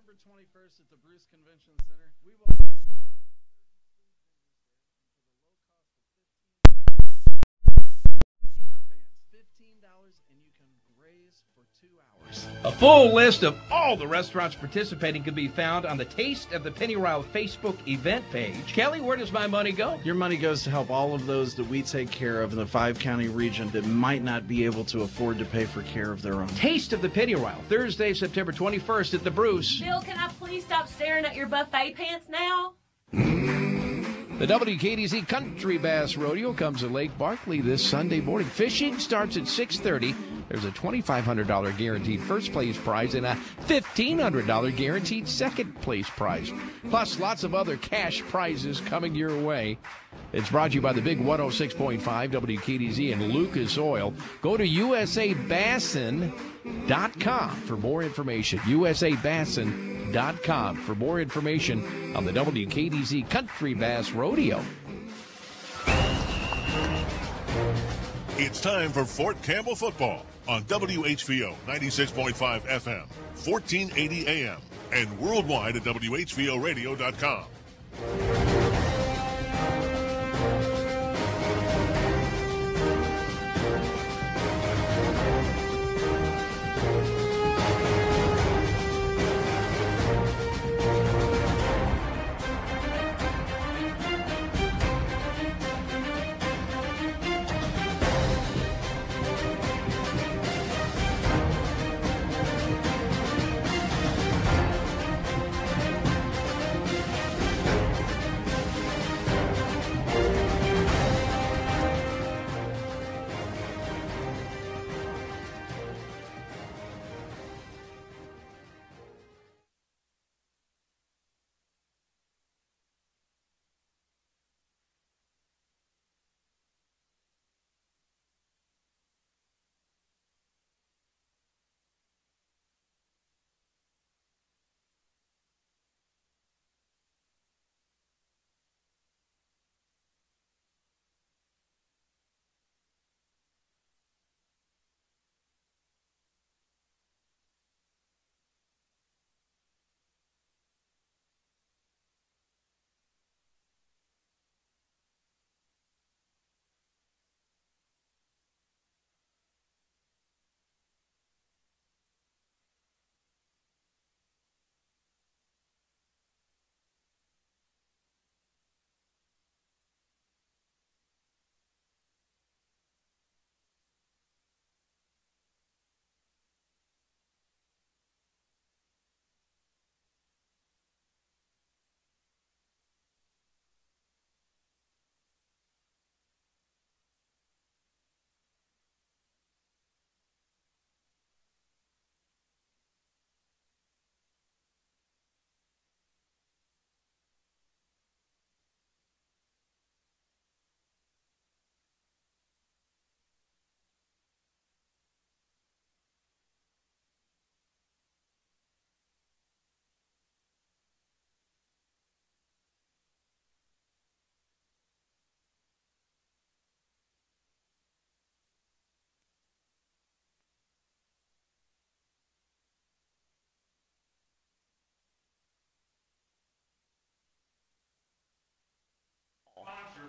September 21st at the Bruce Convention Center. We will $15 and you can graze for 2 hours. A full list of all the restaurants participating can be found on the Taste of the Pennyroyal Facebook event page. Kelly, where does my money go? Your money goes to help all of those that we take care of in the 5-county region that might not be able to afford to pay for care of their own. Taste of the Pennyroyal, Thursday, September 21st at the Bruce. Bill, can I please stop staring at your buffet pants now? The WKDZ Country Bass Rodeo comes to Lake Barkley this Sunday morning. Fishing starts at 6:30. There's a $2,500 guaranteed first place prize and a $1,500 guaranteed second place prize. Plus, lots of other cash prizes coming your way. It's brought to you by the big 106.5 WKDZ and Lucas Oil. Go to usabassin.com for more information. usabassin.com for more information on the WKDZ Country Bass Rodeo. It's time for Fort Campbell football on WHVO 96.5 FM, 1480 AM, and worldwide at WHVOradio.com.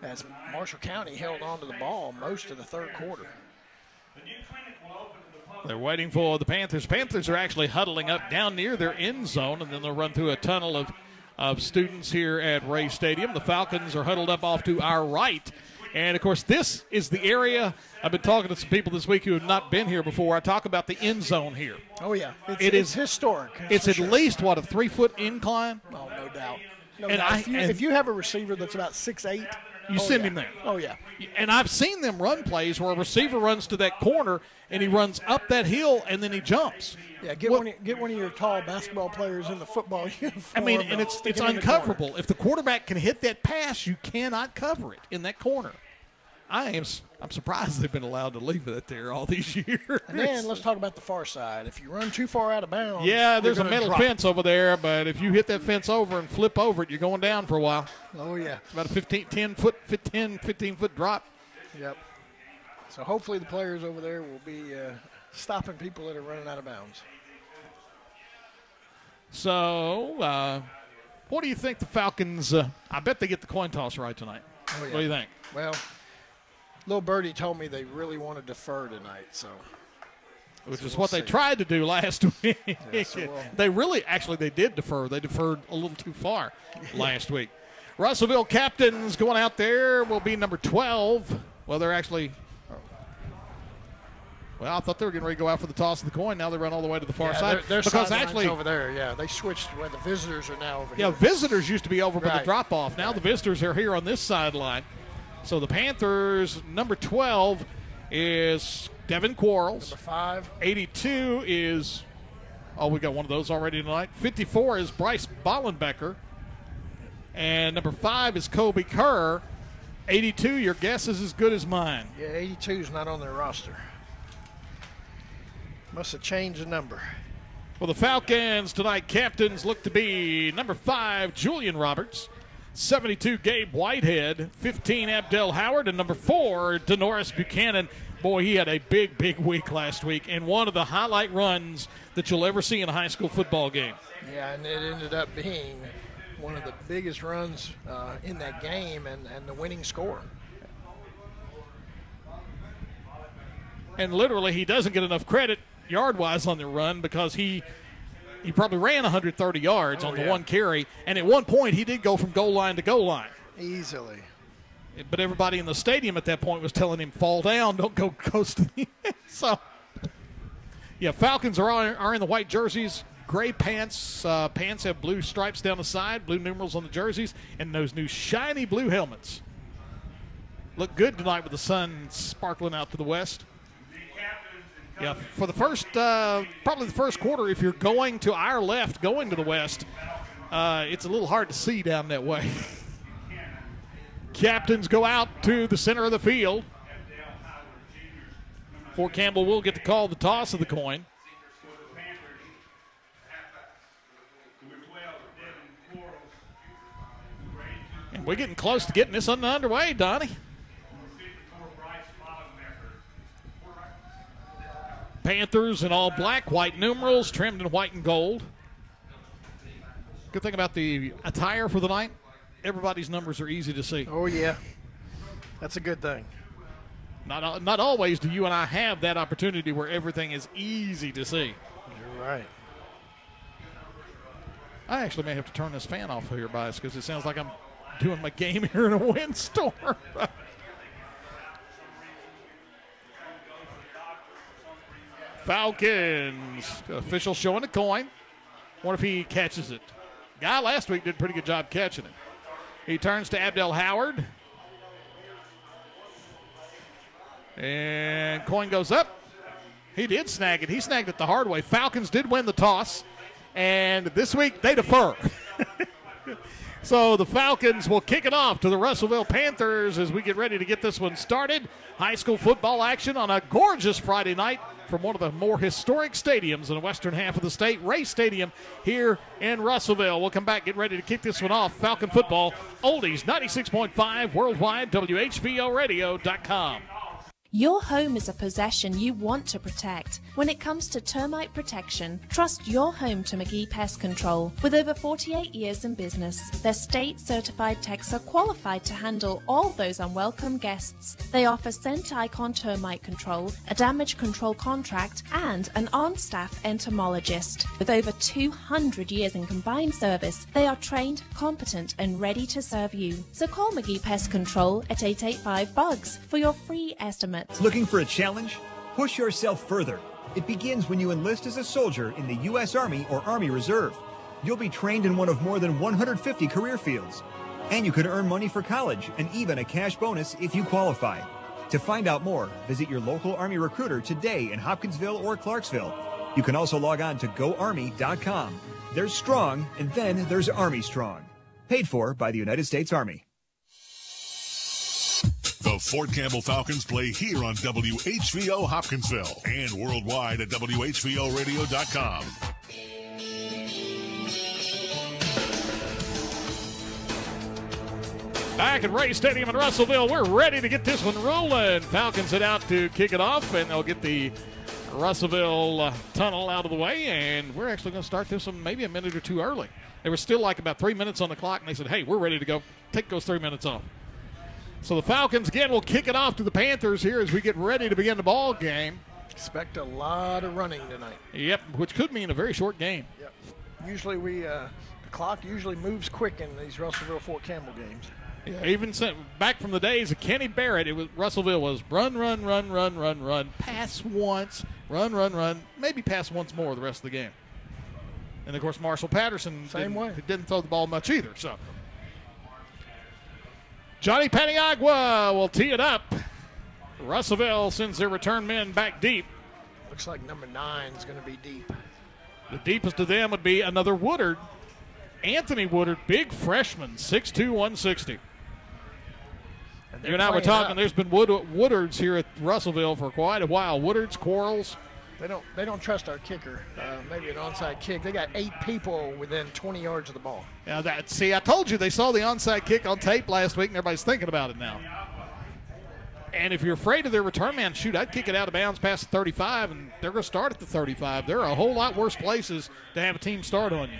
As Marshall County held on to the ball most of the third quarter. They're waiting for the Panthers. Panthers are actually huddling up down near their end zone, and then they'll run through a tunnel of students here at Ray Stadium. The Falcons are huddled up off to our right. And, of course, this is the area. I've been talking to some people this week who have not been here before. I talk about the end zone here. Oh, yeah. It's historic. It's at least, what, a 3-foot incline? Oh, no doubt. If you have a receiver that's about 6'8", you send him there. Oh, yeah. And I've seen them run plays where a receiver runs to that corner and he runs up that hill and then he jumps. Yeah, get one of your tall basketball players in the football uniform. I mean, and it's uncoverable. If the quarterback can hit that pass, you cannot cover it in that corner. I'm surprised they've been allowed to leave it there all these years. And then let's talk about the far side. If you run too far out of bounds, there's a metal fence over there, but if you hit that fence over and flip over it, you're going down for a while. Oh, yeah. It's about a 15-foot drop. Yep. So hopefully the players over there will be stopping people that are running out of bounds. So, what do you think the Falcons? I bet they get the coin toss right tonight. Oh, yeah. What do you think? Well, little birdie told me they really want to defer tonight, so. Which is we'll what they see. tried to do last week. Yeah, so they did defer. They deferred a little too far last week. Russellville captains going out there will be number 12. Well, they're actually. Well, I thought they were getting ready to go out for the toss of the coin. Now they run all the way to the far side. Their because sideline's actually, over there. Yeah, they switched where the visitors are now over here. yeah, visitors used to be over by the Right. drop-off. Now the visitors are here on this sideline. So the Panthers, number 12 is Devin Quarles. Number 5. 82 is, we got one of those already tonight. 54 is Bryce Bollenbecker. And number 5 is Kobe Kerr. 82, your guess is as good as mine. Yeah, 82 is not on their roster. Must have changed the number. Well, the Falcons tonight captains look to be number 5, Julian Roberts. 72, Gabe Whitehead. 15, Abdel Howard. And number 4, Denoris Buchanan. Boy, he had a big, big week last week and one of the highlight runs that you'll ever see in a high school football game. Yeah, and it ended up being one of the biggest runs in that game and the winning score. And literally, he doesn't get enough credit yard-wise on the run because he probably ran 130 yards on the one carry. And at one point, he did go from goal line to goal line. Easily. But everybody in the stadium at that point was telling him, fall down, don't go close to the end. So, yeah, Falcons are in the white jerseys, gray pants. Pants have blue stripes down the side, blue numerals on the jerseys, and those new shiny blue helmets. Look good tonight with the sun sparkling out to the west. Yeah, for the first, probably the first quarter, if you're going to our left, going to the west, it's a little hard to see down that way. Captains go out to the center of the field. Fort Campbell will get to call the toss of the coin. And we're getting close to getting this underway, Donnie. Panthers in all black, white numerals, trimmed in white and gold. Good thing about the attire for the night, everybody's numbers are easy to see. Oh, yeah. That's a good thing. Not always do you and I have that opportunity where everything is easy to see. You're right. I actually may have to turn this fan off here, Bias, because it sounds like I'm doing my game here in a windstorm. Falcons. Official showing the coin. Wonder if he catches it. Guy last week did a pretty good job catching it. He turns to Abdel Howard. And coin goes up. He did snag it. He snagged it the hard way. Falcons did win the toss. And this week they defer. So the Falcons will kick it off to the Russellville Panthers as we get ready to get this one started. High school football action on a gorgeous Friday night from one of the more historic stadiums in the western half of the state, Ray Stadium here in Russellville. We'll come back, get ready to kick this one off. Falcon football, Oldies 96.5 worldwide, WHVOradio.com. Your home is a possession you want to protect. When it comes to termite protection, trust your home to McGee Pest Control. With over 48 years in business, their state-certified techs are qualified to handle all those unwelcome guests. They offer Scent Icon termite control, a damage control contract, and an on-staff entomologist. With over 200 years in combined service, they are trained, competent, and ready to serve you. So call McGee Pest Control at 885-BUGS for your free estimate. Looking for a challenge? Push yourself further. It begins when you enlist as a soldier in the U.S. Army or Army Reserve. You'll be trained in one of more than 150 career fields. And you could earn money for college and even a cash bonus if you qualify. To find out more, visit your local Army recruiter today in Hopkinsville or Clarksville. You can also log on to GoArmy.com. There's Strong, and then there's Army Strong. Paid for by the United States Army. The Fort Campbell Falcons play here on WHVO Hopkinsville and worldwide at WHVOradio.com. Back at Ray Stadium in Russellville, we're ready to get this one rolling. Falcons head out to kick it off, and they'll get the Russellville tunnel out of the way, and we're actually going to start this one maybe a minute or two early. There was still like about 3 minutes on the clock, and they said, hey, we're ready to go. Take those 3 minutes off. So the Falcons, again, will kick it off to the Panthers here as we get ready to begin the ball game. Expect a lot of running tonight. Yep, which could mean a very short game. Yep. Usually the clock usually moves quick in these Russellville Fort Campbell games. Yeah, even back from the days of Kenny Barrett, it was Russellville was run, pass once, run, maybe pass once more the rest of the game. And, of course, Marshall Patterson didn't throw the ball much either. So Johnny Paniagua will tee it up. Russellville sends their return men back deep. Looks like number 9 is going to be deep. The deepest of them would be another Woodard. Anthony Woodard, big freshman, 6'2", 160. You and I were talking, there's been Woodards here at Russellville for quite a while. Woodards, Quarles. They don't trust our kicker. Maybe an onside kick. They got 8 people within 20 yards of the ball. Now I told you they saw the onside kick on tape last week, and everybody's thinking about it now. And if you're afraid of their return man, shoot, I'd kick it out of bounds past the 35, and they're going to start at the 35. There are a whole lot worse places to have a team start on you.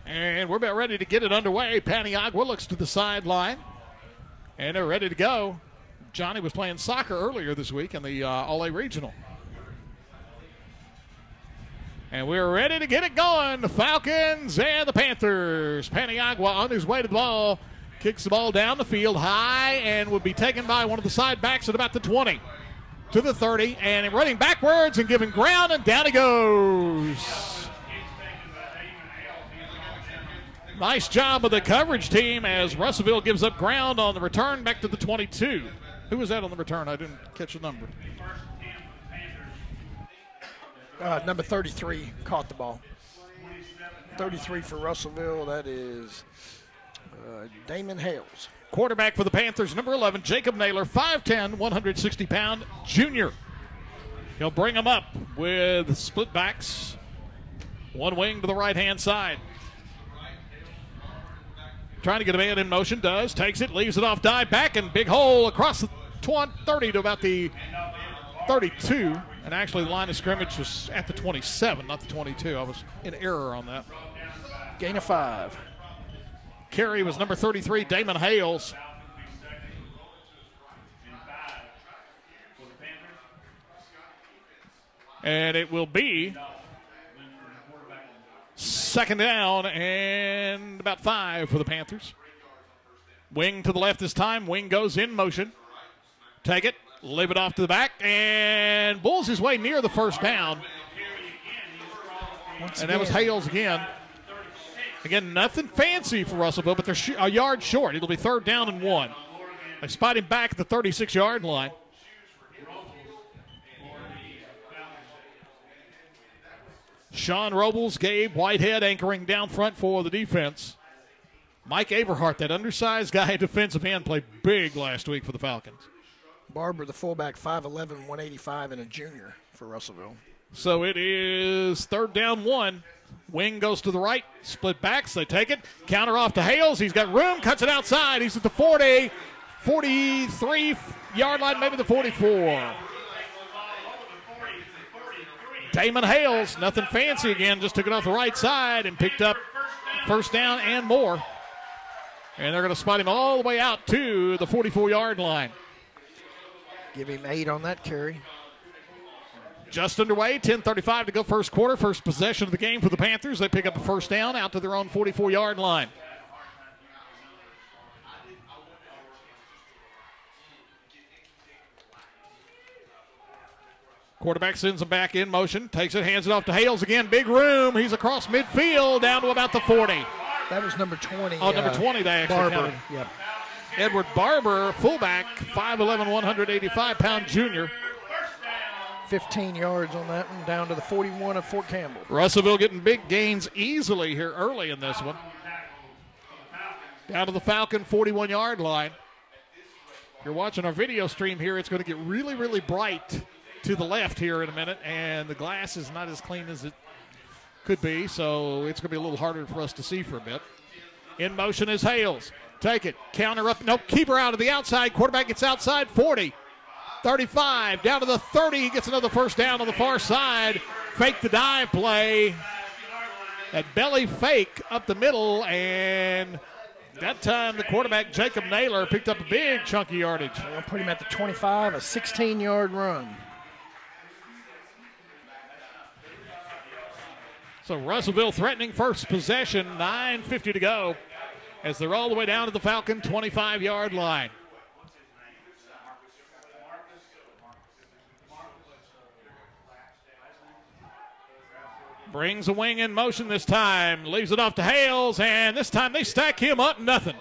And we're about ready to get it underway. Paniagua looks to the sideline, and they're ready to go. Johnny was playing soccer earlier this week in the All-A Regional. And we're ready to get it going. The Falcons and the Panthers. Paniagua on his way to the ball. Kicks the ball down the field high and would be taken by one of the side backs at about the 20 to the 30. And running backwards and giving ground, and down he goes. Nice job of the coverage team as Russellville gives up ground on the return back to the 22. Who was that on the return? I didn't catch the number. Number 33 caught the ball. 33 for Russellville. That is Damon Hales. Quarterback for the Panthers, number 11, Jacob Naylor, 5'10", 160-pound junior. He'll bring him up with split backs. One wing to the right-hand side. Trying to get a man in motion, does. Takes it, leaves it off dive back, and big hole across the 30 to about the 32. And actually, the line of scrimmage was at the 27, not the 22. I was in error on that. Gain of 5. Carry was number 33, Damon Hales. And it will be second down and about 5 for the Panthers. Wing to the left this time. Wing goes in motion. Take it, leave it off to the back, and bulls his way near the first down. And that was Hales again. Again, nothing fancy for Russellville, but they're a yard short. It'll be third down and 1. They spot him back at the 36-yard line. Sean Robles, Gabe Whitehead anchoring down front for the defense. Mike Averhart, that undersized guy at defensive end, played big last week for the Falcons. Barber, the fullback, 5'11", 185, and a junior for Russellville. So it is third down 1. Wing goes to the right, split backs, they take it, counter off to Hales, he's got room, cuts it outside, he's at the 40, 43-yard line, maybe the 44. Damon Hales, nothing fancy again, just took it off the right side and picked up first down and more. And they're going to spot him all the way out to the 44-yard line. Give him 8 on that carry. Just underway, 10:35 to go first quarter. First possession of the game for the Panthers. They pick up a first down out to their own 44-yard line. Quarterback sends him back in motion, takes it, hands it off to Hales again. Big room. He's across midfield down to about the 40. That was number 20. Oh, number 20 they actually Barber. counted. Yep. Edward Barber, fullback, 5'11", 185-pound junior. 15 yards on that one, down to the 41 of Fort Campbell. Russellville getting big gains easily here early in this one. Down to the Falcon 41-yard line. If you're watching our video stream here, it's going to get really, really bright to the left here in a minute, and the glass is not as clean as it could be, so it's going to be a little harder for us to see for a bit. In motion is Hales. Take it, counter up, nope, keeper out of the outside. Quarterback gets outside, 40. 35, down to the 30. He gets another first down on the far side. Fake the dive play. That belly fake up the middle, and that time the quarterback, Jacob Naylor, picked up a big chunk of yardage. They'll put him at the 25, a 16-yard run. So Russellville threatening first possession, 9:50 to go, as they're all the way down to the Falcon 25-yard line. Brings a wing in motion this time, leaves it off to Hales, and this time they stack him up, nothing.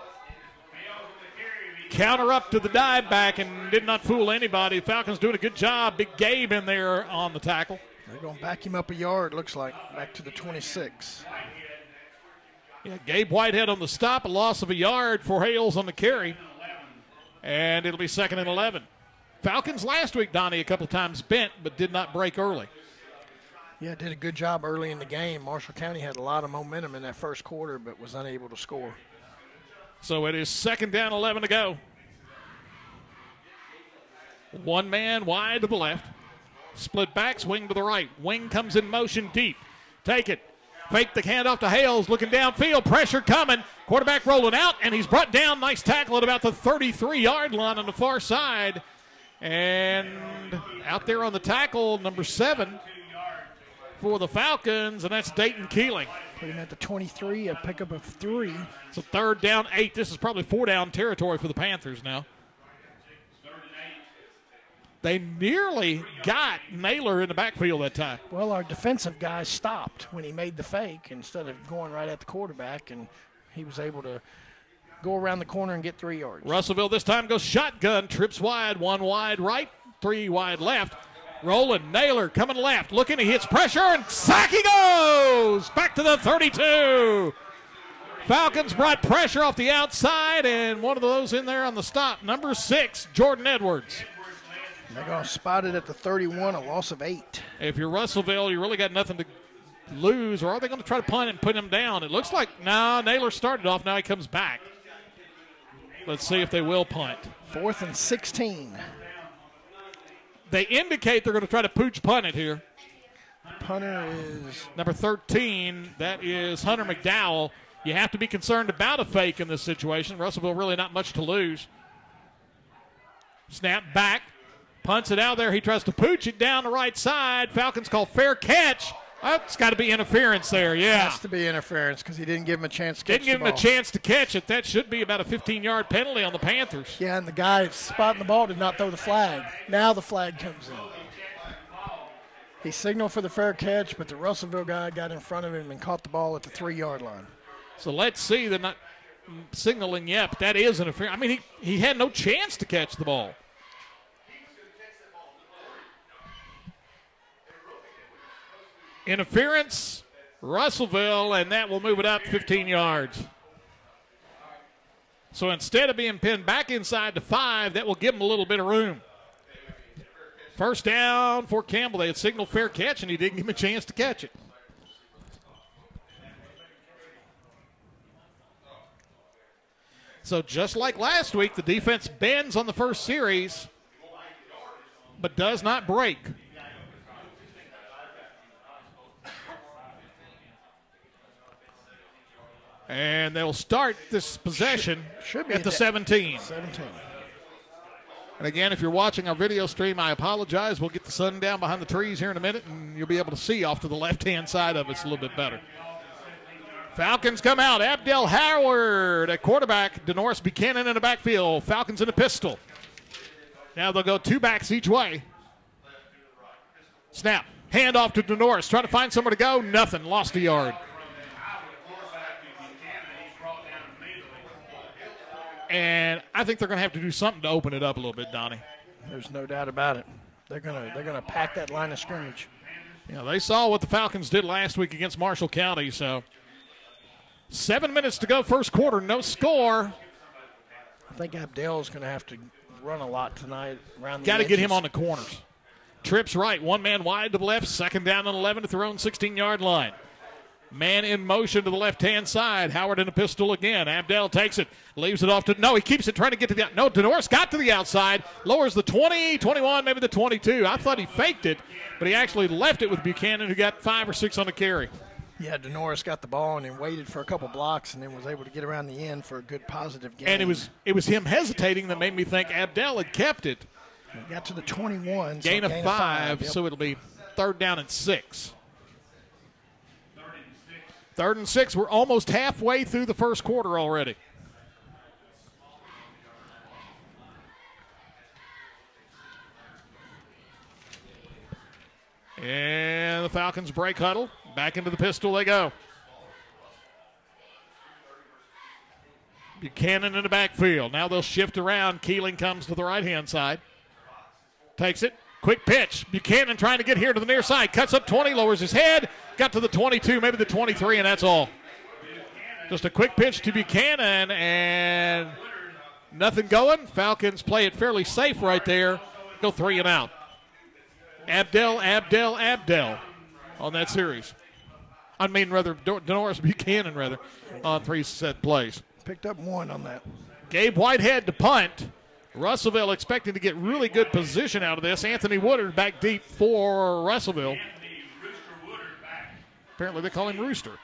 Counter up to the dive back and did not fool anybody. Falcons doing a good job. Big Gabe in there on the tackle. They're going to back him up a yard, looks like, back to the 26. Yeah, Gabe Whitehead on the stop, a loss of a yard for Hales on the carry. And it'll be 2nd and 11. Falcons last week, Donnie, a couple times bent, but did not break early. Yeah, did a good job early in the game. Marshall County had a lot of momentum in that first quarter, but was unable to score. So it is 2nd down, 11 to go. One man wide to the left. Split backs, wing to the right. Wing comes in motion deep. Take it. Fake the handoff to Hales. Looking downfield. Pressure coming. Quarterback rolling out, and he's brought down. Nice tackle at about the 33-yard line on the far side. And out there on the tackle, number 7 for the Falcons, and that's Dayton Keeling. Put him at the 23, a pickup of 3. So 3rd down, 8. This is probably 4-down territory for the Panthers now. They nearly got Naylor in the backfield that time. Well, our defensive guy stopped when he made the fake instead of going right at the quarterback, and he was able to go around the corner and get 3 yards. Russellville this time goes shotgun, trips wide, 1 wide right, 3 wide left. Rolling, Naylor coming left, looking, he hits pressure, and sack he goes! Back to the 32. Falcons brought pressure off the outside, and one of those in there on the stop, number 6, Jordan Edwards. They're going to spot it at the 31, a loss of 8. If you're Russellville, you really got nothing to lose, or are they going to try to punt and put him down? It looks like, Naylor started off, now he comes back. Let's see if they will punt. 4th and 16. They indicate they're going to try to pooch punt it here. Punter is number 13. That is Hunter McDowell. You have to be concerned about a fake in this situation. Russellville really not much to lose. Snap back. Punts it out there. He tries to pooch it down the right side. Falcons call fair catch. It's got to be interference there, yeah. It has to be interference because he didn't give him a chance to catch Didn't give him a chance to catch it. That should be about a 15-yard penalty on the Panthers. Yeah, and the guy spotting the ball did not throw the flag. Now the flag comes in. He signaled for the fair catch, but the Russellville guy got in front of him and caught the ball at the 3-yard line. So let's see. They're not signaling yet, but that is interference. I mean, he had no chance to catch the ball. Interference, Russellville, and that will move it up 15 yards. So instead of being pinned back inside the 5, that will give them a little bit of room. First down, Fort Campbell. They had signaled fair catch, and he didn't give him a chance to catch it. So just like last week, the defense bends on the first series, but does not break. And they'll start this possession should be at the 17. 17. And again, if you're watching our video stream, I apologize. We'll get the sun down behind the trees here in a minute, and you'll be able to see off to the left-hand side of us a little bit better. Falcons come out. Abdel Howard at quarterback. Denoris Buchanan in the backfield. Falcons in a pistol. Now they'll go 2 backs each way. Snap. Hand off to Denoris. Trying to find somewhere to go. Nothing. Lost a yard. And I think they're going to have to do something to open it up a little bit, Donnie. There's no doubt about it. They're gonna pack that line of scrimmage. Yeah, they saw what the Falcons did last week against Marshall County. So 7 minutes to go, first quarter, no score. I think Abdel's going to have to run a lot tonight around the Got to get him edges. on the corners. Trips right, 1 man wide to the left, 2nd down and 11 at their own 16-yard line. Man in motion to the left-hand side. Howard in a pistol again. Abdel takes it. Leaves it off to, no, he keeps it trying to get to the, no, Denoris got to the outside. Lowers the 20, 21, maybe the 22. I thought he faked it, but he actually left it with Buchanan, who got 5 or 6 on the carry. Yeah, Denoris got the ball and then waited for a couple blocks and then was able to get around the end for a good positive gain. And it was him hesitating that made me think Abdel had kept it. He got to the 21. Gain of 5, yep. so it'll be 3rd down and 6. 3rd and 6. We're almost halfway through the first quarter already. And the Falcons break huddle. Back into the pistol they go. Buchanan in the backfield. Now they'll shift around. Keeling comes to the right-hand side. Takes it. Quick pitch. Buchanan trying to get here to the near side. Cuts up 20, lowers his head. Got to the 22, maybe the 23, and that's all. Just a quick pitch to Buchanan, and nothing going. Falcons play it fairly safe right there. Go 3 and out. Abdel on that series. I mean, rather, Denoris Buchanan, rather, on 3 set plays. Picked up 1 on that. Gabe Whitehead to punt. Russellville expecting to get really good position out of this. Anthony Woodard back deep for Russellville. Apparently they call him Rooster.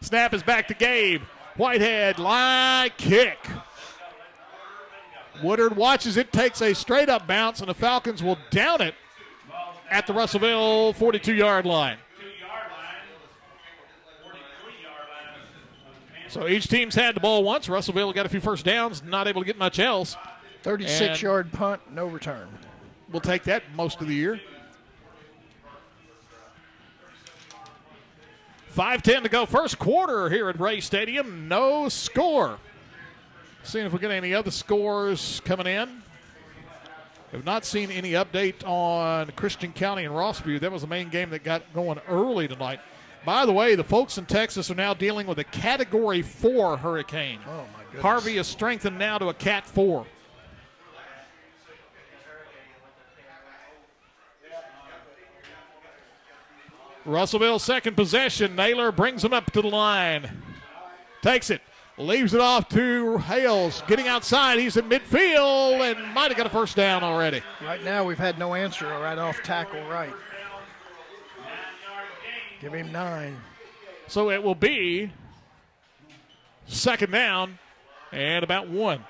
Snap is back to Gabe. Whitehead, line kick. Woodard watches it, takes a straight-up bounce, and the Falcons will down it at the Russellville 42-yard line. So each team's had the ball once. Russellville got a few first downs, not able to get much else. 36-yard punt, no return. We'll take that most of the year. 5:10 to go, first quarter here at Ray Stadium. No score. Seeing if we get any other scores coming in. Have not seen any update on Christian County and Rossview. That was the main game that got going early tonight. By the way, the folks in Texas are now dealing with a Category 4 hurricane. Oh, my goodness. Harvey is strengthened now to a Cat 4. Russellville second possession. Naylor brings him up to the line. Takes it. Leaves it off to Hales. Getting outside. He's in midfield and might have got a first down already. Right now we've had no answer right off tackle right. Give him 9. So it will be 2nd down and about 1.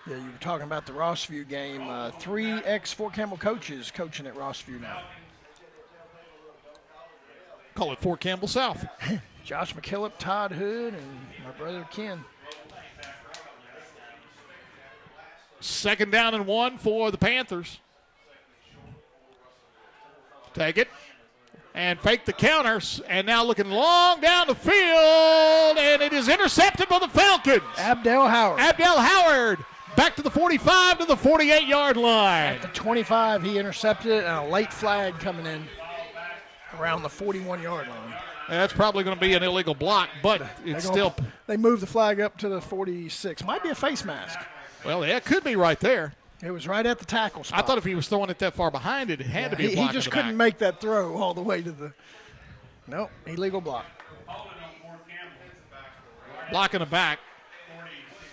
Yeah, you were talking about the Rossview game. 3 ex-Fort Campbell coaches coaching at Rossview now. Call it Fort Campbell South. Josh McKillop, Todd Hood, and my brother Ken. 2nd down and 1 for the Panthers. Take it. And fake the counters. And now looking long down the field. And it is intercepted by the Falcons. Abdel Howard. Back to the 45 to the 48-yard line. At the 25, he intercepted it, and a late flag coming in around the 41-yard line. That's probably going to be an illegal block, but it's still. They moved the flag up to the 46. Might be a face mask. Well, yeah, it could be right there. It was right at the tackle spot. I thought if he was throwing it that far behind it, it had to be a block. He just couldn't make that throw all the way to the. Nope, illegal block. Block in the back.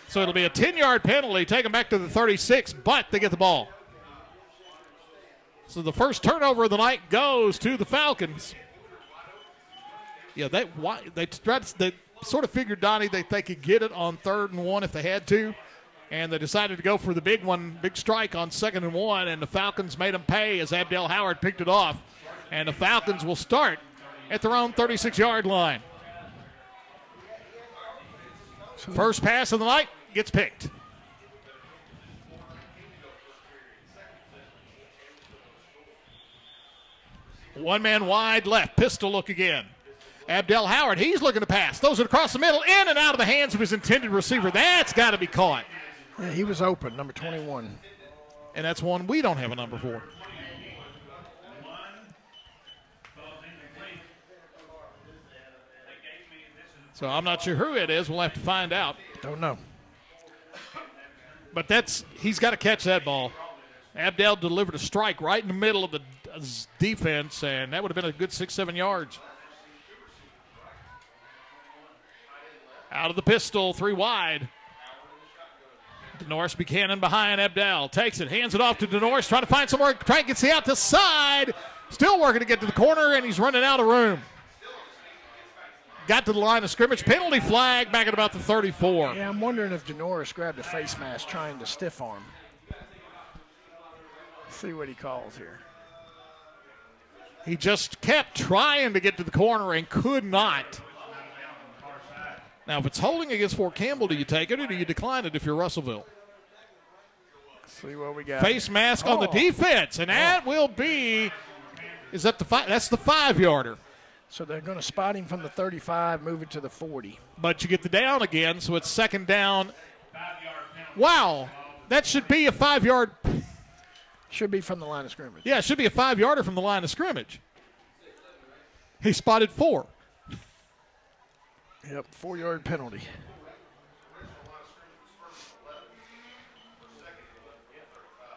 So it'll be a 10-yard penalty. Take them back to the 36, but they get the ball. So the first turnover of the night goes to the Falcons. Yeah, they sort of figured, Donnie, they could get it on 3rd and 1 if they had to. And they decided to go for the big strike on 2nd and 1, and the Falcons made them pay as Abdel Howard picked it off. And the Falcons will start at their own 36-yard line. First pass of the night gets picked. One man wide left, pistol look again. Abdel Howard, he's looking to pass. Throws it across the middle, in and out of the hands of his intended receiver. That's got to be caught. Yeah, he was open, number 21. And that's one we don't have a number for. So I'm not sure who it is. We'll have to find out. Don't know. But he's got to catch that ball. Abdel delivered a strike right in the middle defense, and that would have been a good 6-7 yards. Out of the pistol, 3 wide. Denoris Buchanan behind Abdel. Takes it, hands it off to Denoris, trying to find somewhere. Trying to get out to side. Still working to get to the corner, and he's running out of room. Got to the line of scrimmage. Penalty flag back at about the 34. Yeah, I'm wondering if Denoris grabbed a face mask trying to stiff arm. See what he calls here. He just kept trying to get to the corner and could not. Now, if it's holding against Fort Campbell, do you take it or do you decline it if you're Russellville? See what we got. Face mask on the defense, and that will be, is that the 5? That's the 5-yarder. So they're going to spot him from the 35, move it to the 40. But you get the down again, so it's second down. Wow, that should be a 5-yard. Should be from the line of scrimmage. Yeah, it should be a 5-yarder from the line of scrimmage. He spotted 4. Yep, 4-yard penalty.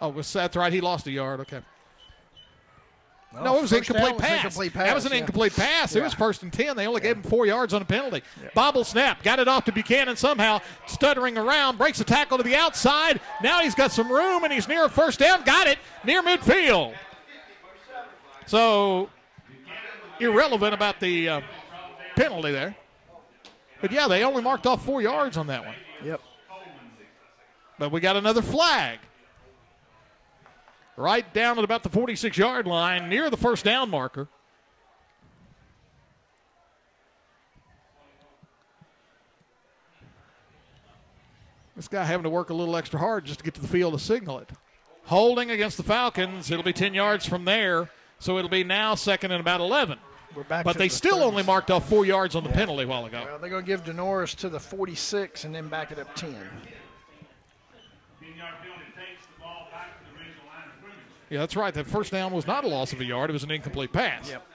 Oh, that's right. He lost a yard. Okay. No, it was an incomplete pass. That was an incomplete pass. It was 1st and 10. They only gave him 4 yards on a penalty. Bobble snap. Got it off to Buchanan somehow. Stuttering around. Breaks a tackle to the outside. Now he's got some room, and he's near a first down. Got it. Near midfield. So, irrelevant about the penalty there. But, yeah, they only marked off 4 yards on that one. Yep. But we got another flag. Right down at about the 46-yard line, near the first down marker. This guy having to work a little extra hard just to get to the field to signal it. Holding against the Falcons. It'll be 10 yards from there, so it'll be now second and about 11. We're back but to they the still 30s. only marked off 4 yards on the penalty a while ago. Well, they're going to give Denoris to the 46 and then back it up 10. Yeah, that's right. That first down was not a loss of a yard. It was an incomplete pass. Yep.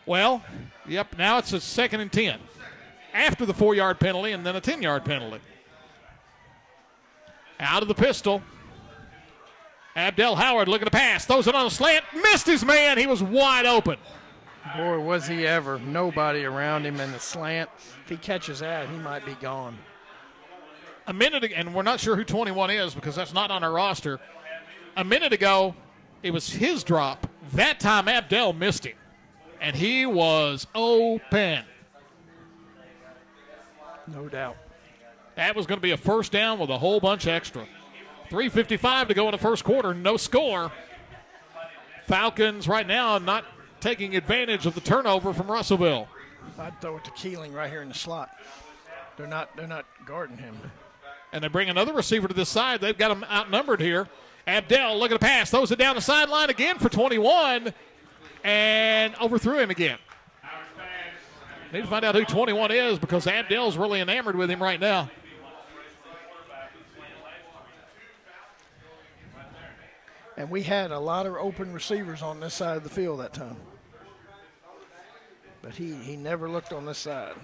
Well, yep, now it's a 2nd and 10. After the 4-yard penalty and then a 10-yard penalty. Out of the pistol. Abdel Howard looking to pass. Throws it on a slant. Missed his man. He was wide open. Boy, was he ever. Nobody around him in the slant. If he catches that, he might be gone. A minute ago, and we're not sure who 21 is because that's not on our roster. A minute ago, it was his drop. That time, Abdel missed him, and he was open. No doubt. That was going to be a first down with a whole bunch extra. 3:55 to go in the first quarter, no score. Falcons right now not taking advantage of the turnover from Russellville. I'd throw it to Keeling right here in the slot. They're not guarding him. And they bring another receiver to this side. They've got him outnumbered here. Abdel looking to pass. Throws it down the sideline again for 21. And overthrew him again. Need to find out who 21 is because Abdel's really enamored with him right now. And we had a lot of open receivers on this side of the field that time. But he never looked on this side.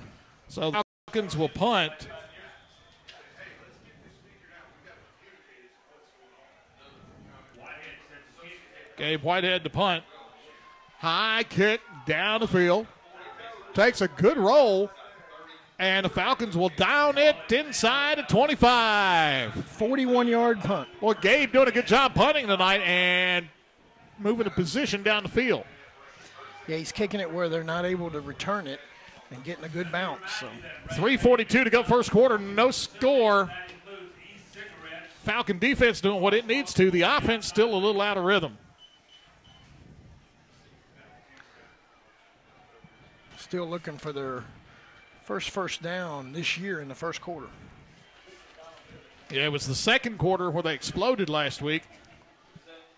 So the Falcons will punt. Gabe Whitehead to punt. High kick down the field. Takes a good roll. And the Falcons will down it inside at 25. 41-yard punt. Well, Gabe doing a good job punting tonight and moving a position down the field. Yeah, he's kicking it where they're not able to return it and getting a good bounce. So 3:42 to go first quarter, no score. Falcon defense doing what it needs to. The offense still a little out of rhythm. Still looking for their first down this year in the first quarter. Yeah, it was the second quarter where they exploded last week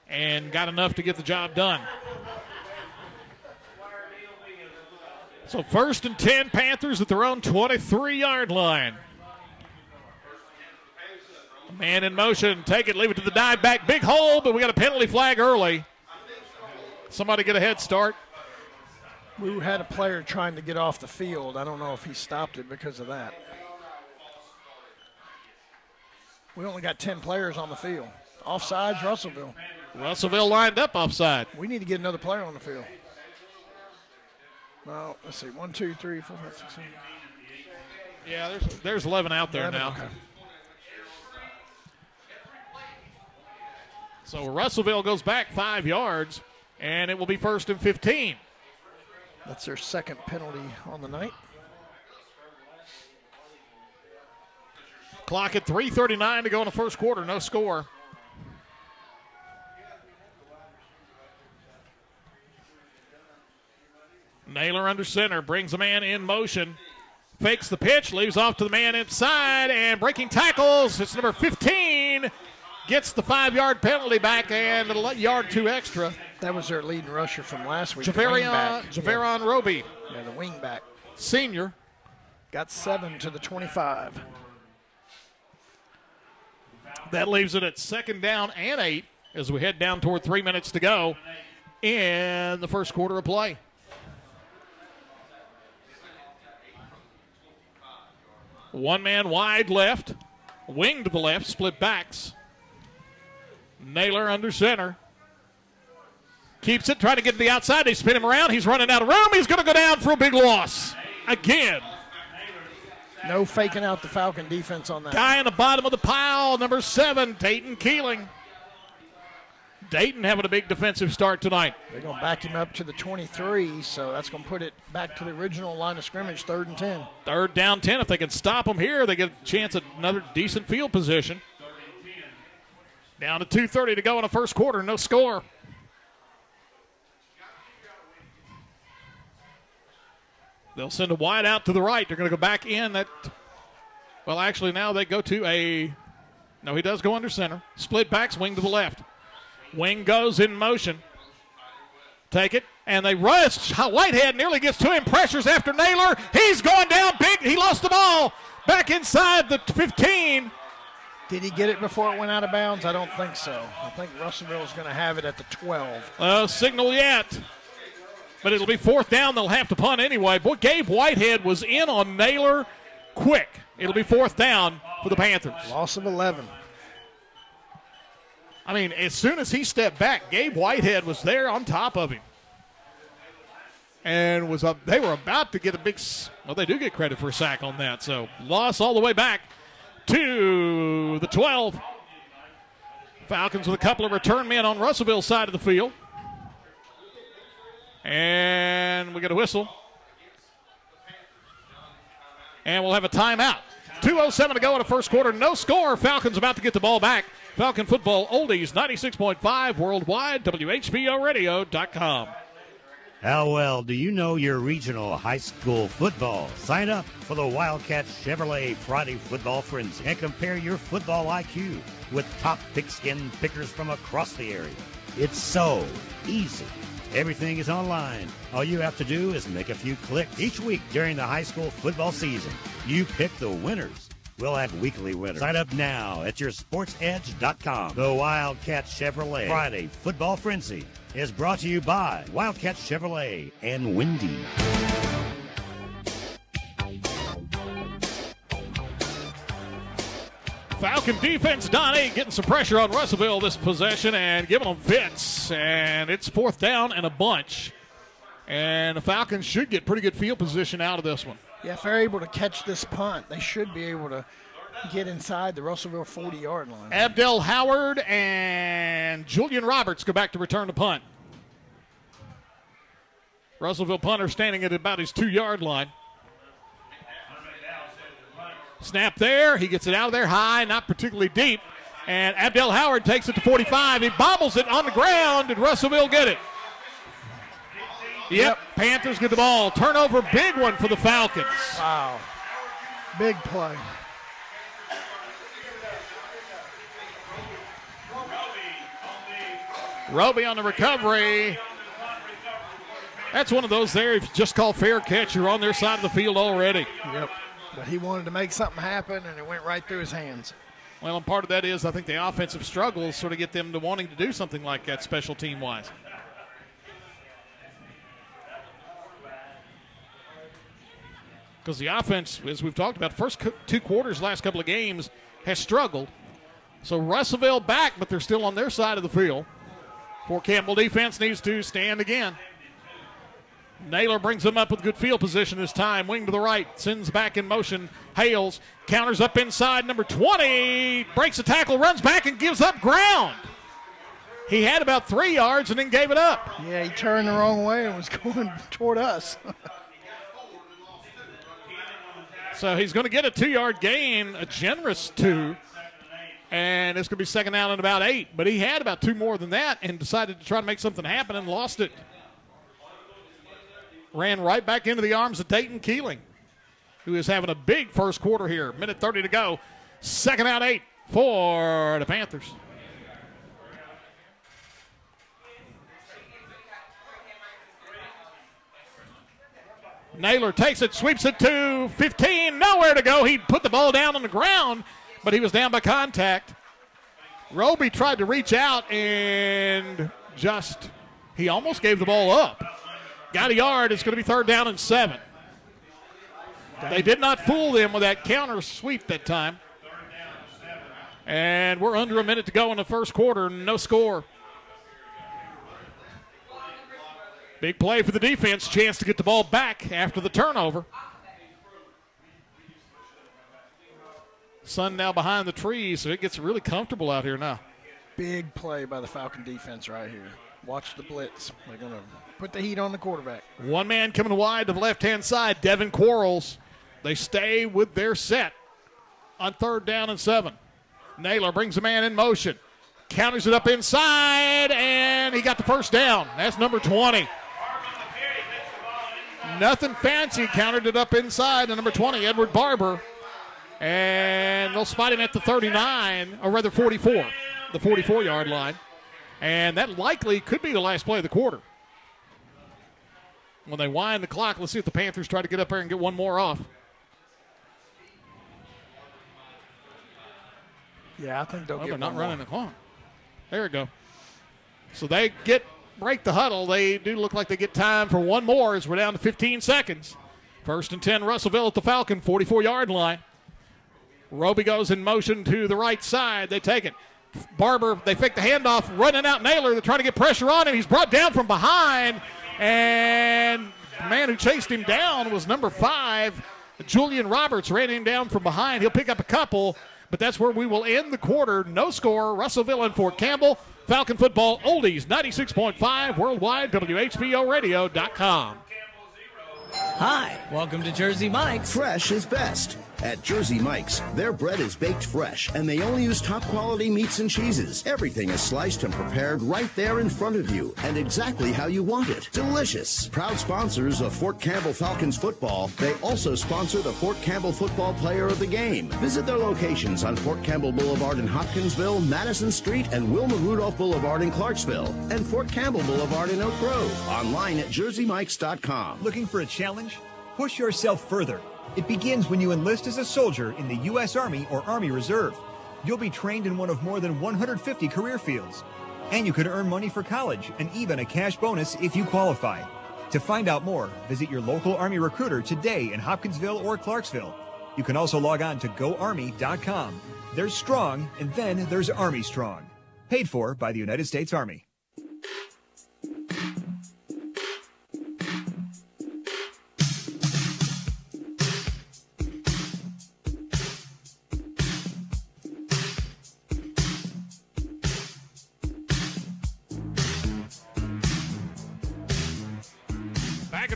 and got enough to get the job done. So 1st and 10, Panthers at their own 23-yard line. Man in motion, take it, leave it to the dive back. Big hole, but we got a penalty flag early. Somebody get a head start. We had a player trying to get off the field. I don't know if he stopped it because of that. We only got 10 players on the field. Offsides, Russellville. Russellville lined up offside. We need to get another player on the field. No, let's see. 1, 2, 3, 4, 5, 6, 7. Yeah, there's 11 out there 11, now. okay. So Russellville goes back 5 yards, and it will be 1st and 15. That's their second penalty on the night. Clock at 3:39 to go in the first quarter. No score. Naylor under center, brings a man in motion. Fakes the pitch, leaves off to the man inside, and breaking tackles. It's number 15. Gets the 5-yard penalty back and a yard 2 extra. That was their leading rusher from last week. Javeron Roby. Yeah, the wing back. Senior. Got 7 to the 25. That leaves it at 2nd down and 8 as we head down toward 3 minutes to go in the first quarter of play. One man wide left, wing to the left, split backs. Naylor under center. Keeps it, trying to get to the outside. They spin him around. He's running out of room. He's going to go down for a big loss. Again. No faking out the Falcon defense on that. Guy in the bottom of the pile, number 7, Dayton Keeling. Dayton having a big defensive start tonight. They're going to back him up to the 23, so that's going to put it back to the original line of scrimmage, 3rd and 10. 3rd down 10. If they can stop him here, they get a chance at another decent field position. Down to 2:30 to go in the first quarter. No score. They'll send a wide out to the right. They're going to go back in. Well, actually, now they go to a – no, he does go under center. Split backs, wing to the left. Wing goes in motion. Take it, and they rush. Whitehead nearly gets to him. Pressures after Naylor. He's going down big. He lost the ball. Back inside the 15. Did he get it before it went out of bounds? I don't think so. I think Russellville is going to have it at the 12. Signal yet. But it'll be 4th down. They'll have to punt anyway. Boy, Gabe Whitehead was in on Naylor quick. It'll be 4th down for the Panthers. Loss of 11. I mean, as soon as he stepped back, Gabe Whitehead was there on top of him. And they were about to get a big – well, they do get credit for a sack on that. So, loss all the way back to the 12. Falcons with a couple of return men on Russellville's side of the field. And we get a whistle. And we'll have a timeout. 2:07 to go in the first quarter. No score. Falcons about to get the ball back. Falcon Football Oldies 96.5 worldwide, WHBORadio.com. How well do you know your regional high school football? Sign up for the Wildcat Chevrolet Friday Football Frenzy and compare your football IQ with top pigskin pickers from across the area. It's so easy. Everything is online. All you have to do is make a few clicks. Each week during the high school football season, you pick the winners. We'll have weekly winners. Sign up now at yoursportsedge.com. The Wildcat Chevrolet Friday Football Frenzy is brought to you by Wildcat Chevrolet and Wendy. Falcon defense, Donnie, getting some pressure on Russellville this possession and giving them fits. And it's 4th down and a bunch. And the Falcons should get pretty good field position out of this one. Yeah, if they're able to catch this punt, they should be able to get inside the Russellville 40-yard line. Abdel Howard and Julian Roberts go back to return the punt. Russellville punter standing at about his 2-yard line. Snap there. He gets it out of there high, not particularly deep. And Abdel Howard takes it to 45. He bobbles it on the ground. Did Russellville get it? Yep. Panthers get the ball. Turnover, big one for the Falcons. Wow. Big play. Roby on the recovery. That's one of those there. If you just call fair catch, you're on their side of the field already. Yep. But he wanted to make something happen, and it went right through his hands. Well, and part of that is I think the offensive struggles sort of get them to wanting to do something like that special team-wise. Because the offense, as we've talked about, first 2 quarters, last couple of games, has struggled. So Russellville back, but they're still on their side of the field. Fort Campbell defense needs to stand again. Naylor brings them up with good field position this time. Wing to the right, sends back in motion. Hales counters up inside. Number 20 breaks a tackle, runs back, and gives up ground. He had about 3 yards and then gave it up. Yeah, he turned the wrong way and was going toward us. So he's going to get a 2-yard gain, a generous 2. And it's going to be second down and about 8. But he had about 2 more than that and decided to try to make something happen and lost it. Ran right back into the arms of Dayton Keeling, who is having a big first quarter here. Minute 30 to go. Second out 8 for the Panthers. Naylor takes it, sweeps it to 15. Nowhere to go. He put the ball down on the ground, but he was down by contact. Roby tried to reach out and he almost gave the ball up. Got a yard. It's going to be third down and 7. They did not fool them with that counter sweep that time. And we're under a minute to go in the first quarter. No score. Big play for the defense. Chance to get the ball back after the turnover. Sun now behind the trees, so it gets really comfortable out here now. Big play by the Falcon defense right here. Watch the blitz. They're going to put the heat on the quarterback. One man coming wide to the left-hand side, Devin Quarles. They stay with their set on third down and 7. Naylor brings a man in motion. Counters it up inside, and he got the first down. That's number 20. Nothing fancy. Countered it up inside to number 20, Edward Barber. And they'll spot him at the 39, or rather 44, the 44-yard line. And that likely could be the last play of the quarter. When they wind the clock, let's see if the Panthers try to get up there and get one more off. Yeah, I think they'll get they're not one running more. the clock. There we go. So they break the huddle. They do look like they get time for one more as we're down to 15 seconds. First and 10, Russellville at the Falcon, 44-yard line. Roby goes in motion to the right side. They take it. Barber, they fake the handoff, running out Naylor. They're trying to get pressure on him. He's brought down from behind, and the man who chased him down was number 5, Julian Roberts. Ran him down from behind. He'll pick up a couple, but that's where we will end the quarter. No score, Russellville and Fort Campbell. Falcon football oldies, 96.5 worldwide, WHVOradio.com. Hi, welcome to Jersey Mike's. Fresh is best. At Jersey Mike's, their bread is baked fresh, and they only use top-quality meats and cheeses. Everything is sliced and prepared right there in front of you, and exactly how you want it. Delicious. Proud sponsors of Fort Campbell Falcons football, they also sponsor the Fort Campbell Football Player of the Game. Visit their locations on Fort Campbell Boulevard in Hopkinsville, Madison Street, and Wilma Rudolph Boulevard in Clarksville, and Fort Campbell Boulevard in Oak Grove. Online at jerseymikes.com. Looking for a challenge? Push yourself further. It begins when you enlist as a soldier in the U.S. Army or Army Reserve. You'll be trained in one of more than 150 career fields. And you could earn money for college and even a cash bonus if you qualify. To find out more, visit your local Army recruiter today in Hopkinsville or Clarksville. You can also log on to GoArmy.com. There's Strong, and then there's Army Strong. Paid for by the United States Army.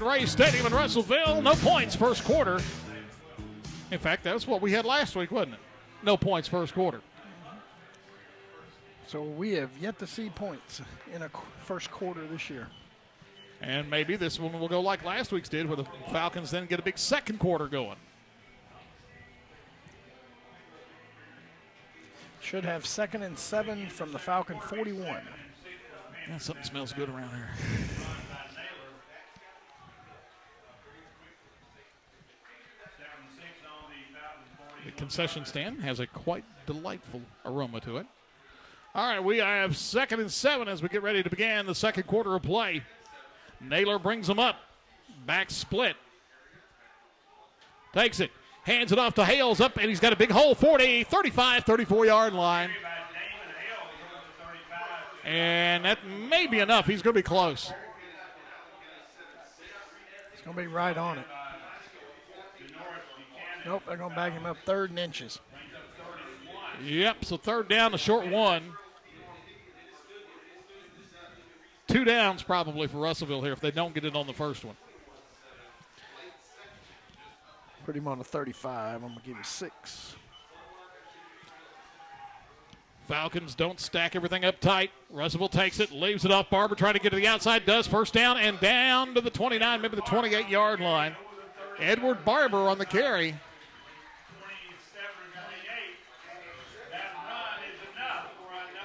Ray Stadium in Russellville. No points first quarter. In fact, that's what we had last week, wasn't it? No points first quarter. So we have yet to see points in a first quarter this year. And maybe this one will go like last week's did, where the Falcons then get a big second quarter going. Should have 2nd and 7 from the Falcon 41. Yeah, something smells good around here. The concession stand has a quite delightful aroma to it. All right, we have 2nd and 7 as we get ready to begin the second quarter of play. Naylor brings them up. Back split. Takes it. Hands it off to Hales up, and he's got a big hole. 40, 35, 34-yard line. And that may be enough. He's going to be close. It's going to be right on it. Nope, they're going to back him up 3rd and inches. Yep, so 3rd down, a short one. 2 downs probably for Russellville here if they don't get it on the first one. Put him on the 35. I'm going to give him 6. Falcons don't stack everything up tight. Russellville takes it, leaves it off Barber, trying to get to the outside, does. First down and down to the 29, maybe the 28-yard line. Edward Barber on the carry.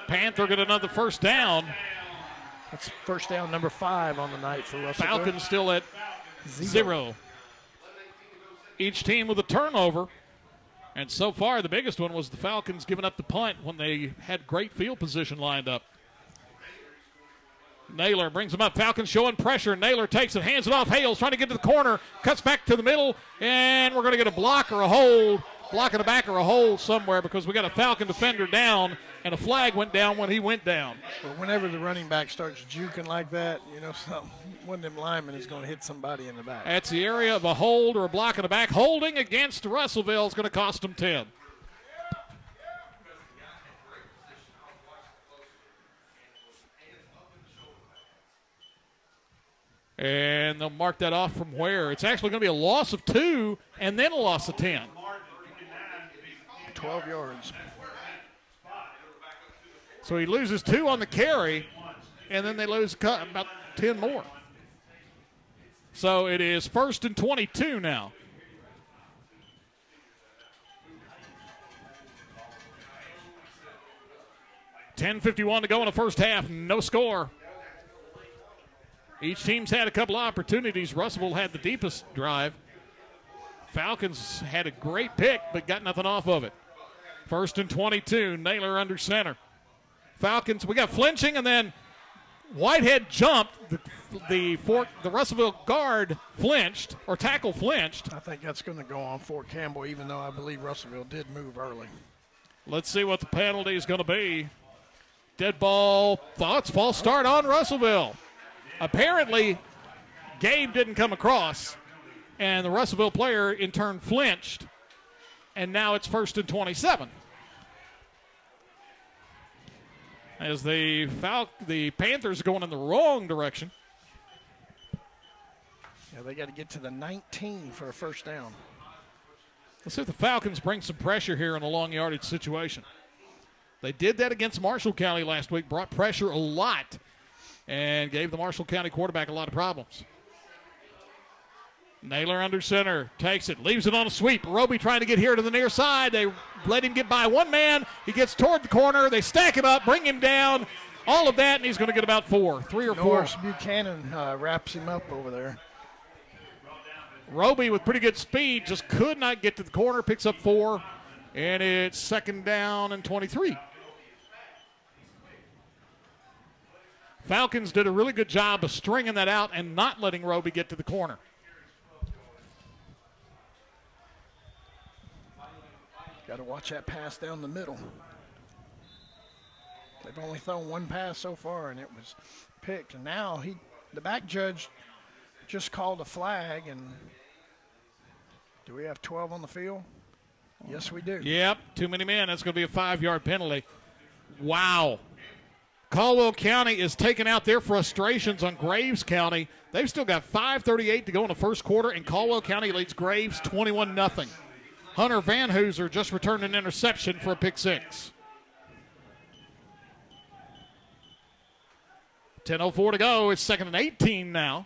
Panther get another first down. That's first down number 5 on the night for Russellville. Falcons still at 0. Each team with a turnover. And so far, the biggest one was the Falcons giving up the punt when they had great field position lined up. Naylor brings him up. Falcons showing pressure. Naylor takes it, hands it off. Hales trying to get to the corner, cuts back to the middle, and we're going to get a block or a hold, block in the back or a hold somewhere because we got a Falcon defender down, and a flag went down when he went down. Well, whenever the running back starts juking like that, you know, one of them linemen is going to hit somebody in the back. That's the area of a hold or a block in the back. Holding against Russellville is going to cost them 10. And they'll mark that off from where? It's actually going to be a loss of 2 and then a loss of 10. 12 yards. So he loses 2 on the carry, and then they lose about 10 more. So it is 1st and 22 now. $10:51 to go in the first half. No score. Each team's had a couple of opportunities. Russellville had the deepest drive. Falcons had a great pick, but got nothing off of it. 1st and 22. Naylor under center. Falcons, we got flinching, and then Whitehead jumped. The Russellville guard flinched, or tackle flinched. I think that's going to go on Fort Campbell, even though I believe Russellville did move early. Let's see what the penalty is going to be. Dead ball, thoughts, false start on Russellville. Apparently, Gabe didn't come across, and the Russellville player in turn flinched, and now it's 1st and 27. As the Panthers are going in the wrong direction. Yeah, they got to get to the 19 for a first down. Let's see if the Falcons bring some pressure here in a long yardage situation. They did that against Marshall County last week, brought pressure a lot, and gave the Marshall County quarterback a lot of problems. Naylor under center, takes it, leaves it on a sweep. Roby trying to get here to the near side. They let him get by one man. He gets toward the corner. They stack him up, bring him down, all of that, and he's going to get about 4, 3 or 4. Norris Buchanan wraps him up over there. Roby with pretty good speed just could not get to the corner, picks up 4, and it's 2nd down and 23. Falcons did a really good job of stringing that out and not letting Roby get to the corner. Got to watch that pass down the middle. They've only thrown one pass so far, and it was picked. And now the back judge just called a flag. And do we have 12 on the field? Yes, we do. Yep, too many men. That's going to be a 5-yard penalty. Wow. Caldwell County is taking out their frustrations on Graves County. They've still got 5:38 to go in the first quarter, and Caldwell County leads Graves 21-0. Hunter Van Hooser just returned an interception for a pick 6. 10:04 to go. It's 2nd and 18 now.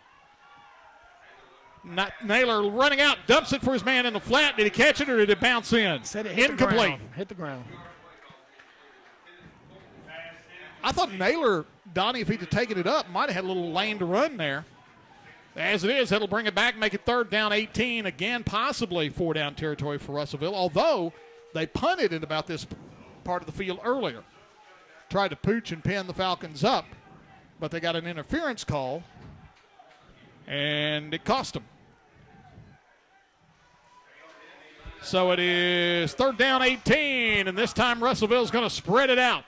Naylor running out, dumps it for his man in the flat. Did he catch it or did it bounce in? Said it hit incomplete. Hit the ground. I thought Naylor, Donnie, if he'd have taken it up, might have had a little lane to run there. As it is, that'll bring it back, make it 3rd down 18. Again, possibly 4-down territory for Russellville, although they punted in about this part of the field earlier. Tried to pooch and pin the Falcons up, but they got an interference call, and it cost them. So it is 3rd down 18, and this time Russellville's going to spread it out.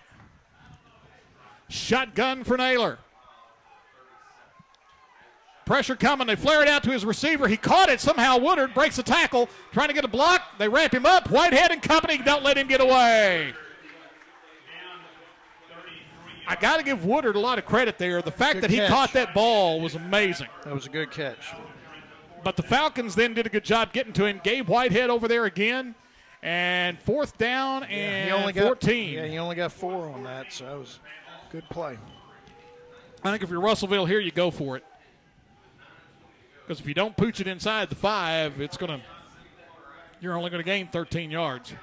Shotgun for Naylor. Pressure coming. They flare it out to his receiver. He caught it. Somehow Woodard breaks the tackle, trying to get a block. They wrap him up. Whitehead and company don't let him get away. I got to give Woodard a lot of credit there. The fact that he caught that ball was amazing. That was a good catch. But the Falcons then did a good job getting to him. Gabe Whitehead over there again. And 4th down and 14. He only got 4 on that, so that was a good play. I think if you're Russellville here, you go for it. Because if you don't pooch it inside the 5, you're only going to gain 13 yards.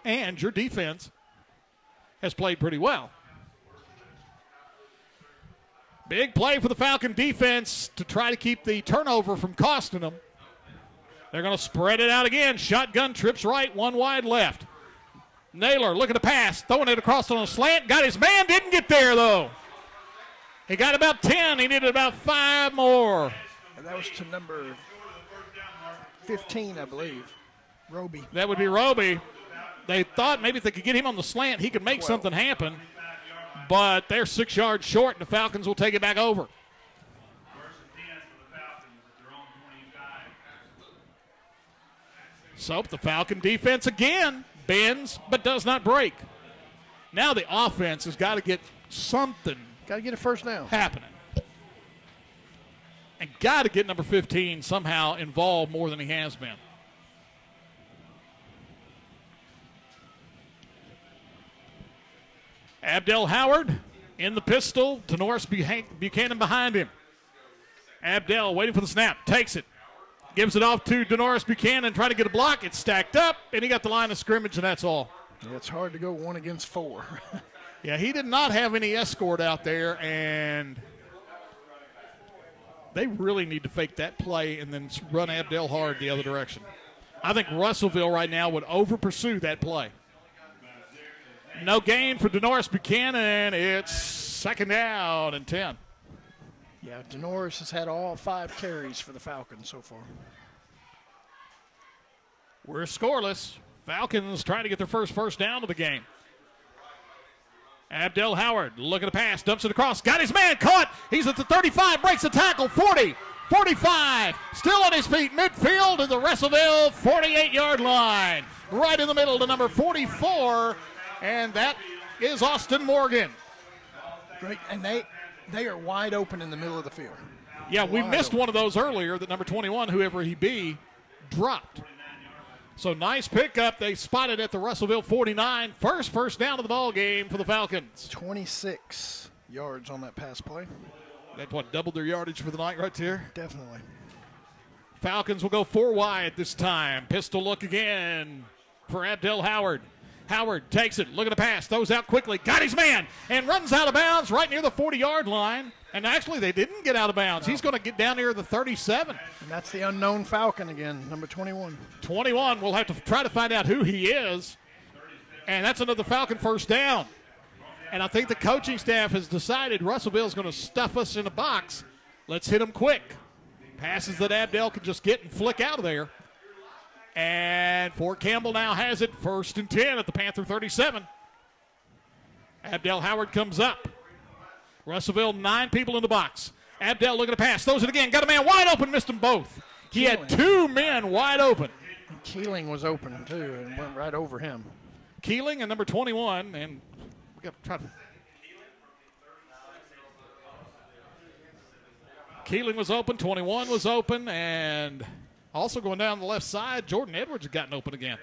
And your defense has played pretty well. Big play for the Falcon defense to try to keep the turnover from costing them. They're going to spread it out again. Shotgun, trips right, 1 wide left. Naylor looking to pass, throwing it across on a slant. Got his man, didn't get there though. He got about 10. He needed about 5 more. And that was to number 15, I believe, Roby. That would be Roby. They thought maybe if they could get him on the slant, he could make something happen. But they're 6 yards short, and the Falcons will take it back over. So the Falcon defense again bends but does not break. Now the offense has got to get something. Got to get a first down. Happening. And got to get number 15 somehow involved more than he has been. Abdel Howard in the pistol. Denoris Buchanan behind him. Abdel waiting for the snap. Takes it. Gives it off to Denoris Buchanan. Trying to get a block. It's stacked up. And he got the line of scrimmage, and that's all. Yeah, it's hard to go 1 against 4. Yeah, he did not have any escort out there, and they really need to fake that play and then run Abdel hard the other direction. I think Russellville right now would over-pursue that play. No gain for Denoris Buchanan. It's 2nd down and 10. Yeah, Denoris has had all 5 carries for the Falcons so far. We're scoreless. Falcons trying to get their first down of the game. Abdel Howard looking to pass, dumps it across, got his man caught. He's at the 35, breaks the tackle, 40, 45, still on his feet, midfield to the Russellville 48-yard line. Right in the middle to number 44, and that is Austin Morgan. Great, and they are wide open in the middle of the field. Yeah, we missed one of those earlier that number 21, whoever he be, dropped. So nice pickup. They spotted at the Russellville 49. First down of the ball game for the Falcons. 26 yards on that pass play. That what, doubled their yardage for the night right there? Definitely. Falcons will go 4 wide this time. Pistol look again for Abdel Howard. Howard takes it, looking to pass, throws out quickly, got his man, and runs out of bounds right near the 40-yard line. And actually, they didn't get out of bounds. No. He's going to get down near the 37. And that's the unknown Falcon again, number 21. 21, we'll have to try to find out who he is. And that's another Falcon first down. And I think the coaching staff has decided Russellville's going to stuff us in a box. Let's hit them quick. Passes that Abdel can just get and flick out of there. And Fort Campbell now has it 1st and 10 at the Panther 37. Abdel Howard comes up. Russellville, 9 people in the box. Abdel looking to pass, throws it again, got a man wide open, missed them both. He had 2 men wide open. And Keeling was open too and went right over him. Keeling and number 21, and we got to try to. Keeling was open, 21 was open, and also going down the left side, Jordan Edwards has gotten open again.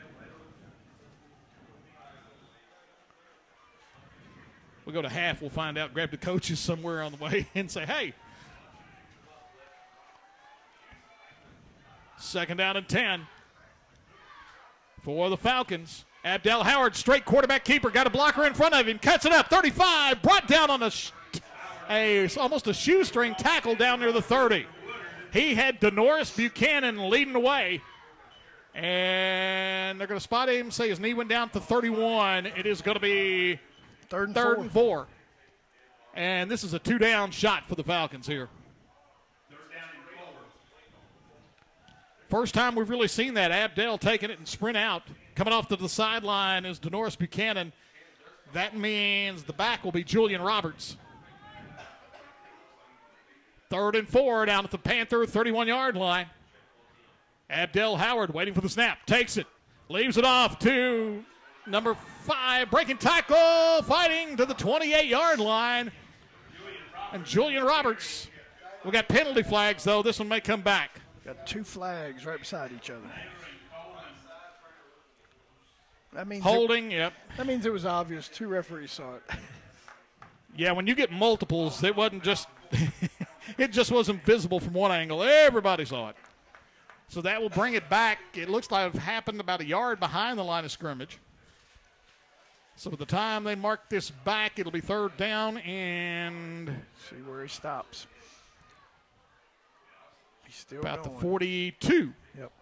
We go to half, we'll find out, grab the coaches somewhere on the way and say, hey. 2nd down and 10 for the Falcons. Abdel Howard, straight quarterback keeper, got a blocker in front of him, cuts it up, 35, brought down on almost a shoestring tackle down near the 30. He had Denoris Buchanan leading the way. And they're going to spot him, say his knee went down to 31. It is going to be third and 4. And this is a 2-down shot for the Falcons here. First time we've really seen that. Abdel taking it and sprint out. Coming off to the sideline is Denoris Buchanan. That means the back will be Julian Roberts. 3rd and 4 down at the Panther 31-yard line. Abdel Howard waiting for the snap. Takes it. Leaves it off to number 5. Breaking tackle. Fighting to the 28-yard line. And Julian Roberts. We got penalty flags, though. This one may come back. Got 2 flags right beside each other. That means holding, yep. That means it was obvious. 2 referees saw it. Yeah, when you get multiples, it wasn't just it just wasn't visible from one angle. Everybody saw it. So that will bring it back. It looks like it happened about a yard behind the line of scrimmage. So by the time they mark this back, it'll be 3rd down and see where he stops. He's still about going. The 42. Yep.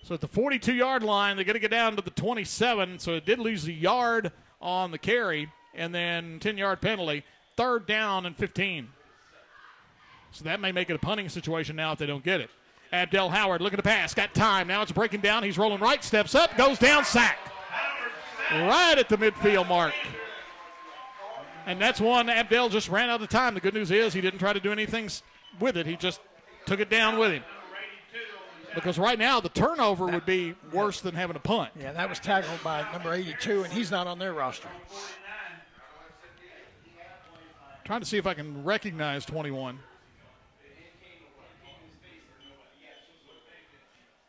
So at the 42-yard line, they're going to get down to the 27. So it did lose a yard on the carry, and then 10-yard penalty. 3rd down and 15. So that may make it a punting situation now if they don't get it. Abdel Howard looking to pass. Got time. Now it's breaking down. He's rolling right. Steps up. Goes down. Sack. Right at the midfield mark. And that's one Abdel just ran out of time. The good news is he didn't try to do anything with it. He just took it down with him. Because right now the turnover would be worse than having a punt. Yeah, that was tackled by number 82, and he's not on their roster. Trying to see if I can recognize 21.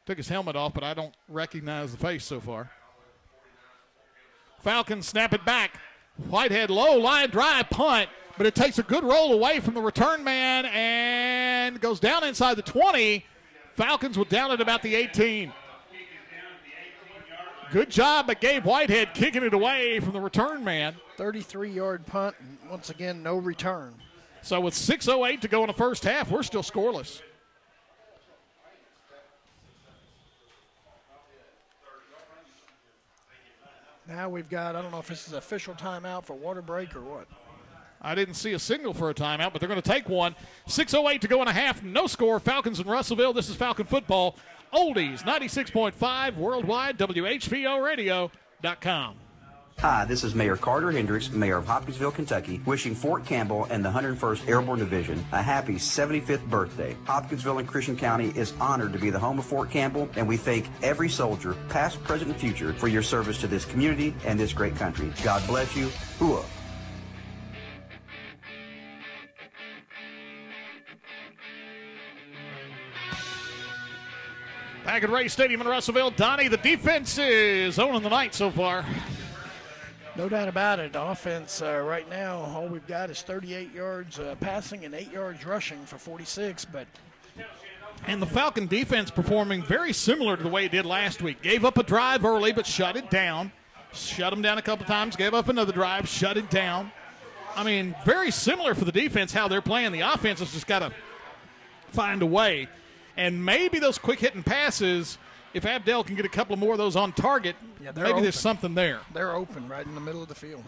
Took his helmet off, but I don't recognize the face so far. Falcons snap it back. Whitehead low, line drive, punt, but it takes a good roll away from the return man and goes down inside the 20. Falcons will down at about the 18. Good job by Gabe Whitehead kicking it away from the return man. 33-yard punt, and once again, no return. So with 6:08 to go in the first half, we're still scoreless. Now we've got, I don't know if this is official timeout for water break or what. I didn't see a signal for a timeout, but they're going to take one. 6:08 to go in a half, no score. Falcons in Russellville. This is Falcon Football. Oldies, 96.5 worldwide, WHVOradio.com. Hi, this is Mayor Carter Hendricks, Mayor of Hopkinsville, Kentucky, wishing Fort Campbell and the 101st Airborne Division a happy 75th birthday. Hopkinsville and Christian County is honored to be the home of Fort Campbell, and we thank every soldier, past, present, and future, for your service to this community and this great country. God bless you. Hooah. Back at Ray Stadium in Russellville, Donnie, the defense is owning the night so far. No doubt about it. Offense right now, all we've got is 38 yards passing and 8 yards rushing for 46. And the Falcon defense performing very similar to the way it did last week. Gave up a drive early, but shut it down. Shut them down a couple times, gave up another drive, shut it down. I mean, very similar for the defense, how they're playing. The offense has just got to find a way. And maybe those quick-hitting passes, if Abdel can get a couple more of those on target, maybe there's something there. They're open right in the middle of the field.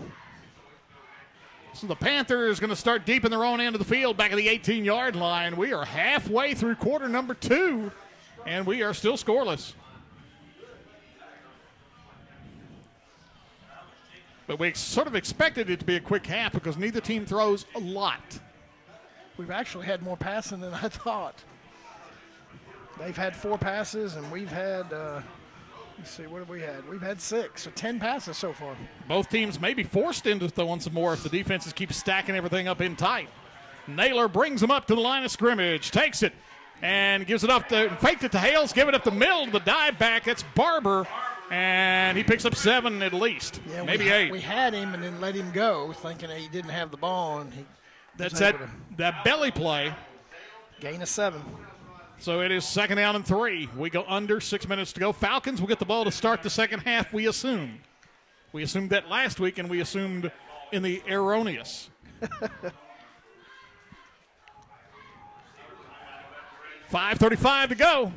So the Panthers going to start deep in their own end of the field, back at the 18-yard line. We are halfway through quarter number 2, and we are still scoreless. But we sort of expected it to be a quick half because neither team throws a lot. We've actually had more passing than I thought. They've had 4 passes, and we've had, let's see, what have we had? We've had 6, so 10 passes so far. Both teams may be forced into throwing some more if the defenses keep stacking everything up in tight. Naylor brings them up to the line of scrimmage, takes it, and gives it up to, faked it to Hales, give it up the middle to the dive back. That's Barber, and he picks up 7 at least, maybe 8. We had him and then let him go, thinking he didn't have the ball, and he that's that belly play. Gain of 7. So it is 2nd down and 3. We go under 6 minutes to go. Falcons will get the ball to start the second half, we assume. We assumed that last week, and we assumed in the erroneous. 5:35 to go.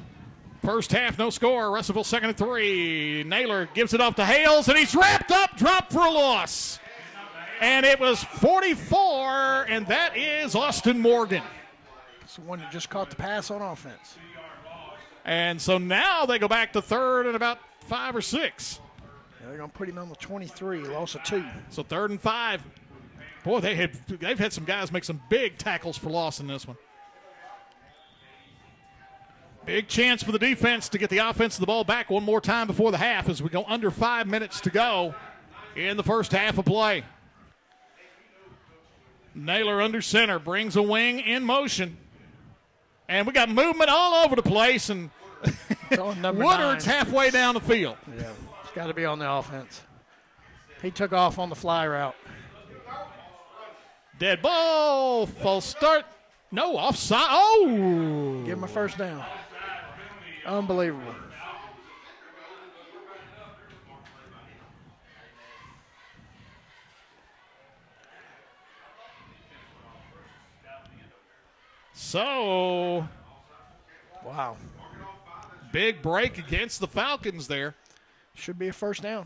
First half, no score. Russellville 2nd and 3. Naylor gives it off to Hales, and he's wrapped up, dropped for a loss. And it was 44, and that is Austin Morgan. The one who just caught the pass on offense. And so now they go back to 3rd and about 5 or 6. They're going to put him on the 23, loss of 2. So 3rd and 5. Boy, they've had some guys make some big tackles for loss in this one. Big chance for the defense to get the offense the ball back one more time before the half as we go under 5 minutes to go in the first half of play. Naylor under center brings a wing in motion. And we got movement all over the place, and Woodard's halfway down the field. Yeah, it's got to be on the offense. He took off on the fly route. Dead ball, false start. No, offside. Oh! Give him a first down. Unbelievable. So, wow. Big break against the Falcons there. Should be a first down.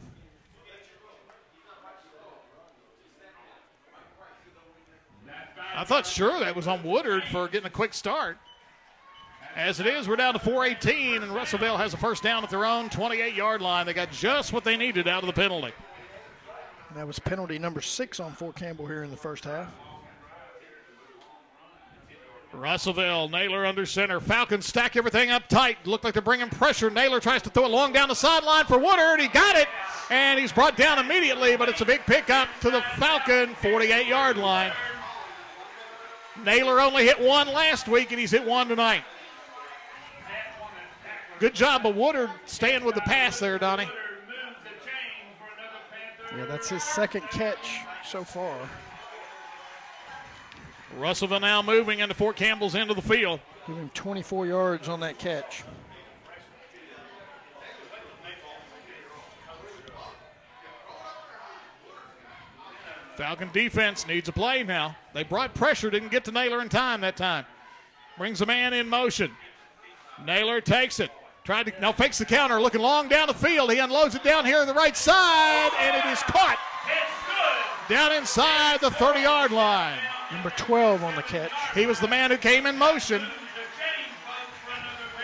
I thought sure that was on Woodard for getting a quick start. As it is, we're down to 4:18, and Russellville has a first down at their own 28-yard line. They got just what they needed out of the penalty. That was penalty number 6 on Fort Campbell here in the first half. Russellville, Naylor under center. Falcons stack everything up tight. Look like they're bringing pressure. Naylor tries to throw it long down the sideline for Woodard. He got it, and he's brought down immediately, but it's a big pickup to the Falcon 48-yard line. Naylor only hit 1 last week, and he's hit 1 tonight. Good job of Woodard staying with the pass there, Donnie. Yeah, that's his 2nd catch so far. Russellville now moving into Fort Campbell's end of the field. Give him 24 yards on that catch. Falcon defense needs a play now. They brought pressure, didn't get to Naylor in time that time. Brings a man in motion. Naylor takes it. Now fakes the counter, looking long down the field. He unloads it down here on the right side, and it is caught down inside the 30-yard line. Number 12 on the catch. He was the man who came in motion.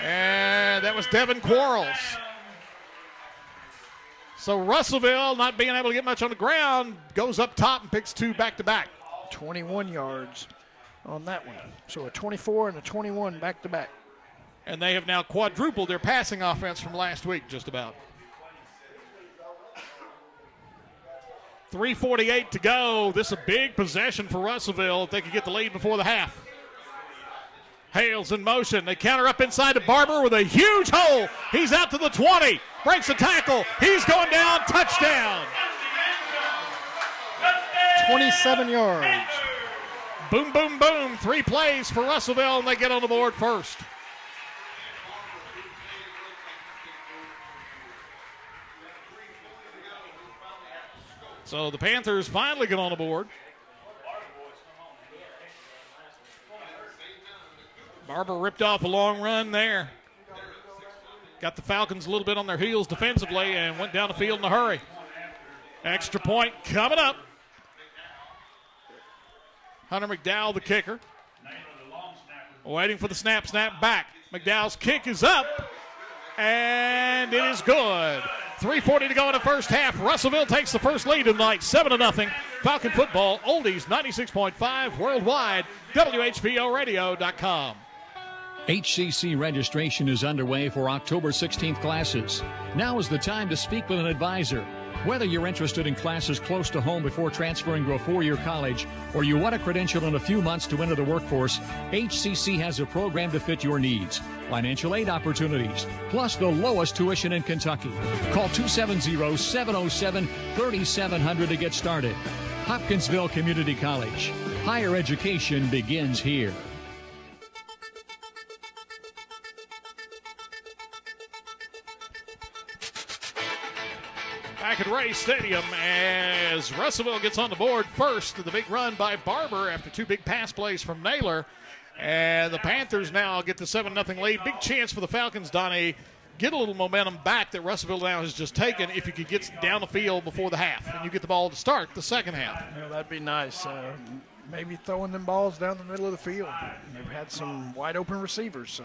And that was Devin Quarles. So Russellville, not being able to get much on the ground, goes up top and picks 2 back-to-back. 21 yards on that one. So a 24 and a 21 back-to-back. And they have now quadrupled their passing offense from last week, just about. 3:48 to go. This is a big possession for Russellville if they could get the lead before the half. Hales in motion. They counter up inside to Barber with a huge hole. He's out to the 20. Breaks a tackle. He's going down. Touchdown. 27 yards. Boom, boom, boom. 3 plays for Russellville, and they get on the board first. So the Panthers finally get on the board. Barber ripped off a long run there. Got the Falcons a little bit on their heels defensively and went down the field in a hurry. Extra point coming up. Hunter McDowell, the kicker. Waiting for the snap back. McDowell's kick is up, and it is good. 3:40 to go in the first half. Russellville takes the first lead tonight, 7-0. Falcon football, oldies 96.5 worldwide, WHPOradio.com. HCC registration is underway for October 16th classes. Now is the time to speak with an advisor. Whether you're interested in classes close to home before transferring to a 4-year college, or you want a credential in a few months to enter the workforce, HCC has a program to fit your needs. Financial aid opportunities, plus the lowest tuition in Kentucky. Call 270-707-3700 to get started. Hopkinsville Community College. Higher education begins here. Back at Ray Stadium as Russellville gets on the board first. The big run by Barber after 2 big pass plays from Naylor. And the Panthers now get the 7-0 lead. Big chance for the Falcons, Donnie. Get a little momentum back that Russellville now has just taken if you could get down the field before the half and you get the ball to start the second half. Yeah, that'd be nice. Maybe throwing them balls down the middle of the field. They've had some wide open receivers. So.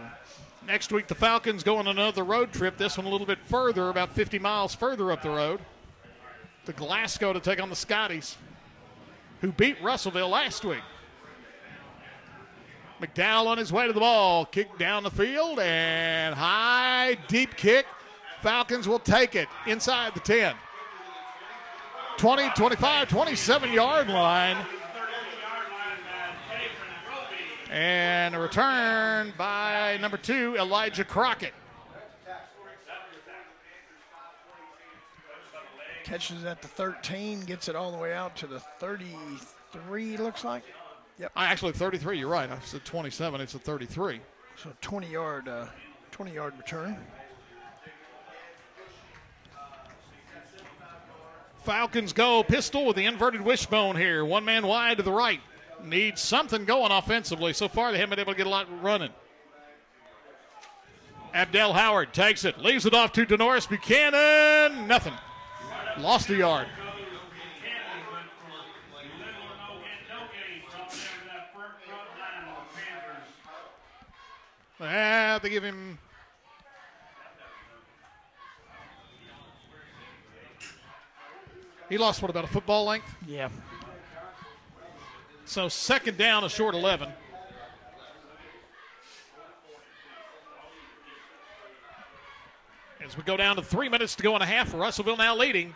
Next week, the Falcons go on another road trip. This one a little bit further, about 50 miles further up the road. to Glasgow to take on the Scotties, who beat Russellville last week. McDowell on his way to the ball. Kick down the field and high, deep kick. Falcons will take it inside the 10. 20, 25, 27-yard line. And a return by number 2, Elijah Crockett. Catches at the 13, gets it all the way out to the 33, looks like. Yep. Actually, 33, you're right. I said 27, it's a 33. So 20-yard return. Falcons go pistol with the inverted wishbone here. One man wide to the right. Needs something going offensively. So far, they haven't been able to get a lot running. Abdel Howard takes it, leaves it off to Denoris Buchanan. Nothing. Lost a yard. They give him. He lost, what, about a football length? Yeah. So second down, a short 11. As we go down to 3 minutes to go and a half, Russellville now leading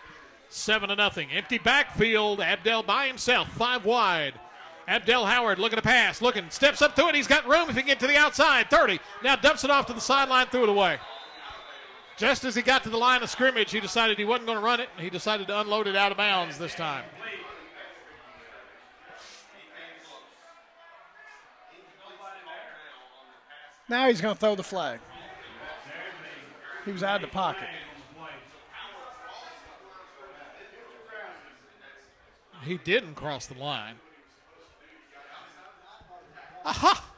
7-0. Empty backfield, Abdel by himself, 5 wide. Abdel Howard looking to pass, steps up to it. He's got room if he can get to the outside. 30. Now dumps it off to the sideline, threw it away. Just as he got to the line of scrimmage, he decided he wasn't going to run it. He decided to unload it out of bounds this time. Now he's going to throw the flag. He was out of the pocket. He didn't cross the line. Aha!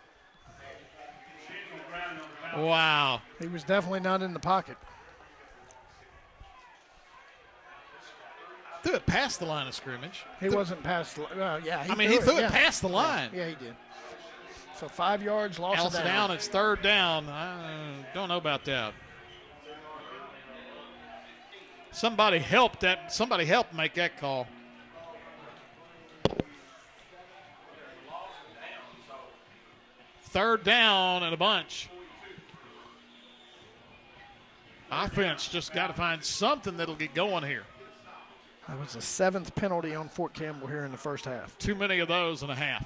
Wow. He was definitely not in the pocket. Threw it past the line of scrimmage. He wasn't past the line. Yeah, he threw it past the line. Yeah, he did. So 5 yards, lost it down. It's third down. I don't know about that. Somebody helped make that call. Third down and a bunch. Offense just got to find something that'll get going here. That was the 7th penalty on Fort Campbell here in the first half. Too many of those and a half.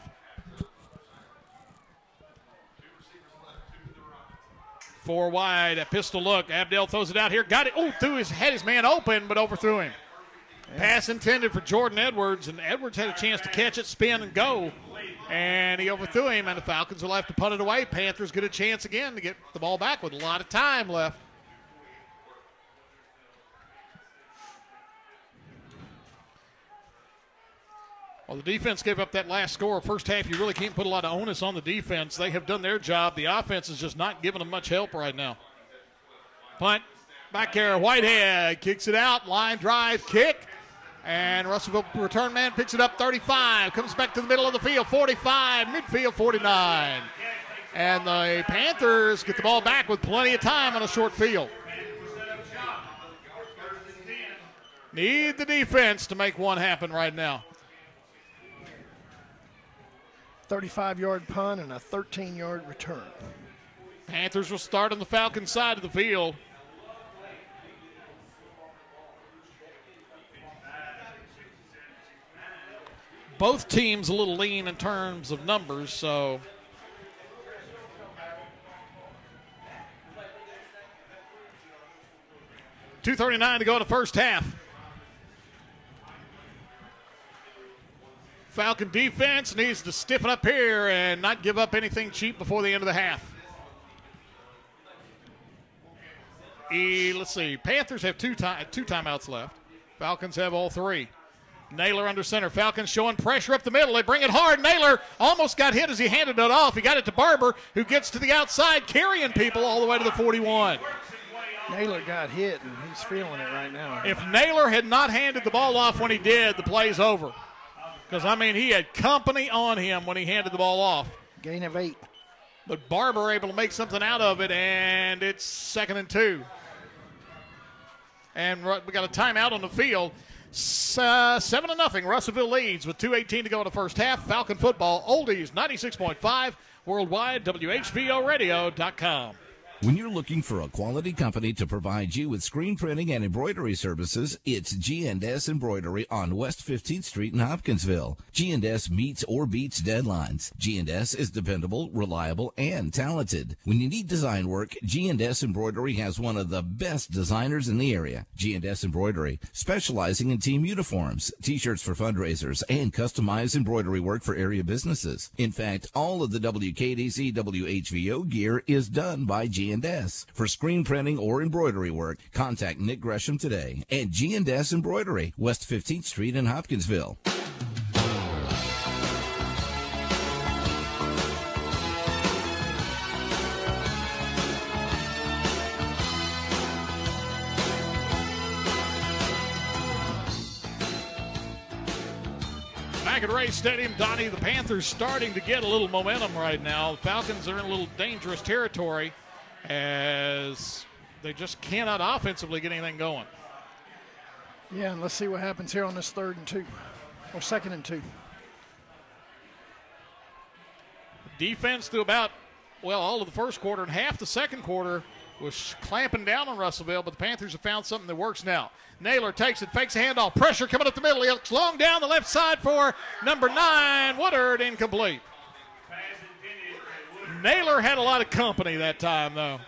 4 wide, a pistol look. Abdel throws it out here. Got it. Oh, had his man open, but overthrew him. Yeah. Pass intended for Jordan Edwards, and Edwards had a chance to catch it, spin, and go. And he overthrew him, and the Falcons will have to punt it away. Panthers get a chance again to get the ball back with a lot of time left. Well, the defense gave up that last score. First half, you really can't put a lot of onus on the defense. They have done their job. The offense is just not giving them much help right now. Punt, back there, Whitehead kicks it out, line drive, kick. And Russellville return man picks it up 35, comes back to the middle of the field, 45, midfield 49. And the Panthers get the ball back with plenty of time on a short field. Need the defense to make one happen right now. 35-yard punt and a 13-yard return. Panthers will start on the Falcons side of the field. Both teams a little lean in terms of numbers, so. .239 to go in the first half. Falcon defense needs to stiffen up here and not give up anything cheap before the end of the half. Let's see. Panthers have two timeouts left. Falcons have all 3. Naylor under center. Falcons showing pressure up the middle. They bring it hard. Naylor almost got hit as he handed it off. He got it to Barber, who gets to the outside, carrying people all the way to the 41. Naylor got hit, and he's feeling it right now. If Naylor had not handed the ball off when he did, the play's over. Because, I mean, he had company on him when he handed the ball off. Gain of 8. But Barber able to make something out of it, and it's 2nd and 2. And we got a timeout on the field. 7-0. Russellville leads with 2:18 to go in the first half. Falcon football, oldies 96.5, worldwide, WHVOradio.com. When you're looking for a quality company to provide you with screen printing and embroidery services, it's G&S Embroidery on West 15th Street in Hopkinsville. G&S meets or beats deadlines. G&S is dependable, reliable, and talented. When you need design work, G&S Embroidery has one of the best designers in the area. G&S Embroidery, specializing in team uniforms, t-shirts for fundraisers, and customized embroidery work for area businesses. In fact, all of the WKDC WHVO gear is done by G&S. For screen printing or embroidery work, contact Nick Gresham today at G&S Embroidery, West 15th Street in Hopkinsville. Back at Ray Stadium, Donnie, the Panthers starting to get a little momentum right now. The Falcons are in a little dangerous territory as they just cannot offensively get anything going. Yeah, and let's see what happens here on this 3rd and 2, or 2nd and 2. Defense through about, all of the first quarter and half the second quarter was clamping down on Russellville, but the Panthers have found something that works now. Naylor takes it, fakes a handoff, pressure coming up the middle. He looks long down the left side for number 9, Woodard, incomplete. Naylor had a lot of company that time, though.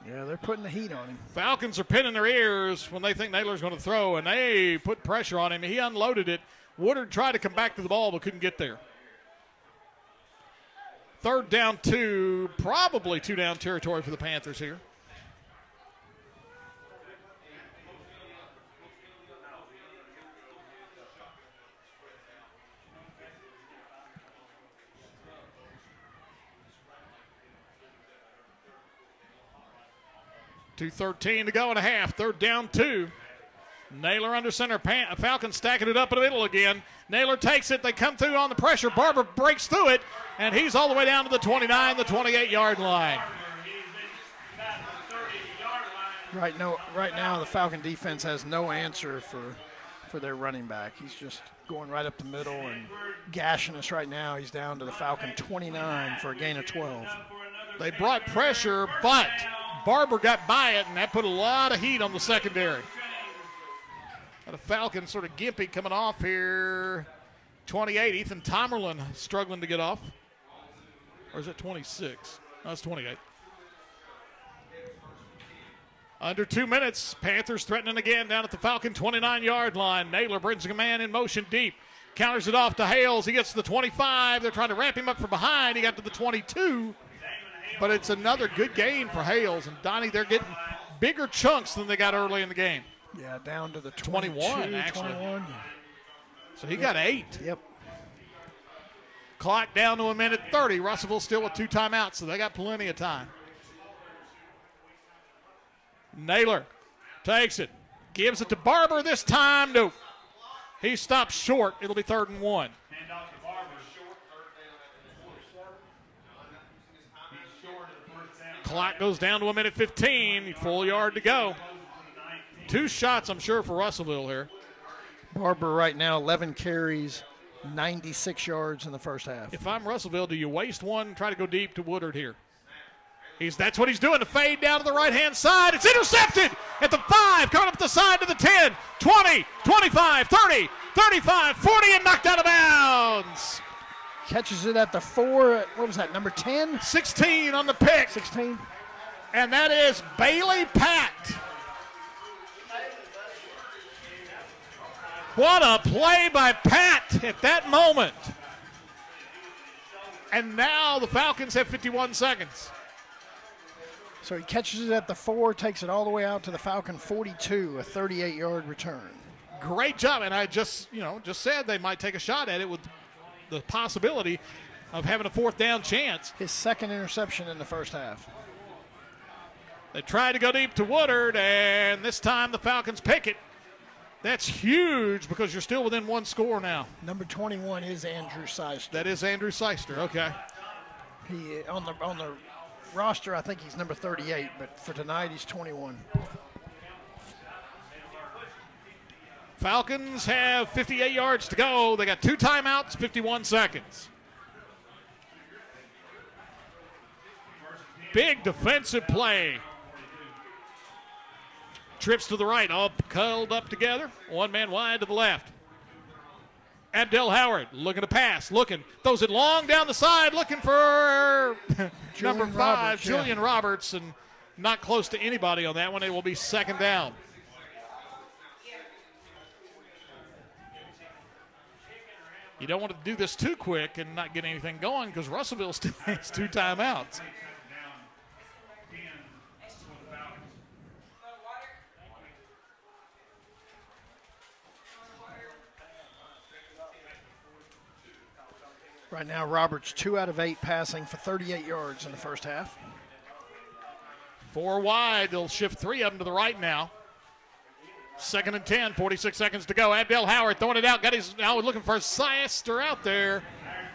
Yeah, they're putting the heat on him. Falcons are pinning their ears when they think Naylor's going to throw, and they put pressure on him. He unloaded it. Woodard tried to come back to the ball but couldn't get there. 3rd down 2, probably 2-down territory for the Panthers here. .2:13 to go and a half. 3rd down 2. Naylor under center. Falcons stacking it up in the middle again. Naylor takes it. They come through on the pressure. Barber breaks through it, and he's all the way down to the 29, the 28-yard line. Right now, the Falcon defense has no answer for their running back. He's just going right up the middle and gashing us right now. He's down to the Falcon 29 for a gain of 12. They brought pressure, but Barber got by it, and that put a lot of heat on the secondary. Got a Falcon sort of gimpy coming off here. 28, Ethan Tomerlin struggling to get off. Or is it 26? No, it's 28. Under 2 minutes, Panthers threatening again down at the Falcon 29-yard line. Naylor brings a man in motion deep. Counters it off to Hales. He gets to the 25. They're trying to wrap him up from behind. He got to the 22. But it's another good gain for Hales. And, Donnie, they're getting bigger chunks than they got early in the game. Yeah, down to the 21, actually. 21. So he got 8. Yep. Clock down to a minute 30. Russellville still with 2 timeouts, so they got plenty of time. Naylor takes it. Gives it to Barber this time. Nope. He stops short. It'll be 3rd and 1. Clock goes down to a minute 15. Full yard to go. 2 shots, I'm sure, for Russellville here. Barber right now, 11 carries, 96 yards in the first half. If I'm Russellville, do you waste one and try to go deep to Woodard here? That's what he's doing, to fade down to the right-hand side. It's intercepted at the 5, coming up the side to the 10, 20, 25, 30, 35, 40, and knocked out of bounds. Catches it at the 4, what was that, number 10? 16 on the pick. 16. And that is Bailey Patt. What a play by Pat at that moment. And now the Falcons have 51 seconds. So he catches it at the 4, takes it all the way out to the Falcon 42, a 38-yard return. Great job. And I just said they might take a shot at it with the possibility of having a 4th down chance. His 2nd interception in the first half. They tried to go deep to Woodard, and this time the Falcons pick it. That's huge because you're still within 1 score now. Number 21 is Andrew Seister. That is Andrew Seister. Okay. He on the roster, I think he's number 38, but for tonight he's 21. Falcons have 58 yards to go. They got 2 timeouts, 51 seconds. Big defensive play. Trips to the right, all cuddled up together. One man wide to the left. Abdel Howard looking to pass, throws it long down the side, looking for number 5, Roberts, Julian Roberts, and not close to anybody on that one. It will be second down. You don't want to do this too quick and not get anything going because Russellville still has 2 timeouts. Right now, Roberts 2 out of 8 passing for 38 yards in the first half. 4 wide. They'll shift 3 of them to the right now. 2nd and 10, 46 seconds to go. Abdel Howard throwing it out. Now looking for Siester out there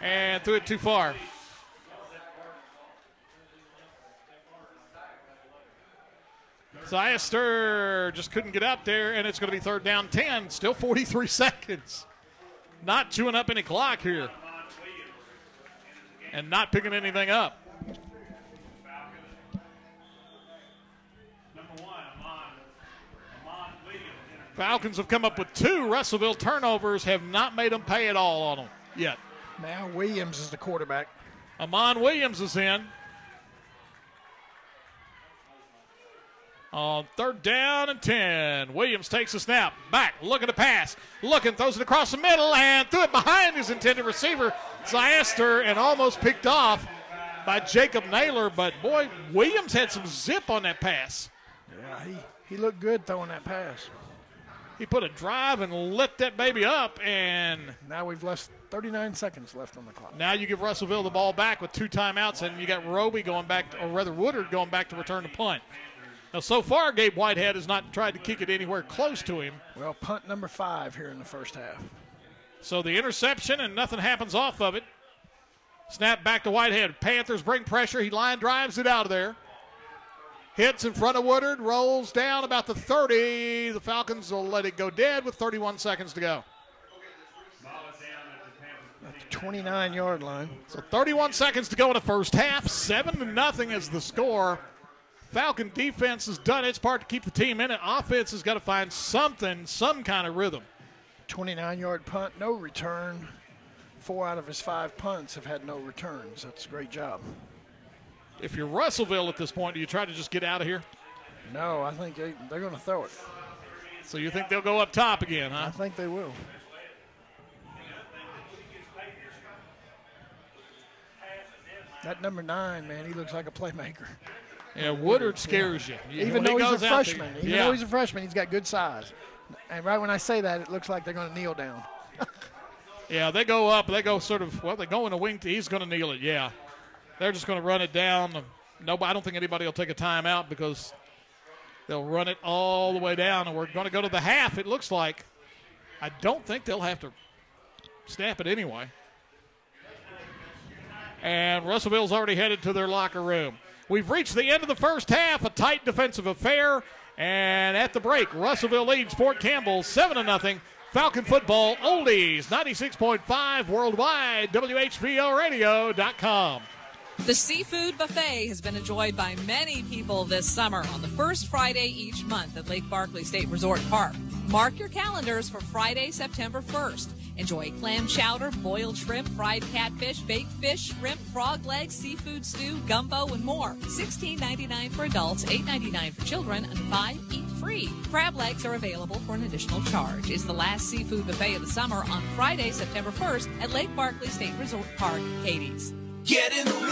and threw it too far. Siester just couldn't get out there, and it's going to be 3rd down 10. Still 43 seconds. Not chewing up any clock here. And not picking anything up. Falcons have come up with 2 Russellville turnovers, have not made them pay at all on them yet. Now Williams is the quarterback. Amon Williams is in. On 3rd down and 10. Williams takes a snap. Back, looking to pass. Throws it across the middle and threw it behind his intended receiver, Siester, and almost picked off by Jacob Naylor. But, boy, Williams had some zip on that pass. Yeah, he looked good throwing that pass. He put a drive and lit that baby up, and now we've left 39 seconds left on the clock. Now you give Russellville the ball back with 2 timeouts, and you got Roby going back, or rather Woodard going back to return the punt. Now, so far, Gabe Whitehead has not tried to kick it anywhere close to him. Well, punt number 5 here in the first half. So the interception, and nothing happens off of it. Snap back to Whitehead. Panthers bring pressure. He line drives it out of there. Hits in front of Woodard, rolls down about the 30. The Falcons will let it go dead with 31 seconds to go. At the 29-yard line. So 31 seconds to go in the first half. 7-0 is the score. Falcon defense has done its part to keep the team in it. Offense has got to find something, some kind of rhythm. 29-yard punt, no return. 4 out of his 5 punts have had no returns. That's a great job. If you're Russellville at this point, do you try to just get out of here? No, I think they're going to throw it. So you think they'll go up top again, huh? I think they will. That number 9, man, he looks like a playmaker. Yeah, Woodard scares you. Even though he's a freshman. Even though he's a freshman, he's got good size. And right when I say that, it looks like they're going to kneel down. Yeah, they go up. They go sort of, well, they go in a wing. He's going to kneel it, yeah. They're just going to run it down. Nobody, I don't think anybody will take a timeout because they'll run it all the way down. And we're going to go to the half, it looks like. I don't think they'll have to snap it anyway. And Russellville's already headed to their locker room. We've reached the end of the first half, a tight defensive affair. And at the break, Russellville leads Fort Campbell 7-0. Falcon football, oldies, 96.5 worldwide, WHVOradio.com. The seafood buffet has been enjoyed by many people this summer on the first Friday each month at Lake Barkley State Resort Park. Mark your calendars for Friday, September 1st. Enjoy clam chowder, boiled shrimp, fried catfish, baked fish, shrimp, frog legs, seafood stew, gumbo, and more. $16.99 for adults, $8.99 for children, and $5 eat free. Crab legs are available for an additional charge. It's the last seafood buffet of the summer on Friday, September 1st at Lake Barkley State Resort Park, Katie's. Get in the water,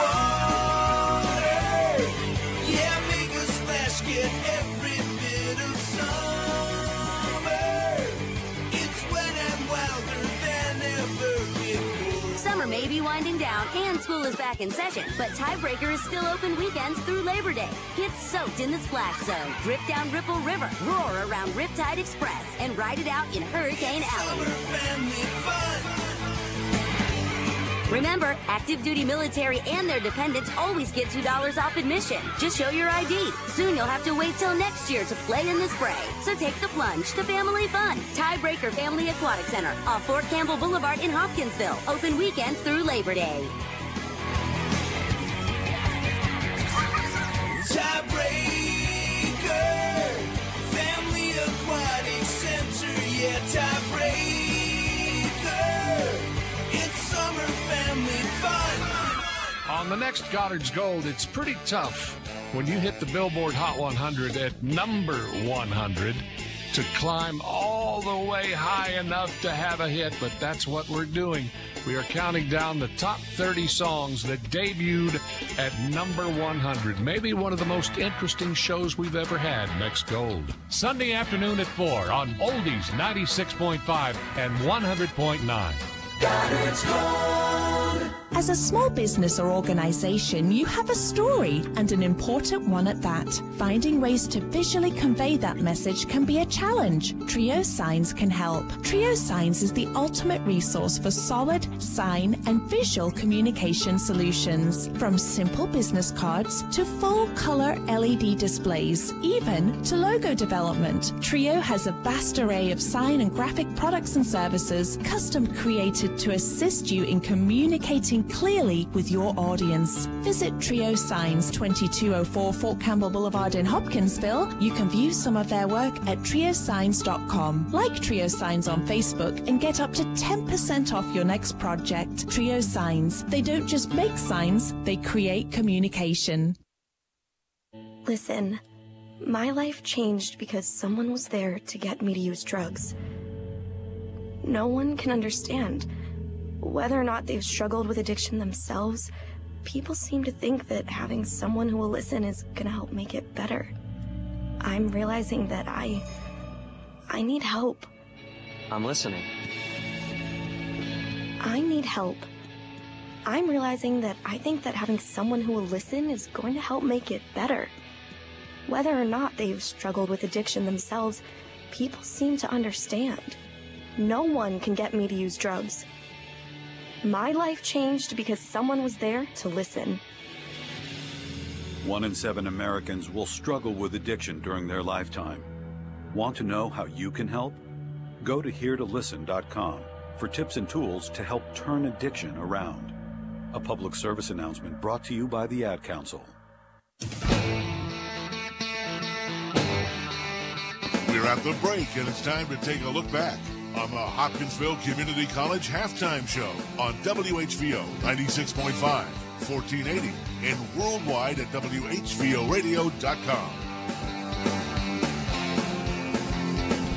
yeah, make a splash, get every bit of summer. It's wet and wilder than ever before. Summer may be winding down and school is back in session, but Tiebreaker is still open weekends through Labor Day. Get soaked in the splash zone, drift down Ripple River, roar around Riptide Express, and ride it out in Hurricane Alley. Summer family fun. Remember, active duty military and their dependents always get $2 off admission. Just show your ID. Soon you'll have to wait till next year to play in the spray. So take the plunge to family fun. Tiebreaker Family Aquatic Center off Fort Campbell Boulevard in Hopkinsville. Open weekends through Labor Day. Tiebreaker Family Aquatic Center, yeah, tiebreaker. It's summer family fun. On the next Goddard's Gold, it's pretty tough when you hit the Billboard Hot 100 at number 100 to climb all the way high enough to have a hit, but that's what we're doing. We are counting down the top 30 songs that debuted at number 100. Maybe one of the most interesting shows we've ever had. Next Gold. Sunday afternoon at 4 on Oldies 96.5 and 100.9. Goddard's Gold. As a small business or organization, you have a story, and an important one at that. Finding ways to visually convey that message can be a challenge. Trio Signs can help. Trio Signs is the ultimate resource for solid, sign, and visual communication solutions. From simple business cards to full-color LED displays, even to logo development. Trio has a vast array of sign and graphic products and services, custom created to assist you in communicating clearly with your audience. Visit Trio Signs, 2204 Fort Campbell Boulevard in Hopkinsville. You can view some of their work at triosigns.com. Like Trio Signs on Facebook and get up to 10% off your next project. Trio Signs. They don't just make signs, they create communication. Listen, my life changed because someone was there to get me to use drugs. No one can understand. Whether or not they've struggled with addiction themselves, people seem to think that having someone who will listen is gonna help make it better. I'm realizing that I need help. I'm listening. I need help. I'm realizing that I think that having someone who will listen is going to help make it better. Whether or not they've struggled with addiction themselves, people seem to understand. No one can get me to use drugs. My life changed because someone was there to listen. 1 in 7 Americans will struggle with addiction during their lifetime. Want to know how you can help? Go to heretolisten.com for tips and tools to help turn addiction around. A public service announcement brought to you by the Ad Council. We're at the break, and it's time to take a look back on the Hopkinsville Community College Halftime Show on WHVO 96.5, 1480, and worldwide at WHVOradio.com.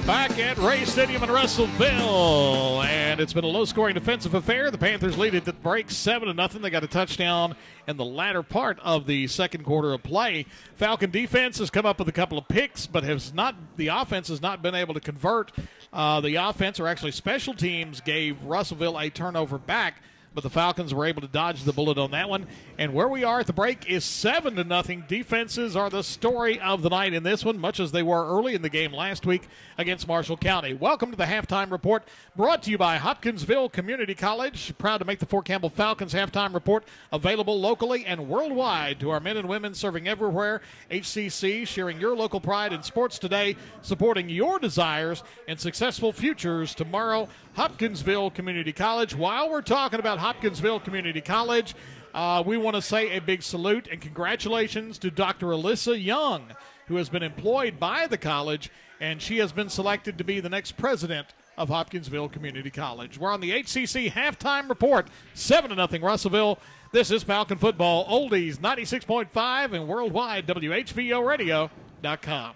Back at Ray Stadium in Russellville, and it's been a low-scoring defensive affair. The Panthers lead at the break 7-0. They got a touchdown in the latter part of the second quarter of play. Falcon defense has come up with a couple of picks, but the offense has not been able to convert. The offense, or actually special teams, gave Russellville a turnover back, but the Falcons were able to dodge the bullet on that one. And where we are at the break is 7-0. Defenses are the story of the night in this one, much as they were early in the game last week against Marshall County. Welcome to the Halftime Report, brought to you by Hopkinsville Community College. Proud to make the Fort Campbell Falcons Halftime Report available locally and worldwide to our men and women serving everywhere. HCC, sharing your local pride in sports today, supporting your desires and successful futures tomorrow. Hopkinsville Community College. While we're talking about Hopkinsville Community College, we want to say a big salute and congratulations to Dr. Alyssa Young, who has been employed by the college, and she has been selected to be the next president of Hopkinsville Community College. We're on the HCC Halftime Report, 7-0 Russellville. This is Falcon Football, Oldies 96.5 and worldwide WHVOradio.com.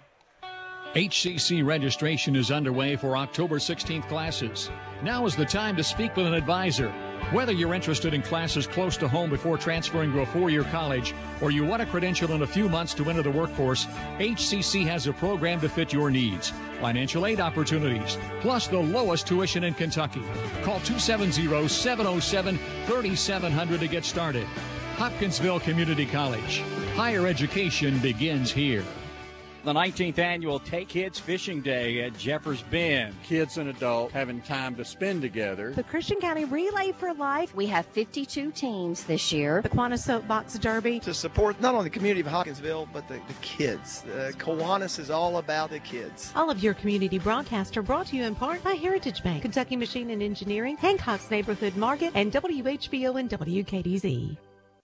HCC registration is underway for October 16th classes. Now is the time to speak with an advisor. Whether you're interested in classes close to home before transferring to a four-year college, or you want a credential in a few months to enter the workforce, HCC has a program to fit your needs. Financial aid opportunities, plus the lowest tuition in Kentucky. Call 270-707-3700 to get started. Hopkinsville Community College. Higher education begins here. The 19th annual Take Kids Fishing Day at Jeffers Bend. Kids and adults having time to spend together. The Christian County Relay for Life. We have 52 teams this year. The Kiwanis Soapbox Derby. To support not only the community of Hawkinsville, but the kids. Kiwanis is all about the kids. All of your community broadcasts are brought to you in part by Heritage Bank, Kentucky Machine and Engineering, Hancock's Neighborhood Market, and WHBO and WKDZ.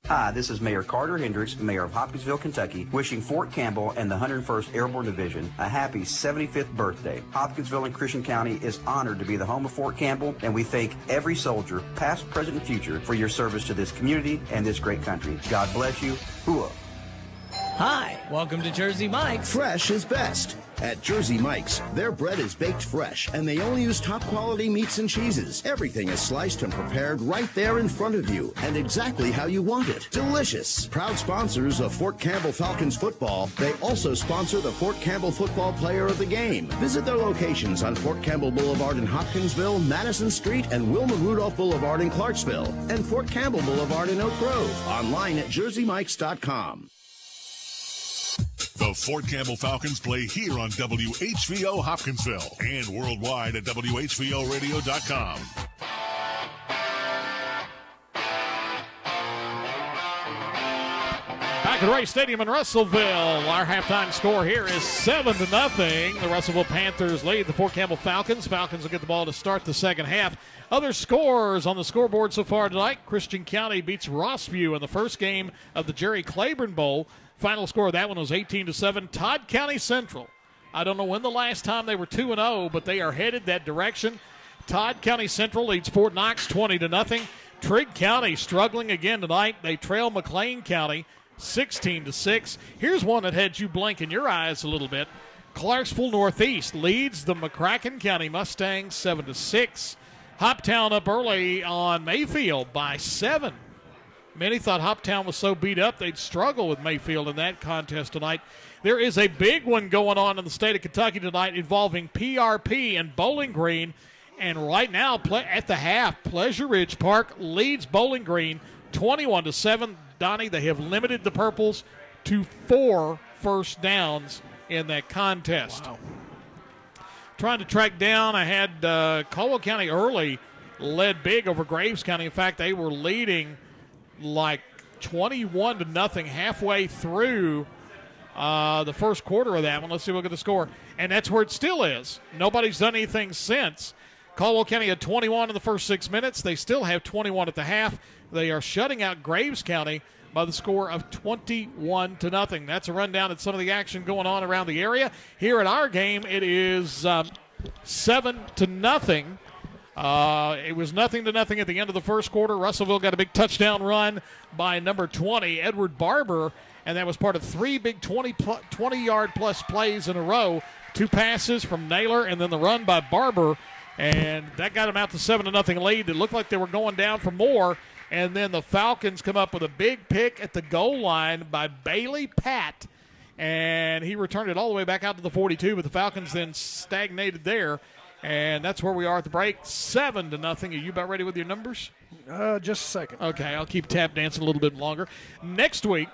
Hi, this is Mayor Carter Hendricks, Mayor of Hopkinsville, Kentucky, wishing Fort Campbell and the 101st Airborne Division a happy 75th birthday. Hopkinsville and Christian County is honored to be the home of Fort Campbell, and we thank every soldier, past, present, and future, for your service to this community and this great country. God bless you. Hooah. Hi, welcome to Jersey Mike's. Fresh is best. At Jersey Mike's, their bread is baked fresh, and they only use top-quality meats and cheeses. Everything is sliced and prepared right there in front of you, and exactly how you want it. Delicious. Proud sponsors of Fort Campbell Falcons football, they also sponsor the Fort Campbell Football Player of the Game. Visit their locations on Fort Campbell Boulevard in Hopkinsville, Madison Street, and Wilma Rudolph Boulevard in Clarksville, and Fort Campbell Boulevard in Oak Grove. Online at jerseymikes.com. The Fort Campbell Falcons play here on WHVO Hopkinsville and worldwide at WHVOradio.com. Back at Ray Stadium in Russellville, our halftime score here is 7-0. The Russellville Panthers lead the Fort Campbell Falcons. Falcons will get the ball to start the second half. Other scores on the scoreboard so far tonight: Christian County beats Rossview in the first game of the Jerry Claiborne Bowl. Final score of that one was 18-7. Todd County Central. I don't know when the last time they were 2-0, but they are headed that direction. Todd County Central leads Fort Knox 20-0. Trigg County struggling again tonight. They trail McLean County 16-6. Here's one that had you blinking your eyes a little bit. Clarksville Northeast leads the McCracken County Mustangs 7-6. Hoptown up early on Mayfield by 7. Many thought Hoptown was so beat up they'd struggle with Mayfield in that contest tonight. There is a big one going on in the state of Kentucky tonight involving PRP and Bowling Green. And right now, at the half, Pleasure Ridge Park leads Bowling Green 21-7. Donnie, they have limited the Purples to 4 first downs in that contest. Wow. Trying to track down, I had Caldwell County early led big over Graves County. In fact, they were leading like 21-0 halfway through the first quarter of that one. Let's see, look at the score. And that's where it still is. Nobody's done anything since. Caldwell County had 21 in the first 6 minutes. They still have 21 at the half. They are shutting out Graves County by the score of 21-0. That's a rundown at some of the action going on around the area. Here at our game, it is 7-0. It was 0-0 at the end of the first quarter. Russellville got a big touchdown run by number 20, Edward Barber, and that was part of 3 big 20-yard-plus plays in a row. 2 passes from Naylor and then the run by Barber, and that got them out to 7-0 lead. It looked like they were going down for more, and then the Falcons come up with a big pick at the goal line by Bailey Patt, and he returned it all the way back out to the 42, but the Falcons then stagnated there. And that's where we are at the break, 7-0. Are you about ready with your numbers? Just a second. Okay, I'll keep tap dancing a little bit longer. Next week,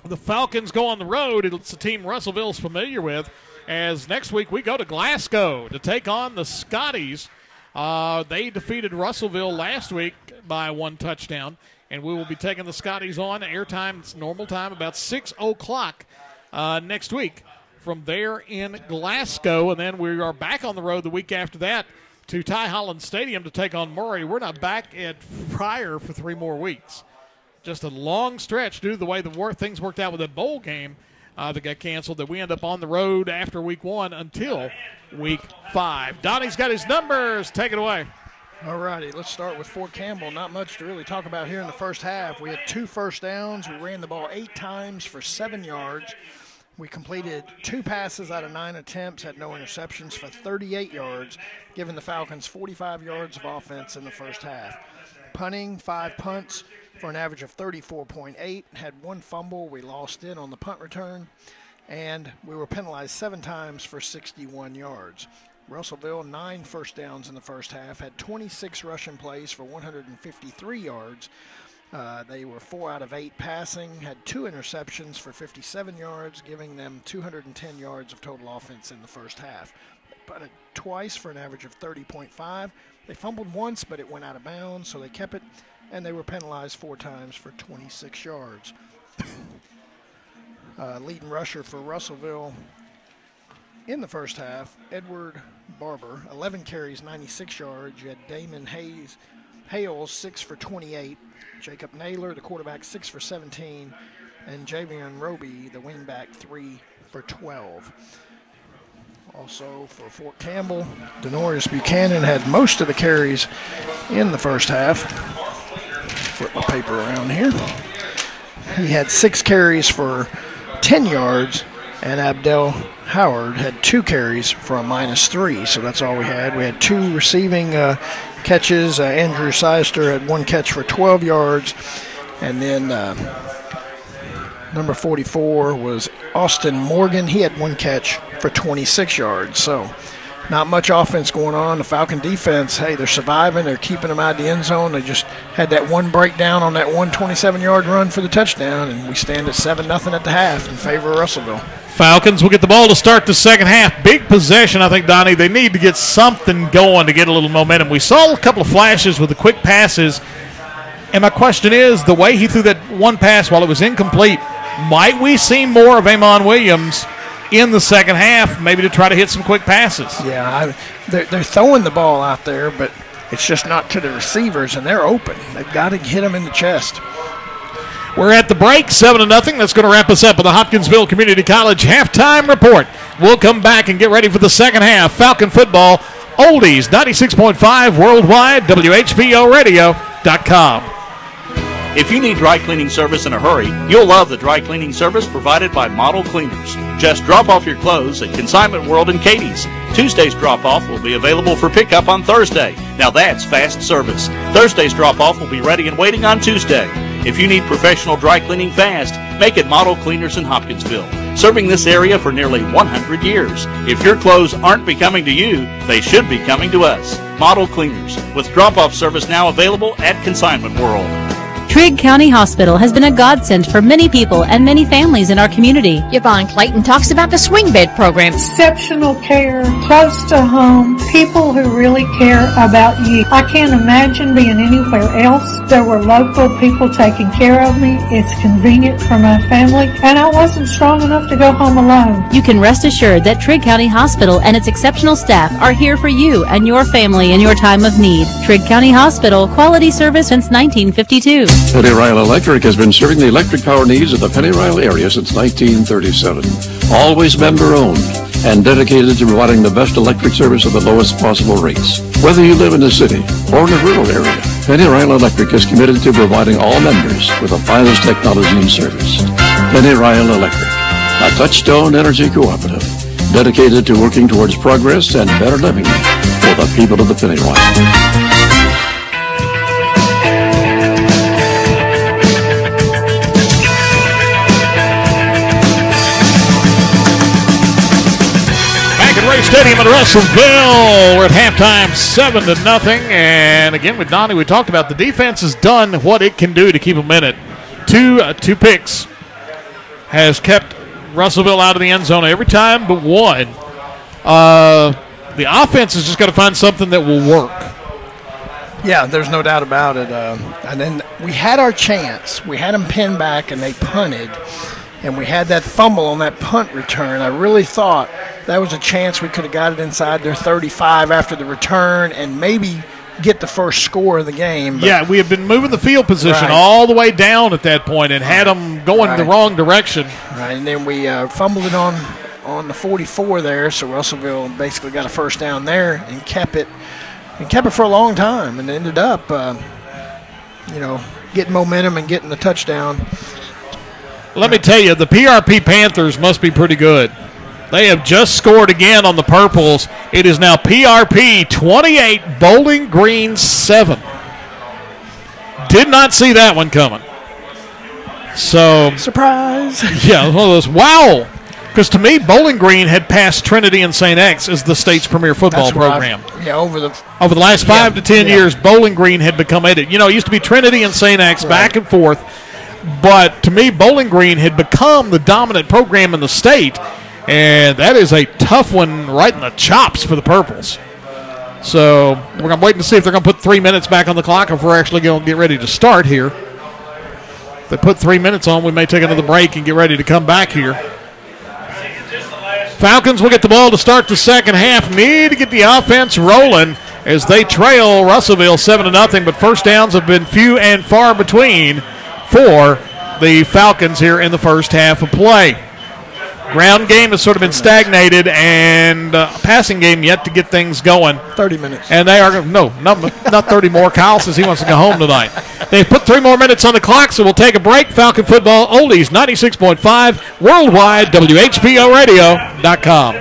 the Falcons go on the road. It's a team Russellville's familiar with, as next week we go to Glasgow to take on the Scotties. They defeated Russellville last week by 1 touchdown, and we will be taking the Scotties on airtime. It's normal time, about 6 o'clock next week from there in Glasgow, and then we are back on the road the week after that to Ty Holland Stadium to take on Murray. We're not back at Pryor for 3 more weeks. Just a long stretch due to the way things worked out with that bowl game that got canceled, that we end up on the road after week 1 until week 5. Donnie's got his numbers. Take it away. All righty, let's start with Fort Campbell. Not much to really talk about here in the first half. We had 2 first downs. We ran the ball 8 times for 7 yards. We completed 2 passes out of 9 attempts, had no interceptions for 38 yards, giving the Falcons 45 yards of offense in the first half. Punting, 5 punts for an average of 34.8, had 1 fumble. We lost it on the punt return, and we were penalized 7 times for 61 yards. Russellville, 9 first downs in the first half, had 26 rushing plays for 153 yards, They were 4 out of 8 passing, had 2 interceptions for 57 yards, giving them 210 yards of total offense in the first half. They punted twice for an average of 30.5. They fumbled once, but it went out of bounds, so they kept it, and they were penalized 4 times for 26 yards. Leading rusher for Russellville in the first half, Edward Barber, 11 carries, 96 yards. You had Damon Hales, 6 for 28. Jacob Naylor, the quarterback, 6 for 17. And Javion Roby, the wingback, 3 for 12. Also for Fort Campbell, Denorius Buchanan had most of the carries in the first half. Flip my paper around here. He had 6 carries for 10 yards, and Abdel Howard had 2 carries for a -3, so that's all we had. We had 2 receiving catches. Andrew Seister had 1 catch for 12 yards, and then number 44 was Austin Morgan. He had 1 catch for 26 yards, so not much offense going on. The Falcon defense, hey, they're surviving. They're keeping them out of the end zone. They just had that 1 breakdown on that 127-yard run for the touchdown, and we stand at 7-0 at the half in favor of Russellville. Falcons will get the ball to start the second half. Big possession, I think, Donnie. They need to get something going to get a little momentum. We saw a couple of flashes with the quick passes, and my question is, the way he threw that 1 pass while it was incomplete, might we see more of Amon Williams in the second half, maybe to try to hit some quick passes? Yeah, they're throwing the ball out there, but it's just not to the receivers, and they're open. They've got to hit them in the chest. We're at the break, 7-0. That's going to wrap us up with the Hopkinsville Community College halftime report. We'll come back and get ready for the second half. Falcon football, Oldies, 96.5 worldwide, WHVOradio.com. If you need dry cleaning service in a hurry, you'll love the dry cleaning service provided by Model Cleaners. Just drop off your clothes at Consignment World and Katie's. Tuesday's drop-off will be available for pickup on Thursday. Now that's fast service. Thursday's drop-off will be ready and waiting on Tuesday. If you need professional dry cleaning fast, make it Model Cleaners in Hopkinsville, serving this area for nearly 100 years. If your clothes aren't becoming to you, they should be coming to us. Model Cleaners, with drop-off service now available at Consignment World. Trigg County Hospital has been a godsend for many people and many families in our community. Yvonne Clayton talks about the swing bed program. Exceptional care, close to home, people who really care about you. I can't imagine being anywhere else. There were local people taking care of me. It's convenient for my family, and I wasn't strong enough to go home alone. You can rest assured that Trigg County Hospital and its exceptional staff are here for you and your family in your time of need. Trigg County Hospital, quality service since 1952. Penny Ryle Electric has been serving the electric power needs of the Penny Ryle area since 1937. Always member-owned and dedicated to providing the best electric service at the lowest possible rates. Whether you live in the city or in a rural area, Penny Ryle Electric is committed to providing all members with the finest technology and service. Penny Ryle Electric, a Touchstone Energy Cooperative, dedicated to working towards progress and better living for the people of the Penny Ryle. Stadium in Russellville. We're at halftime, 7-0. And again, with Donnie, we talked about the defense has done what it can do to keep them in it. Two picks has kept Russellville out of the end zone every time but one. The offense has just got to find something that will work. Yeah, there's no doubt about it. And then we had our chance. We had them pinned back, and they punted. And we had that fumble on that punt return. I really thought that was a chance we could have got it inside their 35 after the return and maybe get the first score of the game. But yeah, we had been moving the field position all the way down at that point and had them going the wrong direction. Right, and then we fumbled it on the 44 there, so Russellville basically got a first down there and kept it for a long time and ended up, getting momentum and getting the touchdown. Let me tell you, the PRP Panthers must be pretty good. They have just scored again on the Purples. It is now PRP 28, Bowling Green 7. Did not see that one coming. So surprise. Yeah, one of those, wow. Because to me, Bowling Green had passed Trinity and St. X as the state's premier football program. Yeah, over the last 5 to 10 years, Bowling Green had become it. You know, it used to be Trinity and St. X back and forth. But to me, Bowling Green had become the dominant program in the state. And that is a tough one right in the chops for the Purples. So we're going to wait to see if they're going to put 3 minutes back on the clock or if we're actually going to get ready to start here. If they put 3 minutes on, we may take another break and get ready to come back here. Falcons will get the ball to start the second half. Need to get the offense rolling as they trail Russellville 7-0, but first downs have been few and far between for the Falcons here in the first half of play. Ground game has sort of been stagnated, and passing game yet to get things going. 30 minutes. And they are, not 30 more. Kyle says he wants to go home tonight. They've put 3 more minutes on the clock, so we'll take a break. Falcon Football Oldies 96.5 worldwide, WHPOradio.com.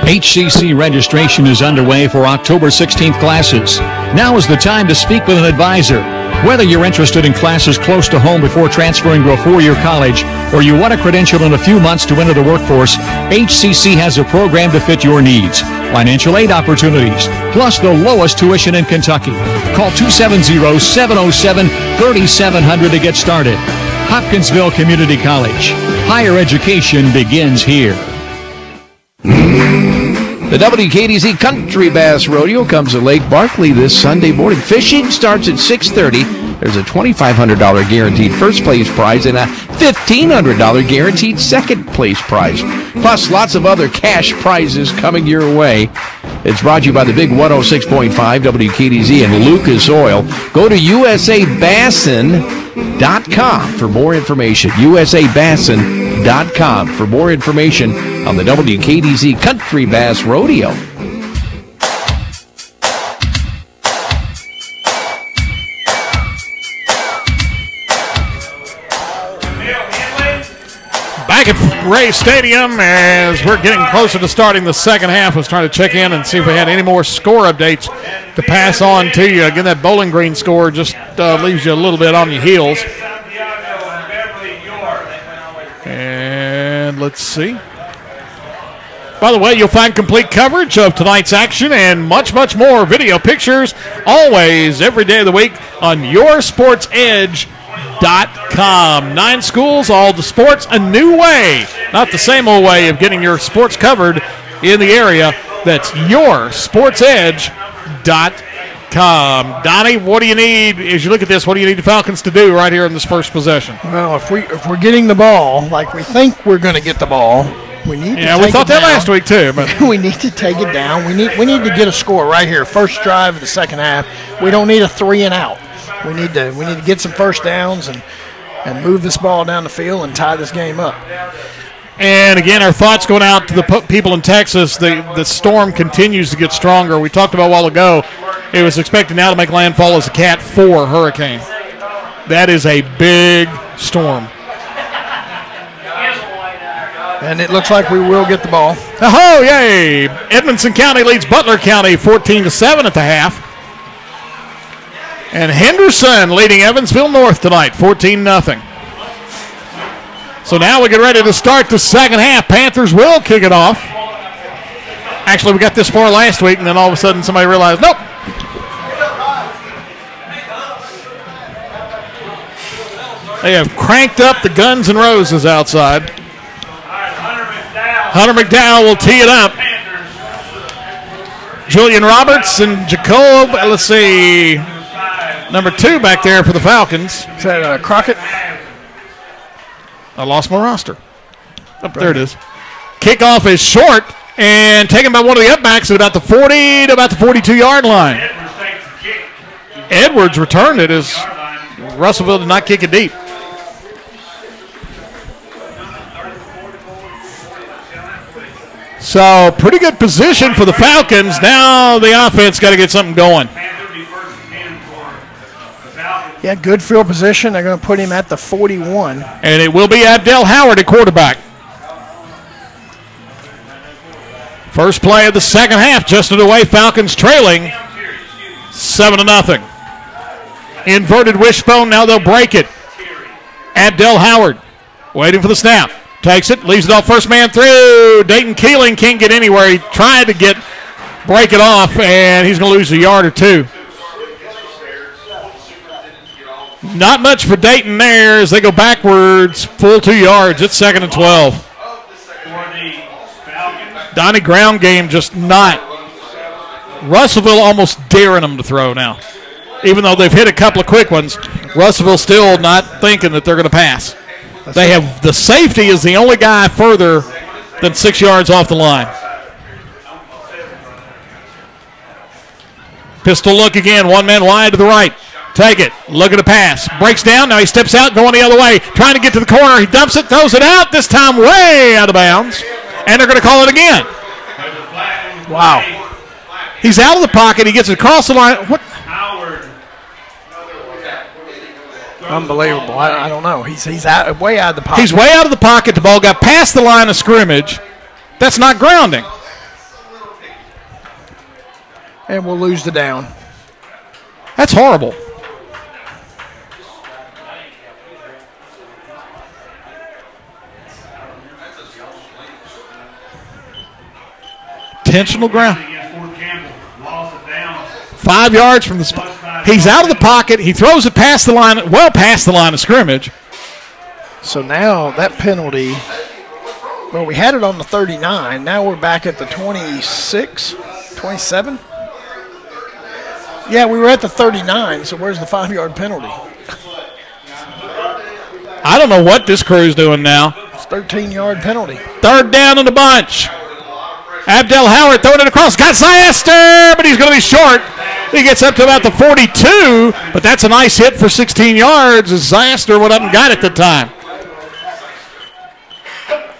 HCC registration is underway for October 16th classes. Now is the time to speak with an advisor. Whether you're interested in classes close to home before transferring to a 4-year college, or you want a credential in a few months to enter the workforce, HCC has a program to fit your needs. Financial aid opportunities, plus the lowest tuition in Kentucky. Call 270-707-3700 to get started. Hopkinsville Community College. Higher education begins here. The WKDZ Country Bass Rodeo comes to Lake Barkley this Sunday morning. Fishing starts at 6:30. There's a $2,500 guaranteed first place prize and a $1,500 guaranteed second place prize. Plus, lots of other cash prizes coming your way. It's brought to you by the big 106.5 WKDZ and Lucas Oil. Go to usabassin.com for more information. usabassin.com for more information on the WKDZ Country Bass Rodeo. Back at Ray Stadium as we're getting closer to starting the second half. I was trying to check in and see if we had any more score updates to pass on to you. Again, that Bowling Green score just leaves you a little bit on your heels. And let's see. By the way, you'll find complete coverage of tonight's action and much, much more video pictures always every day of the week on YourSportsEdge.com. 9 schools, all the sports, a new way, not the same old way of getting your sports covered in the area. That's YourSportsEdge.com. Donnie, what do you need as you look at this? What do you need the Falcons to do right here in this first possession? Well, if we're getting the ball like we think we're going to get the ball, we need to take we thought it that down. last week too. But we need to take it down. We need to get a score right here. First drive of the second half. We don't need a 3 and out. We need to get some first downs and move this ball down the field and tie this game up. And again, our thoughts going out to the people in Texas. The storm continues to get stronger. We talked about a while ago. It was expected now to make landfall as a Cat 4 hurricane. That is a big storm. And it looks like we will get the ball. Oh, yay! Edmonson County leads Butler County 14-7 at the half. And Henderson leading Evansville North tonight, 14-0. So now we get ready to start the second half. Panthers will kick it off. Actually, we got this far last week, and then all of a sudden somebody realized, nope. They have cranked up the Guns N' Roses outside. Hunter McDowell will tee it up. Julian Roberts and Jacob, let's see, number 2 back there for the Falcons. Is that Crockett? I lost my roster. Oh, there it is. Kickoff is short and taken by one of the upbacks at about the 40 to about the 42-yard line. Edwards returned it as Russellville did not kick it deep. So, pretty good position for the Falcons. Now the offense got to get something going. Yeah, good field position. They're going to put him at the 41. And it will be Abdel Howard at quarterback. First play of the second half, just underway. Falcons trailing 7-0. Inverted wishbone, now they'll break it. Abdel Howard waiting for the snap. Takes it, leaves it off first man through. Dayton Keeling can't get anywhere. He tried to get break it off, and he's going to lose a yard or two. Not much for Dayton there as they go backwards, full 2 yards. It's 2nd and 12. Donnie ground game just not. Russellville almost daring them to throw now. Even though they've hit a couple of quick ones, Russellville still not thinking that they're going to pass. They have the safety is the only guy further than 6 yards off the line. Pistol look again, 1 man wide to the right. Take it, look at the pass. Breaks down, now he steps out, going the other way. Trying to get to the corner, he dumps it, throws it out, this time way out of bounds. And they're going to call it again. Wow. He's out of the pocket, he gets it across the line. What? Unbelievable. I don't know. He's out, way out of the pocket. He's way out of the pocket. The ball got past the line of scrimmage. That's not grounding. And we'll lose the down. That's horrible. Intentional ground. 5 yards from the spot. He's out of the pocket. He throws it past the line, well past the line of scrimmage. So now that penalty, well, we had it on the 39. Now we're back at the 26, 27. Yeah, we were at the 39, so where's the 5-yard penalty? I don't know what this crew's doing now. It's 13-yard penalty. 3rd down in the bunch. Abdel Howard throwing it across. Got Ziester, but he's going to be short. He gets up to about the 42, but that's a nice hit for 16 yards as Ziester went up and got it the time.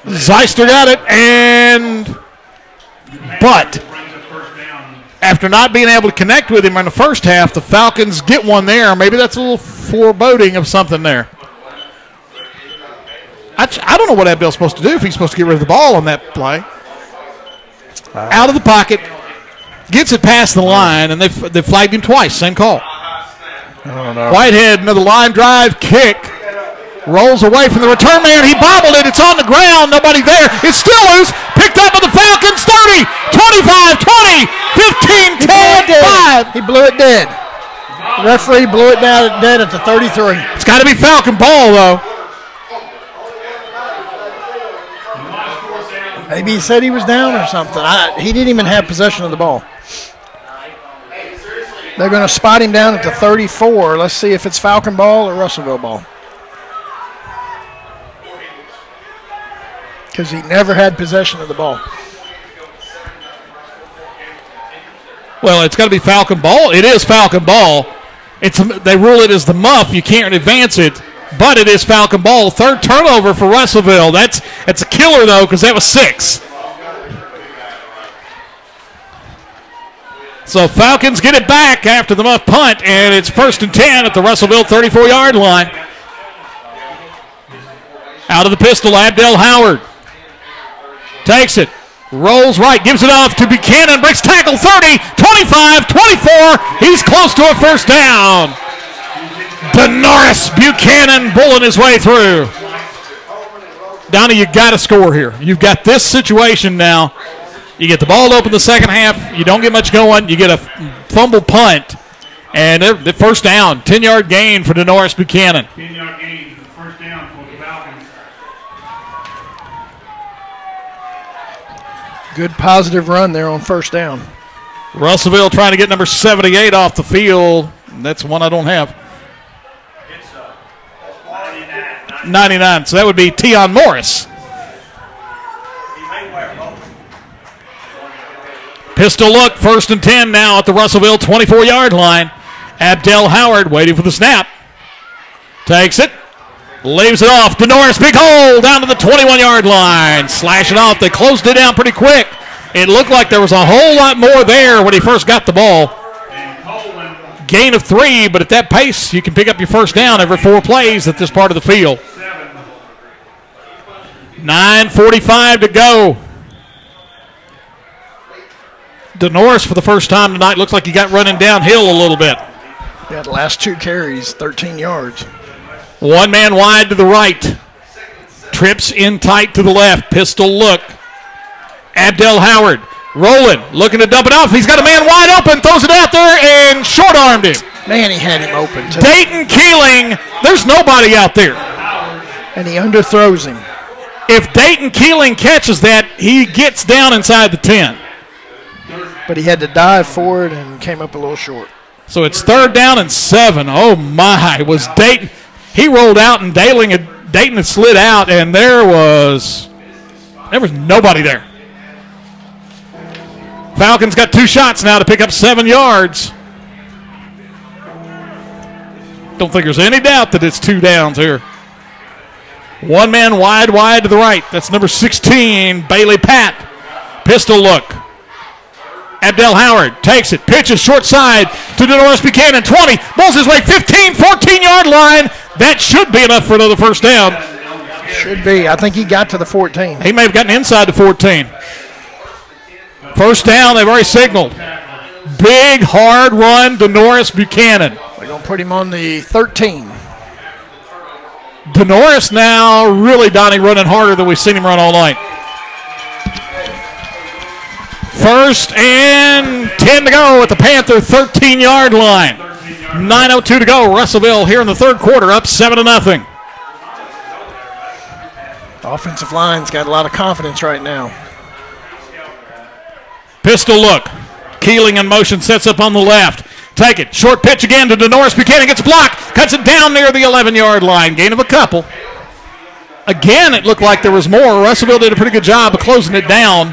Ziester got it, but after not being able to connect with him in the first half, the Falcons get one there. Maybe that's a little foreboding of something there. I don't know what Abdel's supposed to do if he's supposed to get rid of the ball on that play. Out of the pocket, gets it past the line, and they flagged him twice. Same call. Whitehead, another line drive kick. Rolls away from the return man. He bobbled it. It's on the ground. Nobody there. It's still loose. Picked up by the Falcons. 30, 25, 20, 15, 10, 5. He blew it dead. The referee blew it down dead at the 33. It's got to be Falcon ball, though. Maybe he said he was down or something. He didn't even have possession of the ball. They're going to spot him down at the 34. Let's see if it's Falcon ball or Russellville ball. Because he never had possession of the ball. Well, it's got to be Falcon ball. It is Falcon ball. They rule it as the muff. You can't advance it. But it is Falcon ball. 3rd turnover for Russellville. That's a killer, though, because that was 6. So Falcons get it back after the muff punt, and it's 1st and 10 at the Russellville 34-yard line. Out of the pistol, Abdel Howard. Takes it. Rolls right. Gives it off to Buchanan. Breaks tackle 30, 25, 24. He's close to a 1st down. Denoris Buchanan bulling his way through. Donnie, you got to score here. You've got this situation now. You get the ball open the second half. You don't get much going. You get a fumble punt. And the 1st down. 10-yard gain for Denoris Buchanan. 10-yard gain, 1st down for the Falcons. Good positive run there on 1st down. Russellville trying to get number 78 off the field. That's one I don't have. 99. So that would be Tion Morris. Pistol look, 1st and 10 now at the Russellville 24-yard line. Abdel Howard waiting for the snap. Takes it. Leaves it off. Denoris, big hole down to the 21-yard line. Slash it off. They closed it down pretty quick. It looked like there was a whole lot more there when he first got the ball. Gain of 3, but at that pace, you can pick up your 1st down every 4 plays at this part of the field. 9:45 to go. Denoris for the first time tonight looks like he got running downhill a little bit. Yeah, the last 2 carries, 13 yards. 1 man wide to the right. Trips in tight to the left. Pistol look. Abdel Howard Rolling, looking to dump it off. He's got a man wide open, throws it out there, and short-armed him. Man, he had him open, too. Dayton Keeling, there's nobody out there. And he underthrows him. If Dayton Keeling catches that, he gets down inside the 10. But he had to dive for it and came up a little short. So it's 3rd down and 7. Oh, my. Was Dayton. He rolled out, and Dayton had slid out, and there was nobody there. Falcons got 2 shots now to pick up 7 yards. Don't think there's any doubt that it's 2 downs here. One man wide to the right. That's number 16, Bailey Pat. Pistol look. Abdel Howard takes it, pitches short side to DeNoris Buchanan. 20, balls his way, 15, 14-yard line. That should be enough for another first down. Should be. I think he got to the 14. He may have gotten inside the 14. First down, they've already signaled. Big, hard run, DeNoris Buchanan. They're going to put him on the 13. DeNoris now really, Donnie, running harder than we've seen him run all night. 1st and 10 to go at the Panther 13-yard line. 9:02 to go. Russellville here in the 3rd quarter, up 7-0. Offensive line's got a lot of confidence right now. Pistol look. Keeling in motion, sets up on the left. Take it. Short pitch again to DeNoris Buchanan. Gets blocked. Cuts it down near the 11-yard line. Gain of a couple. Again, it looked like there was more. Russellville did a pretty good job of closing it down.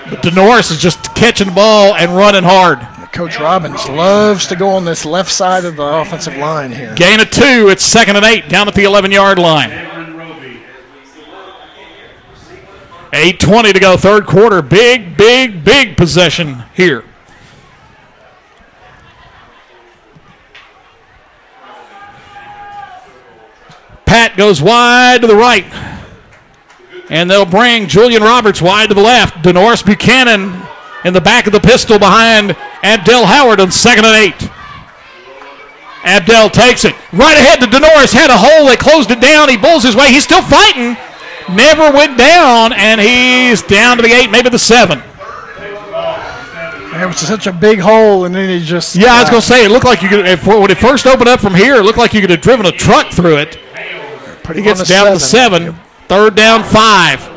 But DeNoris is just catching the ball and running hard. Coach Robbins loves to go on this left side of the offensive line here. Gain of 2. It's 2nd and 8 down at the 11-yard line. 8:20 to go, 3rd quarter. Big possession here. Pat goes wide to the right. And they'll bring Julian Roberts wide to the left. DeNoris Buchanan in the back of the pistol behind Abdel Howard on 2nd and 8. Abdel takes it. Right ahead to DeNoris. Had a hole. They closed it down. He bulls his way. He's still fighting. Never went down, and he's down to the 8, maybe the 7. It was such a big hole, and then he just... Yeah, I was going to say, it looked like you could, when it first opened up from here, it looked like you could have driven a truck through it. He gets down to 7. Yep. 3rd down, 5.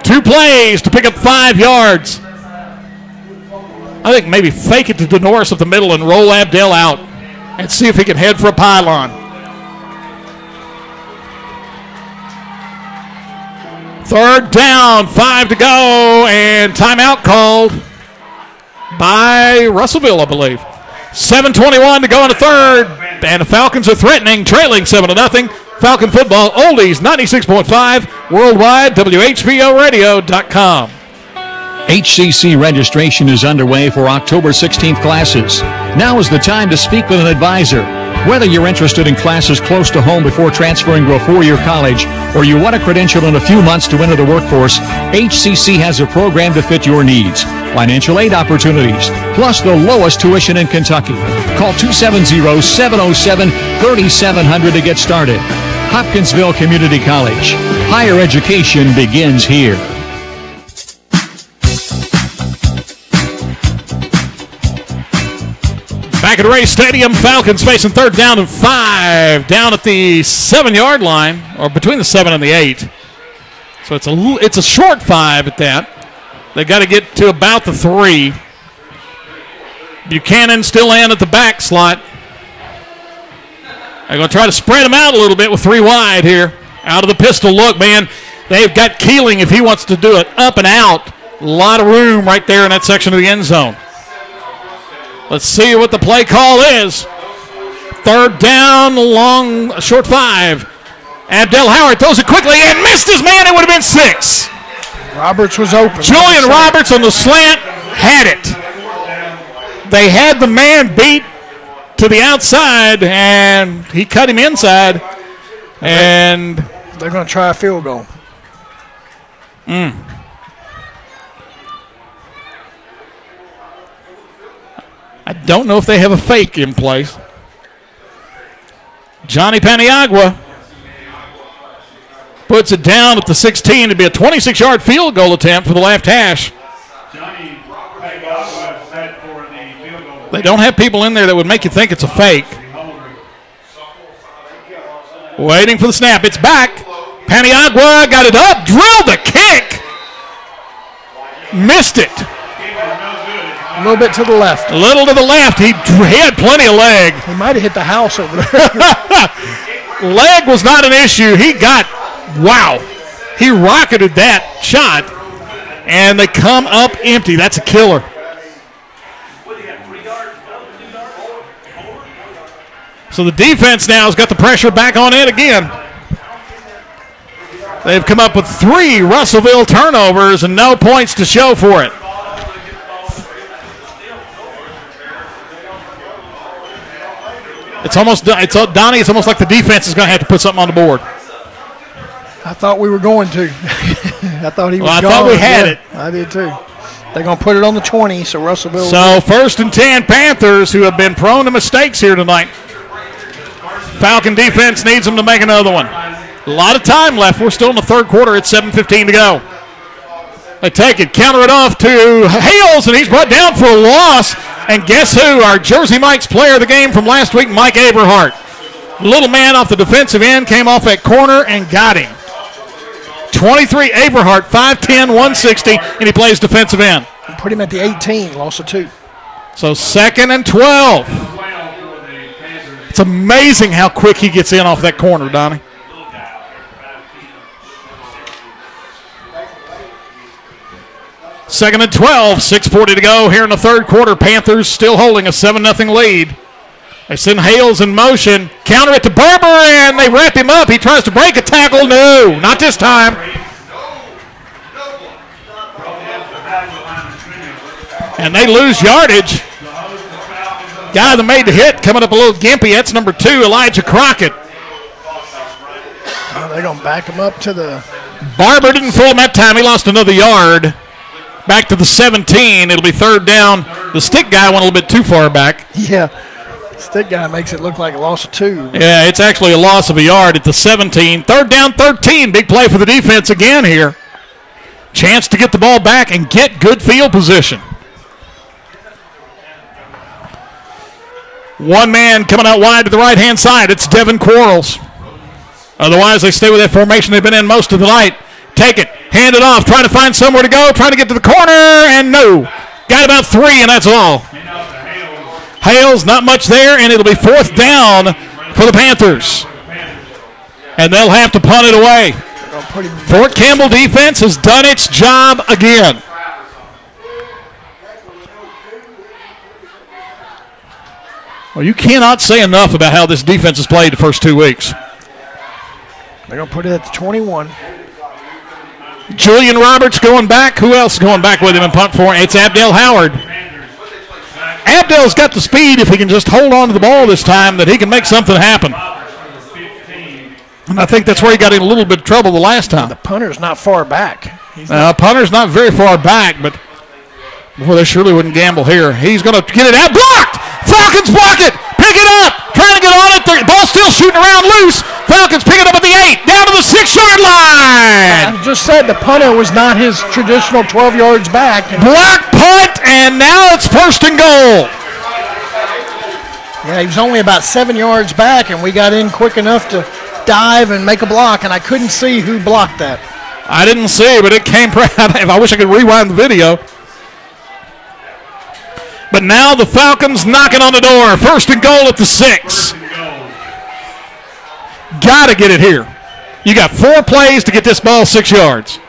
2 plays to pick up 5 yards. I think maybe fake it to DeNoris up the middle and roll Abdel out and see if he can head for a pylon. 3rd down, 5 to go, and timeout called by Russellville, I believe. 7:21 to go in the 3rd, and the Falcons are threatening, trailing 7-0. Falcon football, oldies 96.5, worldwide, WHBOradio.com. HCC registration is underway for October 16th classes. Now is the time to speak with an advisor. Whether you're interested in classes close to home before transferring to a 4-year college, or you want a credential in a few months to enter the workforce, HCC has a program to fit your needs. Financial aid opportunities, plus the lowest tuition in Kentucky. Call 270-707-3700 to get started. Hopkinsville Community College. Higher education begins here. Back at Ray Stadium, Falcons facing 3rd down and 5 down at the 7-yard line, or between the 7 and the 8. So it's a short 5 at that. They got to get to about the 3. Buchanan still in at the back slot. They're going to try to spread them out a little bit with 3 wide here. Out of the pistol look, man. They've got Keeling if he wants to do it up and out. A lot of room right there in that section of the end zone. Let's see what the play call is. 3rd down, long, short 5. Abdel Howard throws it quickly and missed his man. It would have been 6. Roberts was open. Julian Roberts on the slant had it. They had the man beat to the outside, and he cut him inside. And they're going to try a field goal. I don't know if they have a fake in place. Johnny Paniagua puts it down at the 16. It'd be a 26-yard field goal attempt for the left hash. They don't have people in there that would make you think it's a fake. Waiting for the snap. It's back. Paniagua got it up, drilled the kick. Missed it. A little bit to the left. A little to the left. He had plenty of leg. He might have hit the house over there. Leg was not an issue. He got, wow. He rocketed that shot, and they come up empty. That's a killer. So the defense now has got the pressure back on it again. They've come up with 3 Russellville turnovers and no points to show for it. It's almost, Donnie, it's almost like the defense is going to have to put something on the board. I thought we were going to. I thought he was I gone. thought we had it. I did too. They're going to put it on the 20, so Russellville. So 1st and 10 Panthers, who have been prone to mistakes here tonight. Falcon defense needs them to make another one. A lot of time left. We're still in the 3rd quarter. It's 7:15 to go. They take it, counter it off to Hales, and he's brought down for a loss. And guess who? Our Jersey Mike's player of the game from last week, Mike Aberhart. Little man off the defensive end, came off that corner and got him. 23 Aberhart, 5'10", 160, and he plays defensive end. Put him at the 18, loss of 2. So 2nd and 12. It's amazing how quick he gets in off that corner, Donnie. Second and 12, 6:40 to go here in the 3rd quarter. Panthers still holding a 7-0 lead. They send Hales in motion, counter it to Barber, and they wrap him up. He tries to break a tackle. No, not this time. And they lose yardage. Guy that made the hit coming up a little gimpy. That's number 2, Elijah Crockett. Oh, they're going to back him up to the... Barber didn't fool him that time. He lost another yard. Back to the 17. It'll be 3rd down. The stick guy went a little bit too far back. Yeah. Stick guy makes it look like a loss of 2. Yeah, it's actually a loss of a yard at the 17. 3rd down, 13. Big play for the defense again here. Chance to get the ball back and get good field position. One man coming out wide to the right-hand side. It's Devin Quarles. Otherwise, they stay with that formation they've been in most of the night. Take it, hand it off, trying to find somewhere to go, trying to get to the corner, and no. Got about 3, and that's all. Hales, not much there, and it'll be 4th down for the Panthers. And they'll have to punt it away. Fort Campbell defense has done its job again. Well, you cannot say enough about how this defense has played the first 2 weeks. They're going to put it at the 21. Julian Roberts going back. Who else is going back with him and punt for him? It's Abdel Howard. Abdel's got the speed, if he can just hold on to the ball this time, that he can make something happen. And I think that's where he got in a little bit of trouble the last time. The punter's not far back. Punter's not very far back, but boy, they surely wouldn't gamble here. He's going to get it out. Blocked! Falcons block it! Pick it up! Trying to get on it. The ball still shooting around loose. Falcons pick it up at the 8. Down to the 6-yard line. I just said the punter was not his traditional 12 yards back. Block punt, and now it's 1st and goal. Yeah, he was only about 7 yards back, and we got in quick enough to dive and make a block, and I couldn't see who blocked that. I didn't see, but it came. I wish I could rewind the video. But now the Falcons knocking on the door. 1st and goal at the 6. Got to get it here. You got 4 plays to get this ball 6 yards.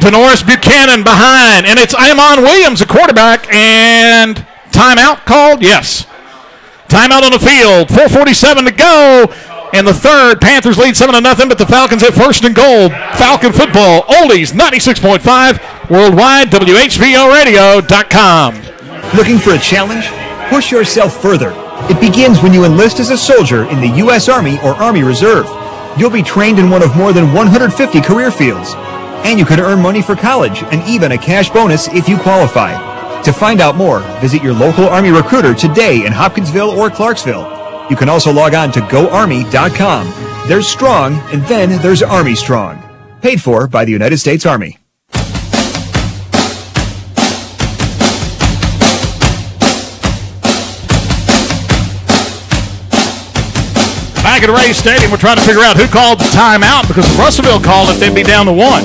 Denoris Buchanan behind, and it's Amon Williams, a quarterback, and timeout called? Yes. Timeout on the field. 4:47 to go. In the 3rd, Panthers lead 7-0, but the Falcons at 1st and goal. Falcon football, Oldies 96.5, worldwide, WHVOradio.com. Looking for a challenge? Push yourself further. It begins when you enlist as a soldier in the U.S. Army or Army Reserve. You'll be trained in one of more than 150 career fields. And you can earn money for college and even a cash bonus if you qualify. To find out more, visit your local Army recruiter today in Hopkinsville or Clarksville. You can also log on to GoArmy.com. There's strong, and then there's Army Strong. Paid for by the United States Army. Back at Ray Stadium, we're trying to figure out who called the timeout because if Russellville called it, they'd be down to 1.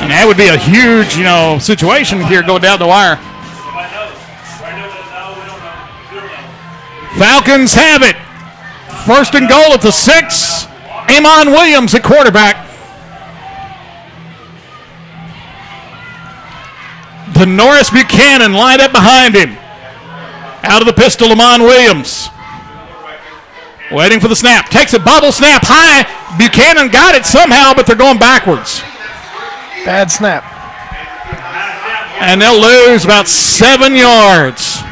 And that would be a huge, situation here going down the wire. Falcons have it. First and goal at the 6. Amon Williams at quarterback. Denoris Buchanan lined up behind him. Out of the pistol, Amon Williams. Waiting for the snap. Takes it, bubble snap, high. Buchanan got it somehow, but they're going backwards. Bad snap. And they'll lose about 7 yards.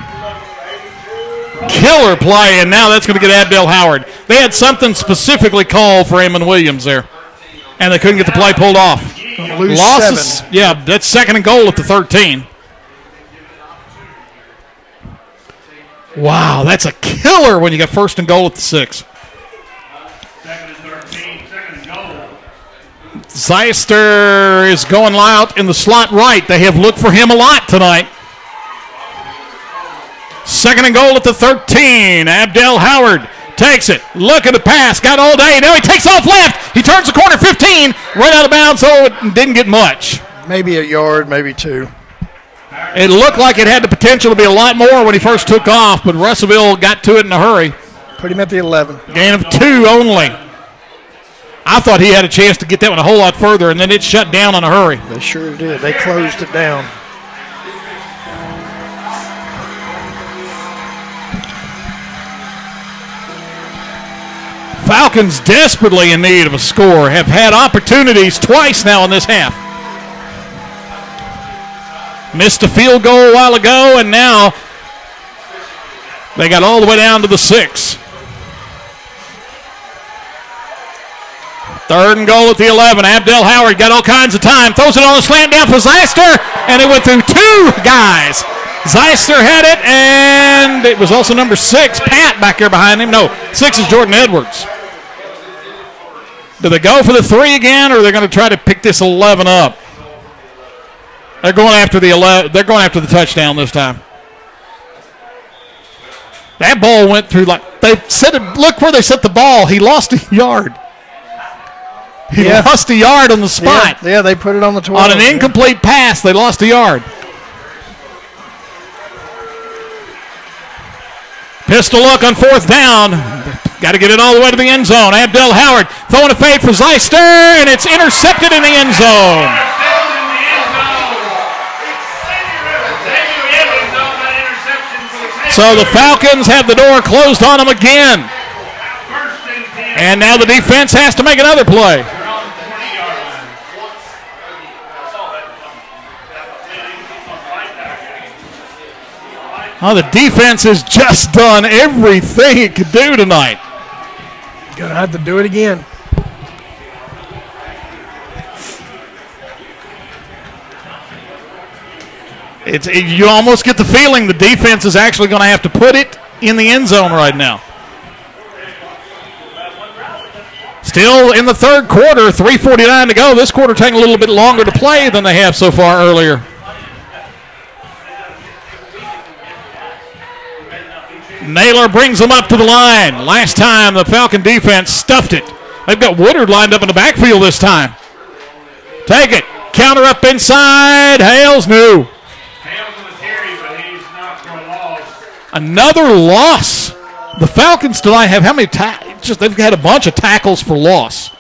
Killer play, and now that's going to get Abdel Howard. They had something specifically called for Amon Williams there, and they couldn't get the play pulled off. Lose Losses, 7. yeah, that's second and goal at the 13. Wow, that's a killer when you got first and goal at the 6. Zeister is going out in the slot right. They have looked for him a lot tonight. Second and goal at the 13. Abdel Howard takes it. Look at the pass. Got all day. Now he takes off left. He turns the corner 15. Right out of bounds, so it didn't get much. Maybe a yard, maybe 2. It looked like it had the potential to be a lot more when he first took off, but Russellville got to it in a hurry. Put him at the 11. Gain of 2 only. I thought he had a chance to get that one a whole lot further, and then it shut down in a hurry. They sure did. They closed it down. Falcons desperately in need of a score. Have had opportunities twice now in this half. Missed a field goal a while ago, and now they got all the way down to the 6. Third and goal at the 11. Abdel Howard got all kinds of time. Throws it on a slant down for Zeister, and it went through 2 guys. Zeister had it, and it was also number 6, Pat, back there behind him. No, 6 is Jordan Edwards. Do they go for the 3 again, or are they going to try to pick this 11 up? They're going after the 11. They're going after the touchdown this time. That ball went through they said. Look where they set the ball. He lost a yard. He lost a yard on the spot. Yeah, they put it on the 12. On an incomplete pass, they lost a yard. Pistol look on 4th down. Got to get it all the way to the end zone. Abdel Howard throwing a fade for Zeister, and it's intercepted in the end zone. So the Falcons have the door closed on them again. And now the defense has to make another play. Oh, the defense has just done everything it could do tonight. Gonna have to do it again. You almost get the feeling the defense is actually going to have to put it in the end zone right now. Still in the third quarter, 3:49 to go. This quarter taking a little bit longer to play than they have so far earlier. Naylor brings them up to the line. Last time the Falcon defense stuffed it. They've got Woodard lined up in the backfield this time. Take it. Counter up inside. Hales new. Another loss. The Falcons tonight have how many they've had a bunch of tackles for loss.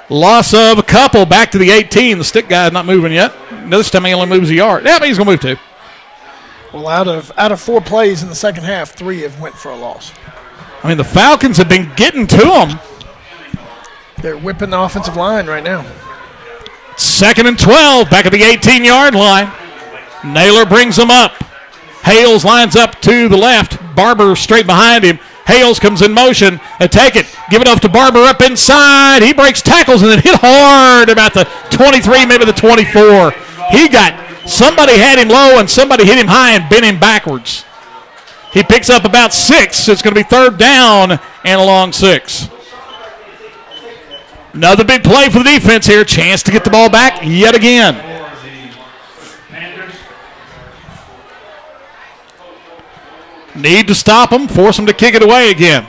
Loss of a couple back to the 18. The stick guy's not moving yet. This time he only moves a yard. Yeah, but he's going to move 2. Well, out of 4 plays in the second half, 3 have went for a loss. I mean, the Falcons have been getting to them. They're whipping the offensive line right now. 2nd and 12, back at the 18-yard line. Naylor brings them up. Hales lines up to the left. Barber straight behind him. Hales comes in motion. They take it. Give it off to Barber up inside. He breaks tackles and then hit hard about the 23, maybe the 24. Somebody had him low and somebody hit him high and bent him backwards. He picks up about 6. It's going to be third down and a long 6. Another big play for the defense here. Chance to get the ball back yet again. Need to stop them, force them to kick it away again.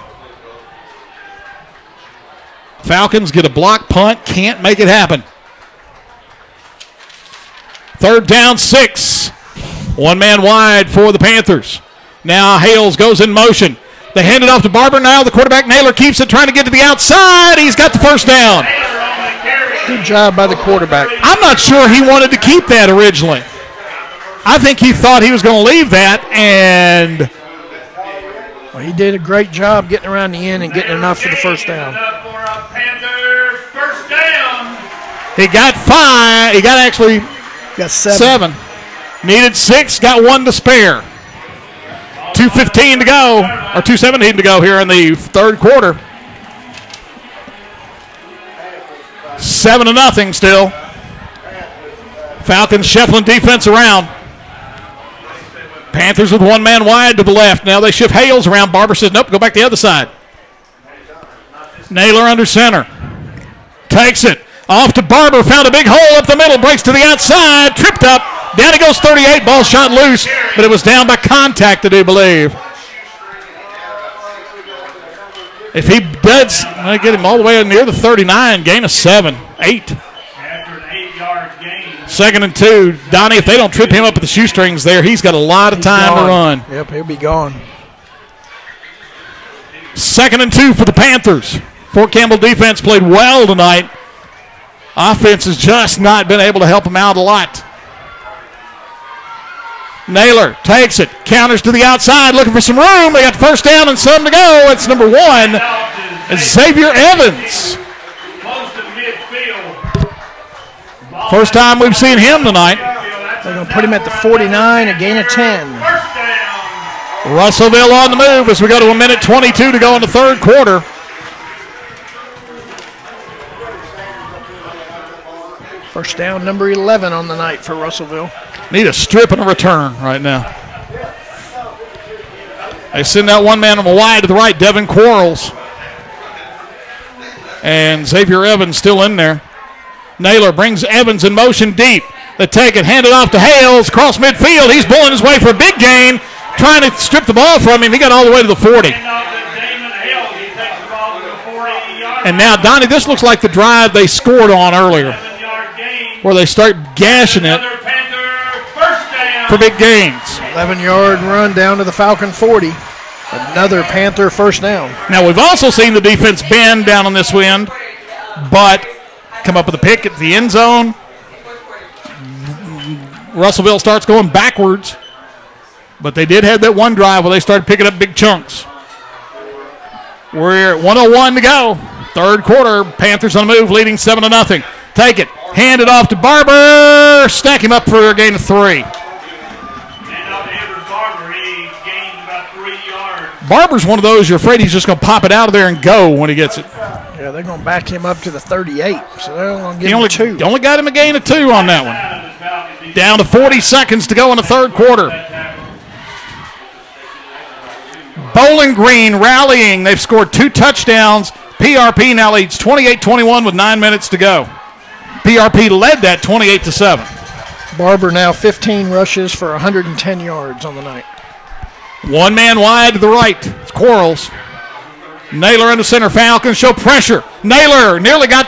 Falcons get a block punt, can't make it happen. Third down, 6. One man wide for the Panthers. Now Hales goes in motion. They hand it off to Barber. Now the quarterback, Naylor, keeps it, trying to get to the outside. He's got the first down. Good job by the quarterback. I'm not sure he wanted to keep that originally. I think he thought he was going to leave that, and well, he did a great job getting around the end and getting enough for the first down. He got 5. He got actually got 7. Needed 6. Got 1 to spare. 2:15 to go, or 2:17 to go here in the third quarter. 7-0 still. Falcons shuffling defense around. Panthers with one man wide to the left. Now they shift Hales around. Barber says, nope, go back the other side. Naylor under center. Takes it. Off to Barber. Found a big hole up the middle. Breaks to the outside. Tripped up. Down he goes 38. Ball shot loose, but it was down by contact, I do believe. If he does, I get him all the way near the 39. Gain of 7. 8. After an 8-yard gain. 2nd and 2. Donnie, if they don't trip him up at the shoestrings there, he's got a lot of time to run. Yep, he'll be gone. 2nd and 2 for the Panthers. Fort Campbell defense played well tonight. Offense has just not been able to help them out a lot. Naylor takes it, counters to the outside, looking for some room. They got the first down and some to go. It's number 1, Xavier Evans. First time we've seen him tonight. They're going to put him at the 49, a gain of 10. Russellville on the move as we go to 1:22 to go in the third quarter. First down, number 11 on the night for Russellville. Need a strip and a return right now. They send that one man on the wide to the right, Devin Quarles. And Xavier Evans still in there. Naylor brings Evans in motion deep. They take it, hand it off to Hales, cross midfield. He's bowling his way for a big gain, trying to strip the ball from him. He got all the way to the 40. And now, Donnie, this looks like the drive they scored on earlier, where they start gashing it for big gains. 11-yard run down to the Falcon 40. Another Panther first down. Now, we've also seen the defense bend down on this end, but come up with a pick at the end zone. Russellville starts going backwards, but they did have that one drive where they started picking up big chunks. We're at 1:01 to go. Third quarter, Panthers on the move, leading 7-0. Take it, hand it off to Barber, stack him up for a gain of 3. Barber's one of those you're afraid he's just going to pop it out of there and go when he gets it. Yeah, they're going to back him up to the 38, so they're going to give him 2. Only got him a gain of 2 on that one. Down to 40 seconds to go in the third quarter. Bowling Green rallying. They've scored 2 touchdowns. PRP now leads 28-21 with 9 minutes to go. PRP led that 28-7. Barber now 15 rushes for 110 yards on the night. One man wide to the right. It's Quarles. Naylor in the center. Falcons show pressure. Naylor nearly got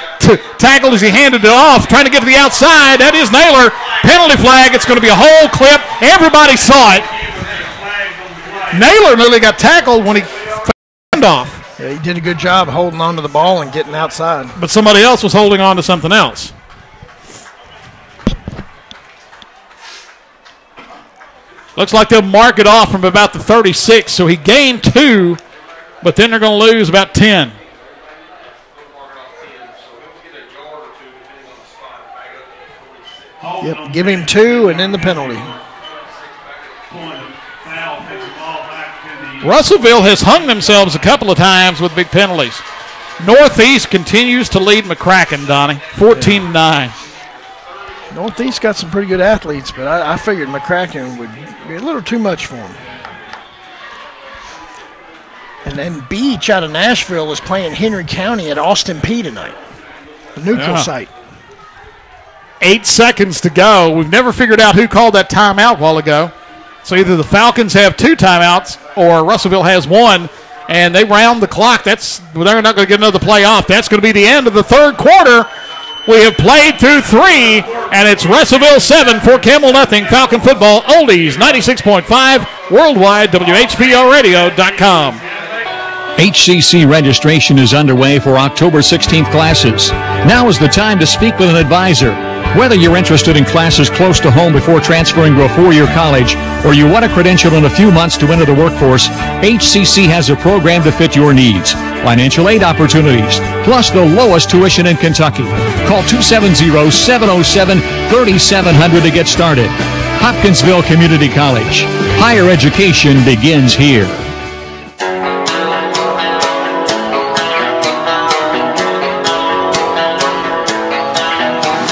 tackled as he handed it off, trying to get to the outside. That is Naylor. Penalty flag. It's going to be a whole clip. Everybody saw it. Naylor nearly got tackled when he found off. Yeah, he did a good job holding on to the ball and getting outside. But somebody else was holding on to something else. Looks like they'll mark it off from about the 36, so he gained 2, but then they're going to lose about 10. Yep, give him 2 and then the penalty. Russellville has hung themselves a couple of times with big penalties. Northeast continues to lead McCracken, Donnie, 14-9. Northeast got some pretty good athletes, but I figured McCracken would be a little too much for him. then Beach out of Nashville is playing Henry County at Austin Peay tonight. The neutral site. 8 seconds to go. We've never figured out who called that timeout a while ago. So either the Falcons have 2 timeouts or Russellville has 1, and they round the clock. They're not going to get another play off. That's going to be the end of the third quarter. We have played through 3, and it's Russellville 7, Fort Campbell nothing. Falcon football, oldies, 96.5, worldwide, WHPOradio.com. HCC registration is underway for October 16th classes. Now is the time to speak with an advisor. Whether you're interested in classes close to home before transferring to a 4-year college, or you want a credential in a few months to enter the workforce, HCC has a program to fit your needs. Financial aid opportunities, plus the lowest tuition in Kentucky. Call 270-707-3700 to get started. Hopkinsville Community College. Higher education begins here.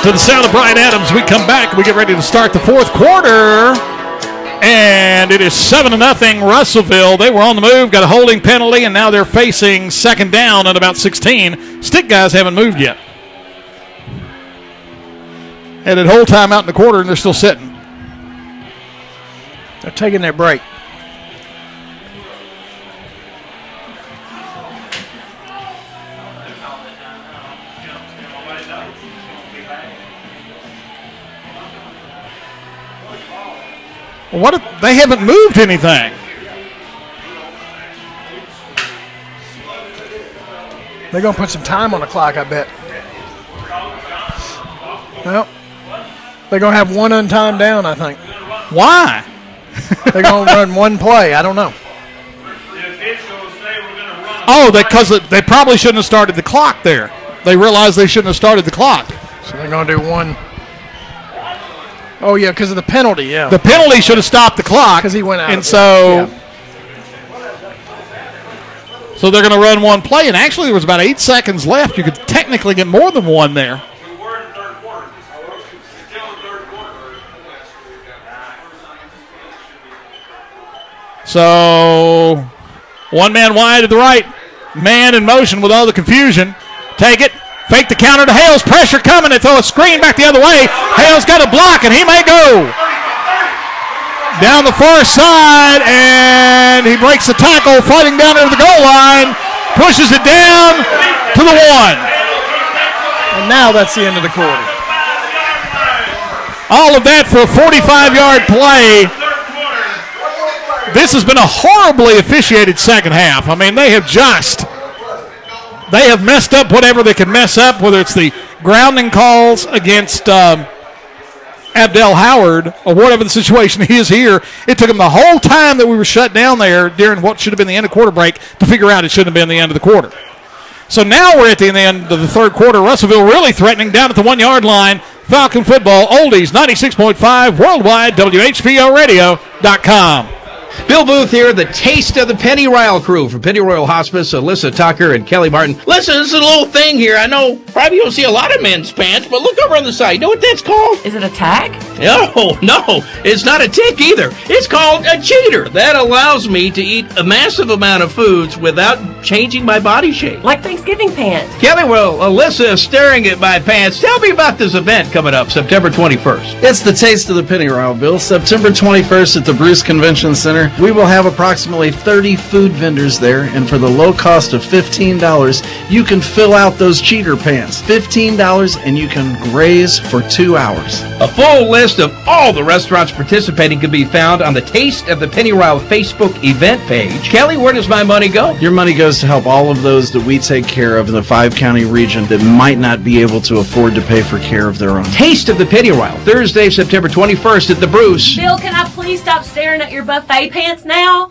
To the sound of Brian Adams, we come back. We get ready to start the fourth quarter. And it is 7-0 Russellville. They were on the move, got a holding penalty, and now they're facing second down at about 16. Stick guys haven't moved yet. Had it whole time out in the quarter, and they're still sitting. They're taking their break. What if they haven't moved anything? They're going to put some time on the clock, I bet. Well, they're going to have one untimed down, I think. Why? They're going to run one play. I don't know. Oh, because they probably shouldn't have started the clock there. They realized they shouldn't have started the clock. So they're going to do one. Oh, yeah, because of the penalty, yeah. The penalty should have stopped the clock. Because he went out. And so they're going to run one play. And actually, there was about 8 seconds left. You could technically get more than one there. So, one man wide to the right. Man in motion with all the confusion. Take it. Fake the counter to Hales. Pressure coming. They throw a screen back the other way. Hales got a block, and he may go. Down the far side, and he breaks the tackle, fighting down to the goal line. Pushes it down to the 1. And now that's the end of the quarter. All of that for a 45-yard play. This has been a horribly officiated second half. I mean, they have messed up whatever they can mess up, whether it's the grounding calls against Abdel Howard or whatever the situation is here. It took them the whole time that we were shut down there during what should have been the end of quarter break to figure out it shouldn't have been the end of the quarter. So now we're at the end of the third quarter. Russellville really threatening down at the 1-yard line. Falcon football, oldies, 96.5, worldwide, WHPOradio.com. Bill Booth here, the taste of the Penny Ryle crew from Penny Royal Hospice, Alyssa Tucker and Kelly Martin. Listen, this is a little thing here. I know probably you don't see a lot of men's pants, but look over on the side. You know what that's called? Is it a tag? No, it's not a tick either. It's called a cheater. That allows me to eat a massive amount of foods without changing my body shape. Like Thanksgiving pants. Kelly, well, Alyssa is staring at my pants. Tell me about this event coming up September 21st. It's the taste of the Penny Ryle, Bill. September 21st at the Bruce Convention Center. We will have approximately 30 food vendors there, and for the low cost of $15, you can fill out those cheater pants. $15, and you can graze for 2 hours. A full list of all the restaurants participating can be found on the Taste of the Penny Ryle Facebook event page. Kelly, where does my money go? Your money goes to help all of those that we take care of in the 5-county region that might not be able to afford to pay for care of their own. Taste of the Penny Ryle, Thursday, September 21st at the Bruce. Bill, can I please stop staring at your buffet pants now?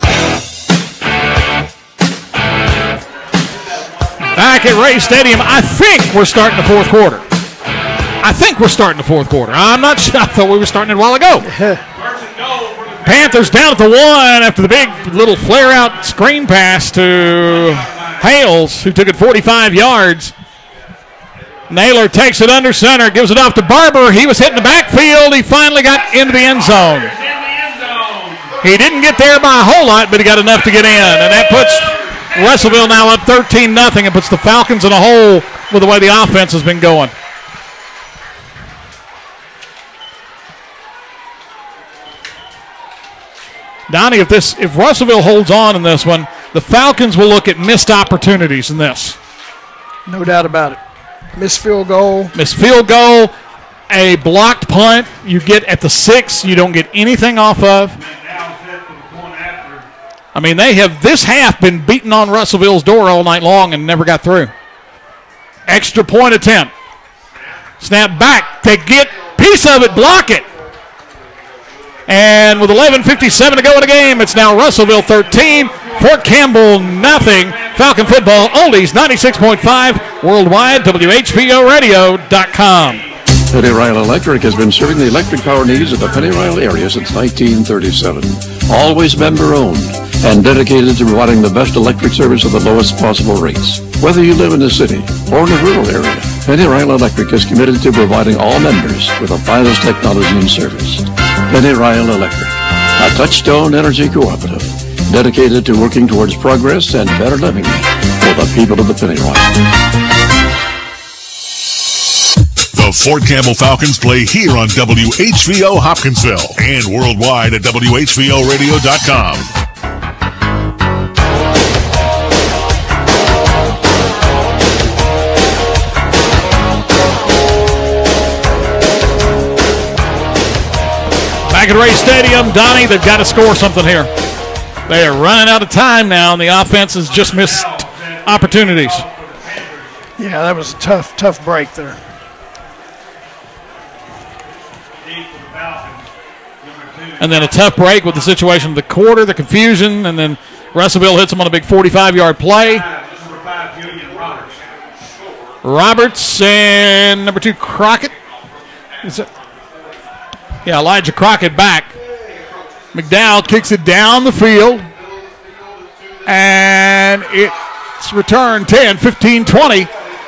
Back at Ray Stadium, I think we're starting the fourth quarter. I'm not sure. I thought we were starting it a while ago. Panthers down at the 1 after the big little flare-out screen pass to Hales, who took it 45 yards. Naylor takes it under center, gives it off to Barber. He was hitting the backfield. He finally got into the end zone. He didn't get there by a whole lot, but he got enough to get in, and that puts Russellville now up 13-0 and puts the Falcons in a hole with the way the offense has been going. Donnie, if Russellville holds on in this one, the Falcons will look at missed opportunities in this. No doubt about it. Missed field goal. Missed field goal, a blocked punt you get at the 6 you don't get anything off of. I mean, they have this half been beating on Russellville's door all night long and never got through. Extra point attempt. Snap back. They get piece of it, block it. And with 11:57 to go in the game, it's now Russellville 13, Fort Campbell nothing. Falcon football, oldies 96.5, worldwide, WHPOradio.com. Penny Ryle Electric has been serving the electric power needs of the Penny Ryle area since 1937. Always member-owned and dedicated to providing the best electric service at the lowest possible rates. Whether you live in the city or in a rural area, Penny Ryle Electric is committed to providing all members with the finest technology and service. Penny Ryle Electric, a Touchstone Energy Cooperative, dedicated to working towards progress and better living for the people of the Penny Ryle. The Fort Campbell Falcons play here on WHVO Hopkinsville and worldwide at WHVOradio.com. Back at Ray Stadium, Donnie, they've got to score something here. They are running out of time now, and the offense has just missed opportunities. Yeah, that was a tough break there. And then a tough break with the situation of the quarter, the confusion, and then Russellville hits them on a big 45-yard play. Roberts and number 2, Crockett. Is it? Yeah, Elijah Crockett back. McDowell kicks it down the field. And it's returned 10, 15, 20,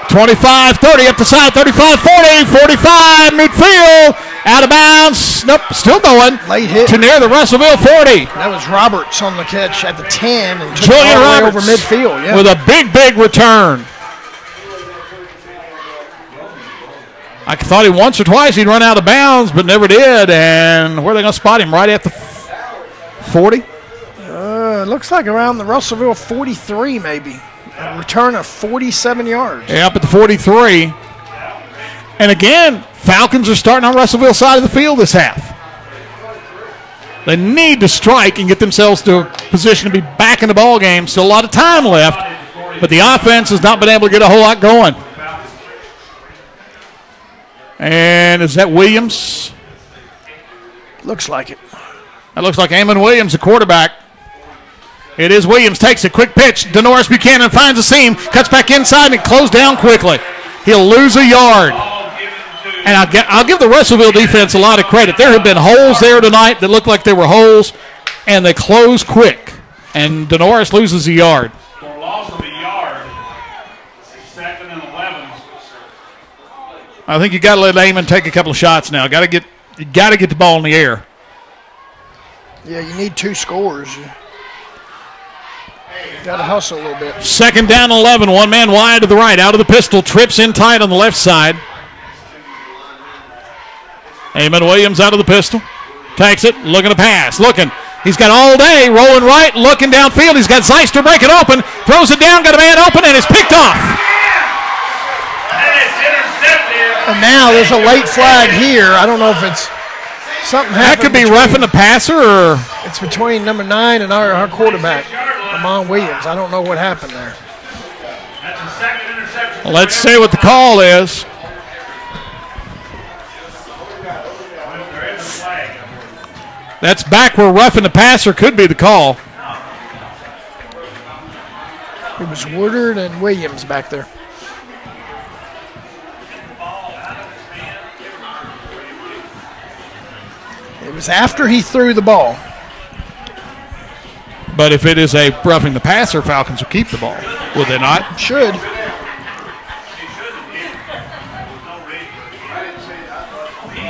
25, 30, up the side, 35, 40, 45, midfield, out of bounds. Nope, still going. Late hit. To near the Russellville 40. That was Roberts on the catch at the 10 and took Julian it all the way Roberts over midfield. Yeah. with a big return. I thought he once or twice he'd run out of bounds, but never did. And where are they going to spot him? Right at the 40? It looks like around the Russellville 43 maybe. A return of 47 yards. Yeah, up at the 43. And again, Falcons are starting on Russellville's side of the field this half. They need to strike and get themselves to a position to be back in the ball game. Still a lot of time left, but the offense has not been able to get a whole lot going. And is that Williams? Looks like it. That looks like Eamon Williams, the quarterback. It is Williams, takes a quick pitch. Denoris Buchanan finds a seam, cuts back inside, and closed down quickly. He'll lose a yard. And I'll give the Russellville defense a lot of credit. There have been holes there tonight that looked like they were holes, and they closed quick. And Denoris loses a yard. For a loss of a yard, 2nd and 11. I think you got to let Eamon take a couple of shots now. You got to get the ball in the air. Yeah, you need 2 scores. You got to hustle a little bit. 2nd down 11, one man wide to the right, out of the pistol, trips in tight on the left side. Eamon Williams out of the pistol, takes it, looking to pass, looking. He's got all day, rolling right, looking downfield. He's got Zeiss to break it open, throws it down, got a man open, and it's picked off. And now there's a late flag here. I don't know if it's something happened. That could be roughing the passer, or it's between number 9 and our quarterback, Amon Williams. I don't know what happened there. Let's see what the call is. That's back where roughing the passer could be the call. It was Woodard and Williams back there. It was after he threw the ball. But if it is a roughing the passer, Falcons will keep the ball. Will they not? Should.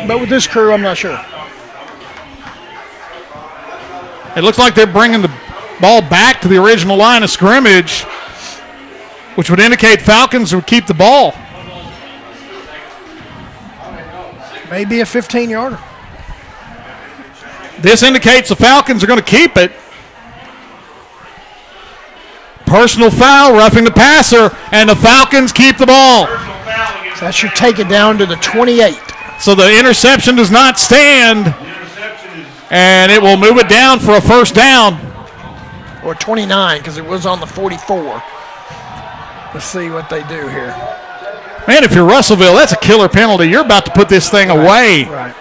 But with this crew, I'm not sure. It looks like they're bringing the Ball back to the original line of scrimmage, which would indicate Falcons would keep the ball. Maybe a 15-yarder. This indicates the Falcons are going to keep it. Personal foul, roughing the passer, and the Falcons keep the ball. So that should take it down to the 28. So the interception does not stand, and it will move it down for a first down. Or 29, because it was on the 44. Let's see what they do here. Man, if you're Russellville, that's a killer penalty. You're about to put this thing away. Right.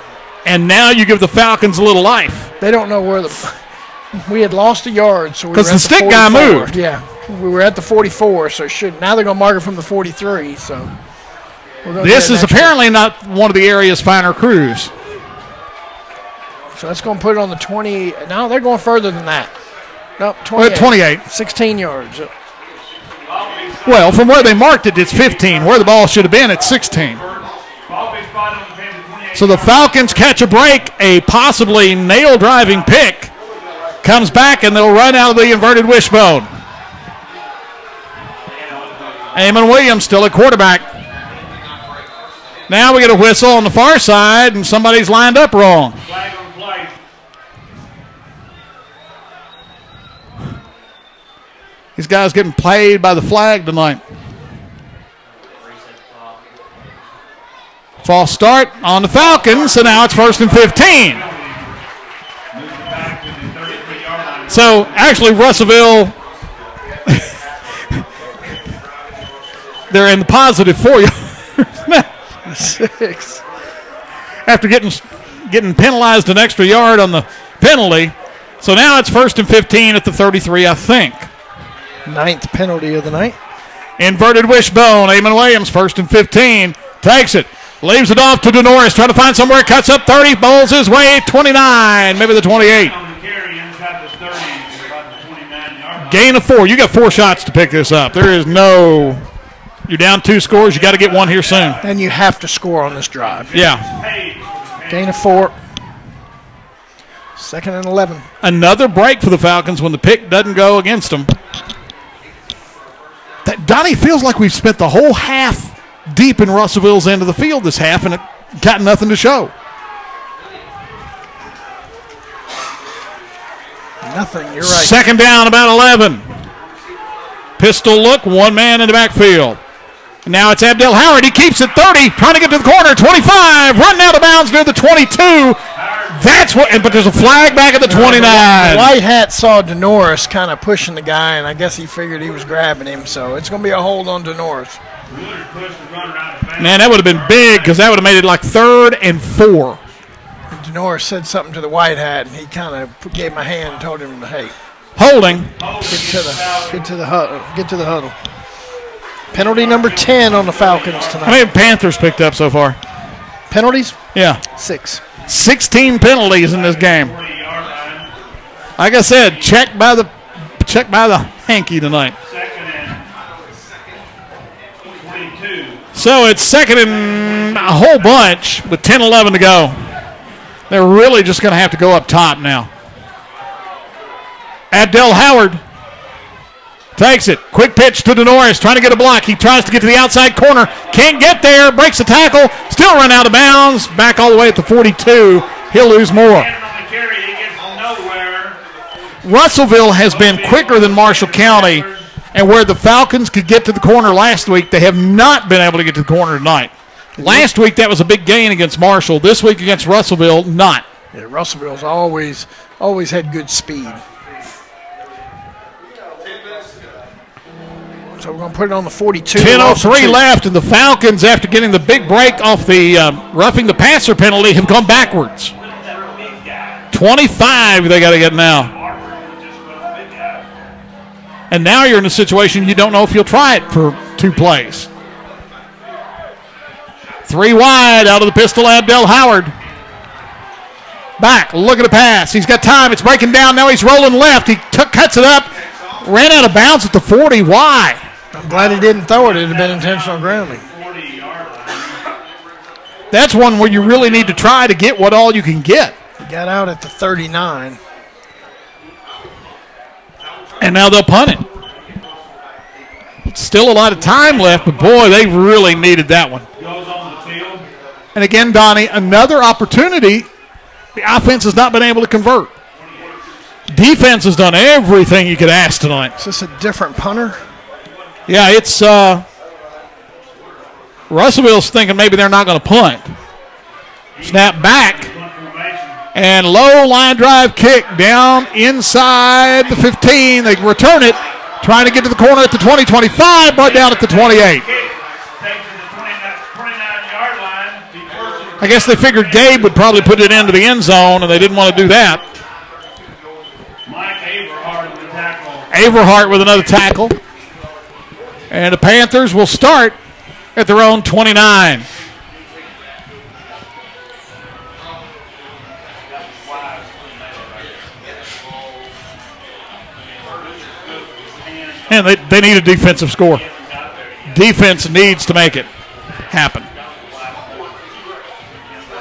And now you give the Falcons a little life. They don't know where we had lost a yard, so we were at the stick guy moved. Yeah, we were at the 44, so now they're going to mark it from the 43. So this is apparently not one of the area's finer crews. So that's going to put it on the 20. No, they're going further than that. Nope, 28. 28. 16 yards. Well, from where they marked it, it's 15. Where the ball should have been, it's 16. So the Falcons catch a break, a possibly nail-driving pick. Comes back, and they'll run out of the inverted wishbone. Eamon Williams still at quarterback. Now we get a whistle on the far side, and somebody's lined up wrong. These guys getting played by the flag tonight. False start on the Falcons, so now it's 1st and 15. So actually Russellville, they're in the positive 4 yards. 6. After getting penalized an extra yard on the penalty. So now it's 1st and 15 at the 33, I think. 9th penalty of the night. Inverted wishbone. Eamon Williams, 1st and 15. Takes it. Leaves it off to DeNorris. Trying to find somewhere. Cuts up 30. Bowls his way. 29. Maybe the 28. Gain of 4. You got 4 shots to pick this up. There is no... You're down 2 scores. You got to get one here soon. And you have to score on this drive. Yeah. Gain of 4. 2nd and 11. Another break for the Falcons when the pick doesn't go against them. Donnie, feels like we've spent the whole half deep in Russellville's end of the field this half, and it got nothing to show. Nothing, you're right. 2nd down, about 11. Pistol look, one man in the backfield. Now it's Abdel Howard. He keeps it 30, trying to get to the corner. 25, running out of bounds near the 22. That's what, but there's a flag back at the 29. The white hat saw DeNorris kind of pushing the guy, and I guess he figured he was grabbing him, so it's going to be a hold on DeNorris. Man, that would have been big because that would have made it like 3rd and 4. And DeNorris said something to the white hat, and he kind of gave him a hand and told him, hey. Holding. Get to the huddle. Penalty number 10 on the Falcons tonight. How many Panthers picked up so far? Penalties? Yeah. 6. 16 penalties in this game. Like I said, check by the hanky tonight. So it's 2nd and a whole bunch with 10-11 to go. They're really just going to have to go up top now. Abdel Howard takes it. Quick pitch to DeNorris, trying to get a block. He tries to get to the outside corner. Can't get there. Breaks the tackle. Still run out of bounds. Back all the way at the 42. He'll lose more. Russellville has been quicker than Marshall County, and where the Falcons could get to the corner last week, they have not been able to get to the corner tonight. Last week, that was a big gain against Marshall. This week against Russellville, not. Yeah, Russellville's always had good speed. So we're going to put it on the 42. 10:03 left, and the Falcons, after getting the big break off the roughing the passer penalty, have gone backwards. 25 they got to get now. And now you're in a situation you don't know if you'll try it for 2 plays. 3 wide out of the pistol, Abdel Howard. Back, look at the pass. He's got time. It's breaking down. Now he's rolling left. He cuts it up. Ran out of bounds at the 40. Why? I'm glad he didn't throw it. It would have been intentional grounding. That's one where you really need to try to get what all you can get. He got out at the 39. And now they'll punt it. Still a lot of time left, but boy, they really needed that one. And again, Donnie, another opportunity. The offense has not been able to convert. Defense has done everything you could ask tonight. Is this a different punter? Yeah, it's Russellville's thinking maybe they're not going to punt. Snap back. And low line drive kick down inside the 15. They return it. Trying to get to the corner at the 20, 25, brought down at the 28. I guess they figured Gabe would probably put it into the end zone, and they didn't want to do that. Averhart with another tackle. And the Panthers will start at their own 29. And they need a defensive score. Defense needs to make it happen.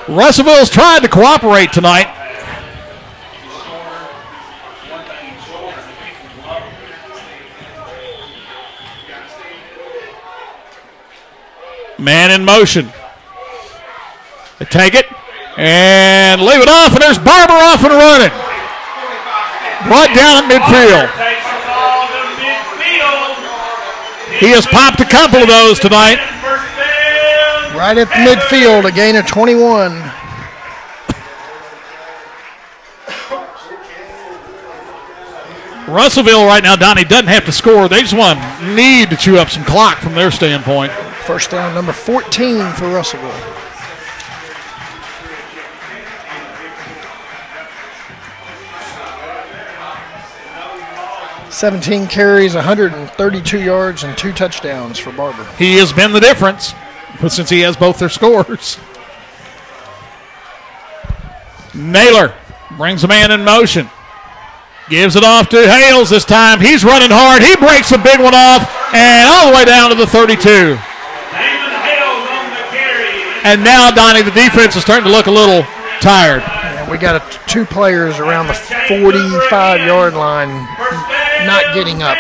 Russellville's tried to cooperate tonight. Man in motion. They take it and leave it off, and there's Barber off and running. Brought down at midfield. He has popped a couple of those tonight. Right at the midfield, a gain of 21. Russellville right now, Donnie, doesn't have to score. They just need to chew up some clock from their standpoint. First down, number 14 for Russellville. $17 carries, 132 yards, and 2 touchdowns for Barber. He has been the difference, but since he has both their scores. Naylor brings a man in motion. Gives it off to Hales this time. He's running hard. He breaks a big one off, and all the way down to the 32. And now, Donnie, the defense is starting to look a little tired. Yeah, we got 2 players around the 45-yard line not getting up.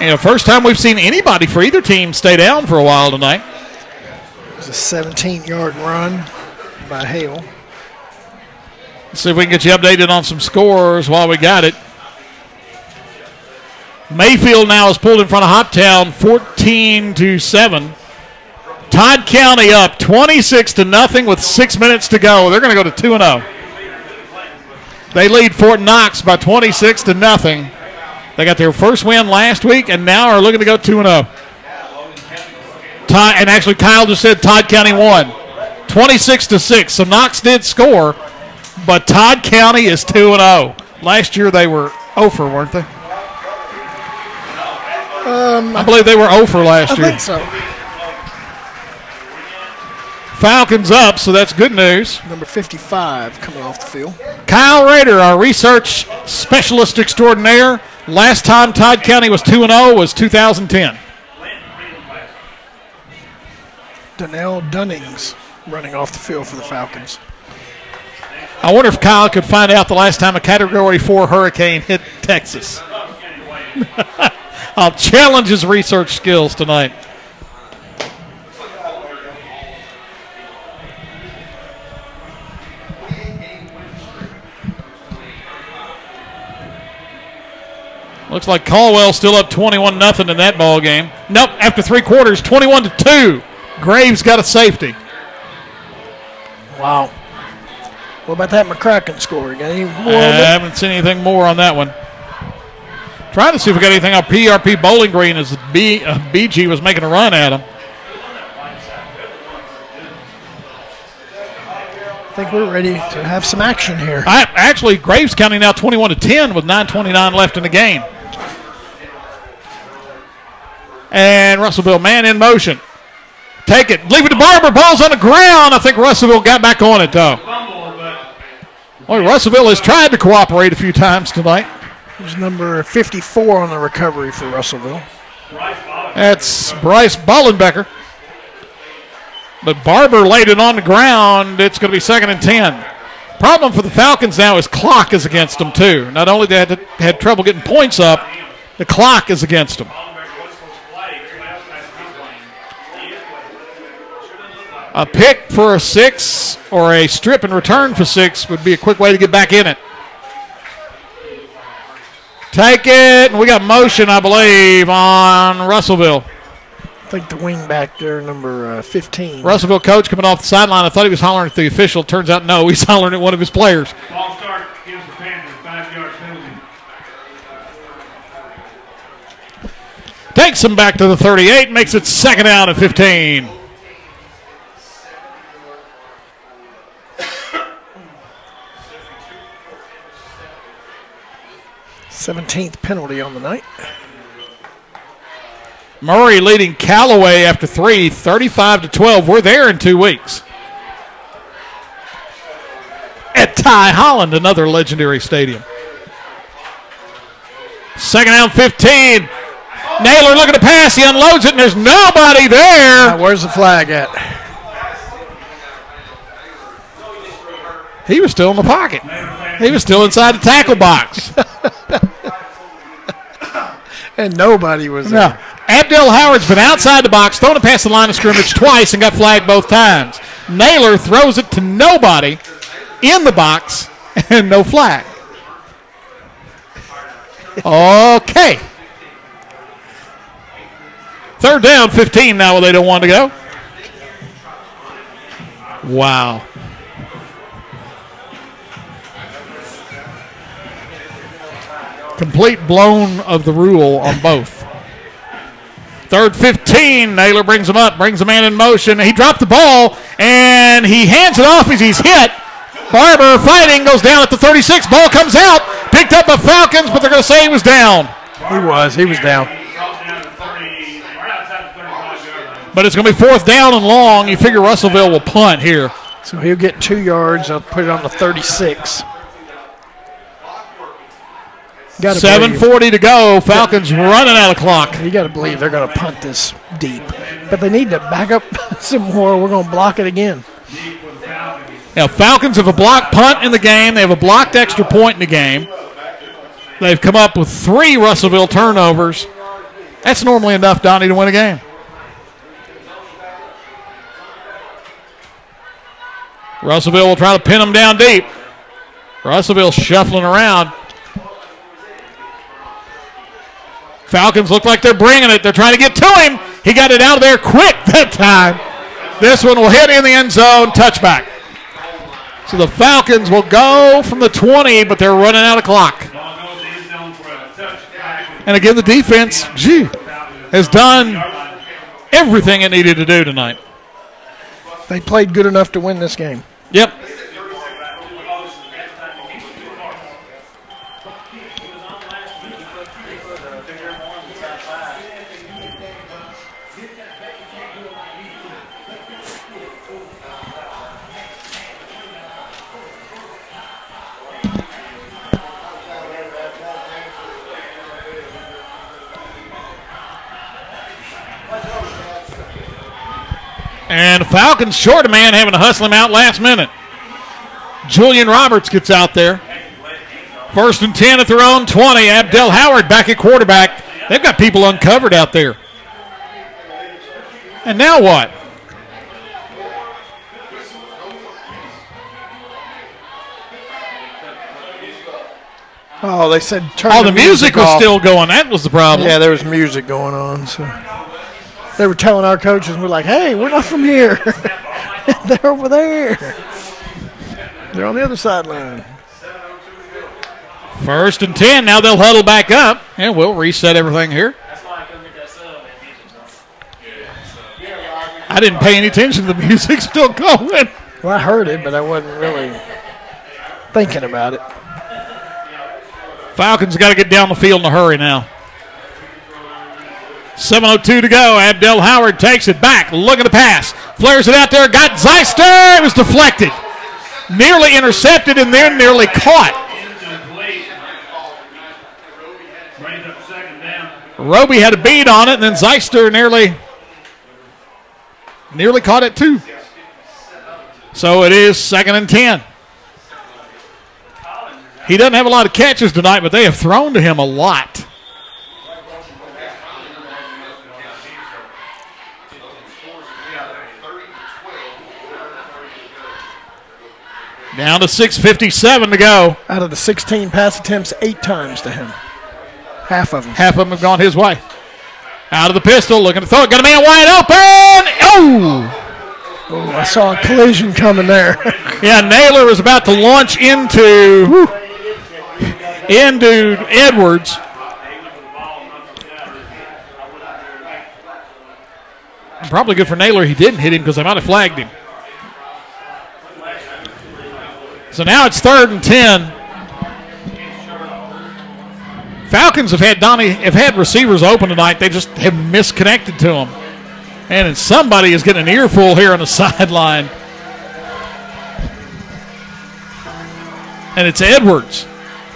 And the first time we've seen anybody for either team stay down for a while tonight. It was a 17-yard run by Hale. Let's see if we can get you updated on some scores while we got it. Mayfield now is pulled in front of Hoptown 14-7. Todd County up 26-0 with 6 minutes to go. They're going to go to 2-0. They lead Fort Knox by 26-0. They got their first win last week and now are looking to go 2-0. And actually, Kyle just said Todd County won 26-6. So Knox did score, but Todd County is 2-0. Last year they were 0-for, weren't they? I believe they were 0-for last year. I think so. Falcons up, so that's good news. Number 55 coming off the field. Kyle Rader, our research specialist extraordinaire. Last time Todd County was 2-0 was 2010. Donnell Dunnings running off the field for the Falcons. I wonder if Kyle could find out the last time a Category 4 hurricane hit Texas. I'll challenge his research skills tonight. Looks like Caldwell still up 21-0 in that ball game. Nope, after 3 quarters, 21-2. Graves got a safety. Wow. What about that McCracken score? Got any more? I haven't seen anything more on that one. Trying to see if we got anything on PRP Bowling Green as BG was making a run at him. I think we're ready to have some action here. Actually, Graves County now 21-10 with 9:29 left in the game. And Russellville, man in motion. Take it. Leave it to Barber. Ball's on the ground. I think Russellville got back on it, though. Boy, Russellville has tried to cooperate a few times tonight. There's number 54 on the recovery for Russellville. That's Bryce Bollenbecker. But Barber laid it on the ground. It's going to be 2nd and 10. problem for the Falcons now is clock is against them, too. Not only they had trouble getting points up, the clock is against them. A pick for a 6 or a strip and return for 6 would be a quick way to get back in it. Take it, and we got motion, I believe, on Russellville. I think the wing back there, number 15. Russellville coach coming off the sideline. I thought he was hollering at the official. Turns out, no, he's hollering at one of his players. Ball start gives the Panthers 5-yard penalty. Takes him back to the 38, makes it 2nd down and 15. th penalty on the night. Murray leading Callaway after 3, 35-12. We're there in 2 weeks. At Ty Holland, another legendary stadium. 2nd down, 15. Naylor looking to pass. He unloads it, and there's nobody there. Now, where's the flag at? He was still in the pocket. He was still inside the tackle box. And nobody was there. No. Abdel Howard's been outside the box, thrown it past the line of scrimmage twice and got flagged both times. Naylor throws it to nobody in the box and no flag. Okay. 3rd down, 15 now where they don't want to go. Wow. Complete blown of the rule on both. 3rd 15. Naylor brings him up, brings a man in motion. He dropped the ball, and he hands it off as he's hit. Barber fighting, goes down at the 36. Ball comes out, picked up by Falcons, but they're going to say he was down. He was down. But it's going to be 4th down and long. You figure Russellville will punt here. So he'll get 2 yards. I'll put it on the 36. 7:40 to go. Falcons running out of clock. You got to believe they're going to punt this deep. But they need to back up some more. We're going to block it again. Now, Falcons have a blocked punt in the game. They have a blocked extra point in the game. They've come up with 3 Russellville turnovers. That's normally enough, Donnie, to win a game. Russellville will try to pin them down deep. Russellville shuffling around. Falcons look like they're bringing it. They're trying to get to him. He got it out of there quick that time. This one will hit in the end zone. Touchback. So the Falcons will go from the 20, but they're running out of clock. And again, the defense, has done everything it needed to do tonight. They played good enough to win this game. Yep. And the Falcons short a man, having to hustle him out last minute. Julian Roberts gets out there. 1st and 10 at their own 20. Abdel Howard back at quarterback. They've got people uncovered out there. And now what? Oh, they said turn the music was off. Still going. That was the problem. Yeah, there was music going on. So they were telling our coaches, we're like, hey, we're not from here. They're over there. They're on the other sideline. 1st and 10. Now they'll huddle back up, and we'll reset everything here. I didn't pay any attention to the music still going. Well, I heard it, but I wasn't really thinking about it. Falcons got to get down the field in a hurry now. 7:02 to go. Abdel Howard takes it back, looking to pass. Flares it out there, got Zeister. It was deflected. Nearly intercepted and then nearly caught. Roby had a bead on it, and then Zeister nearly caught it too. So it is 2nd and 10. He doesn't have a lot of catches tonight, but they have thrown to him a lot. Down to 6:57 to go. Out of the 16 pass attempts, 8 times to him. Half of them. Half of them have gone his way. Out of the pistol, looking to throw it. Got a man wide open. Oh! Oh, I saw a collision coming there. Yeah, Naylor was about to launch into Edwards. Probably good for Naylor he didn't hit him because they might have flagged him. So now it's 3rd and 10. Falcons have had receivers open tonight. They just have misconnected to them. And somebody is getting an earful here on the sideline. And it's Edwards.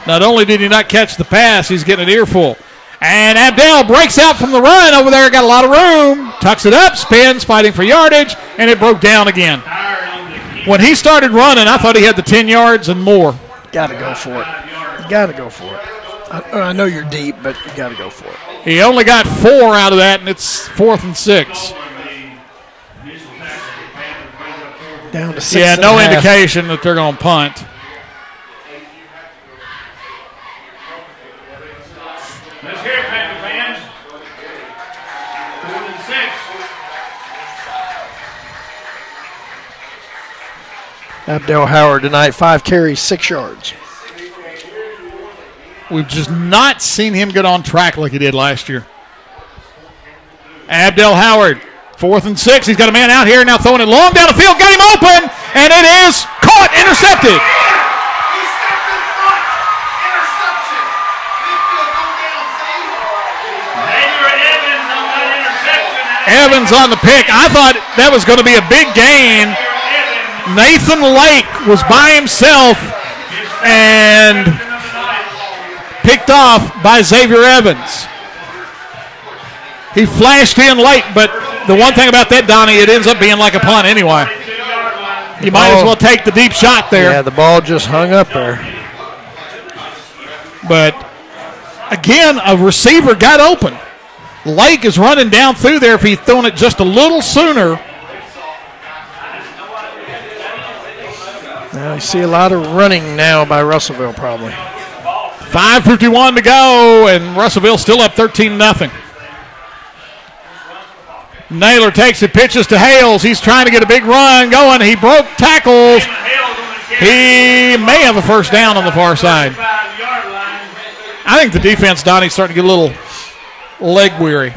Not only did he not catch the pass, he's getting an earful. And Abdel breaks out from the run over there. Got a lot of room. Tucks it up, spins, fighting for yardage, and it broke down again. When he started running, I thought he had the 10 yards and more. Got to go for it. You got to go for it. I know you're deep, but you got to go for it. He only got 4 out of that, and it's 4th and 6. Down to 6. Yeah, no indication that they're going to punt. Let's hear it, Packer fans. 4th and 6. Abdel Howard tonight, 5 carries, 6 yards. We've just not seen him get on track like he did last year. Abdel Howard, 4th and 6. He's got a man out here now throwing it long down the field. Got him open, and it is caught, intercepted. Evans on the pick. I thought that was going to be a big gain. Nathan Lake was by himself and picked off by Xavier Evans. He flashed in late, but the one thing about that, Donnie, it ends up being like a punt anyway. You might as well take the deep shot there. Yeah, the ball just hung up there. But, again, a receiver got open. Lake is running down through there. If he'd thrown it just a little sooner. Now you see a lot of running now by Russellville probably. 5:51 to go, and Russellville still up 13-0. Naylor takes it, pitches to Hales. He's trying to get a big run going. He broke tackles. He may have a first down on the far side. I think the defense, Donnie's starting to get a little leg weary.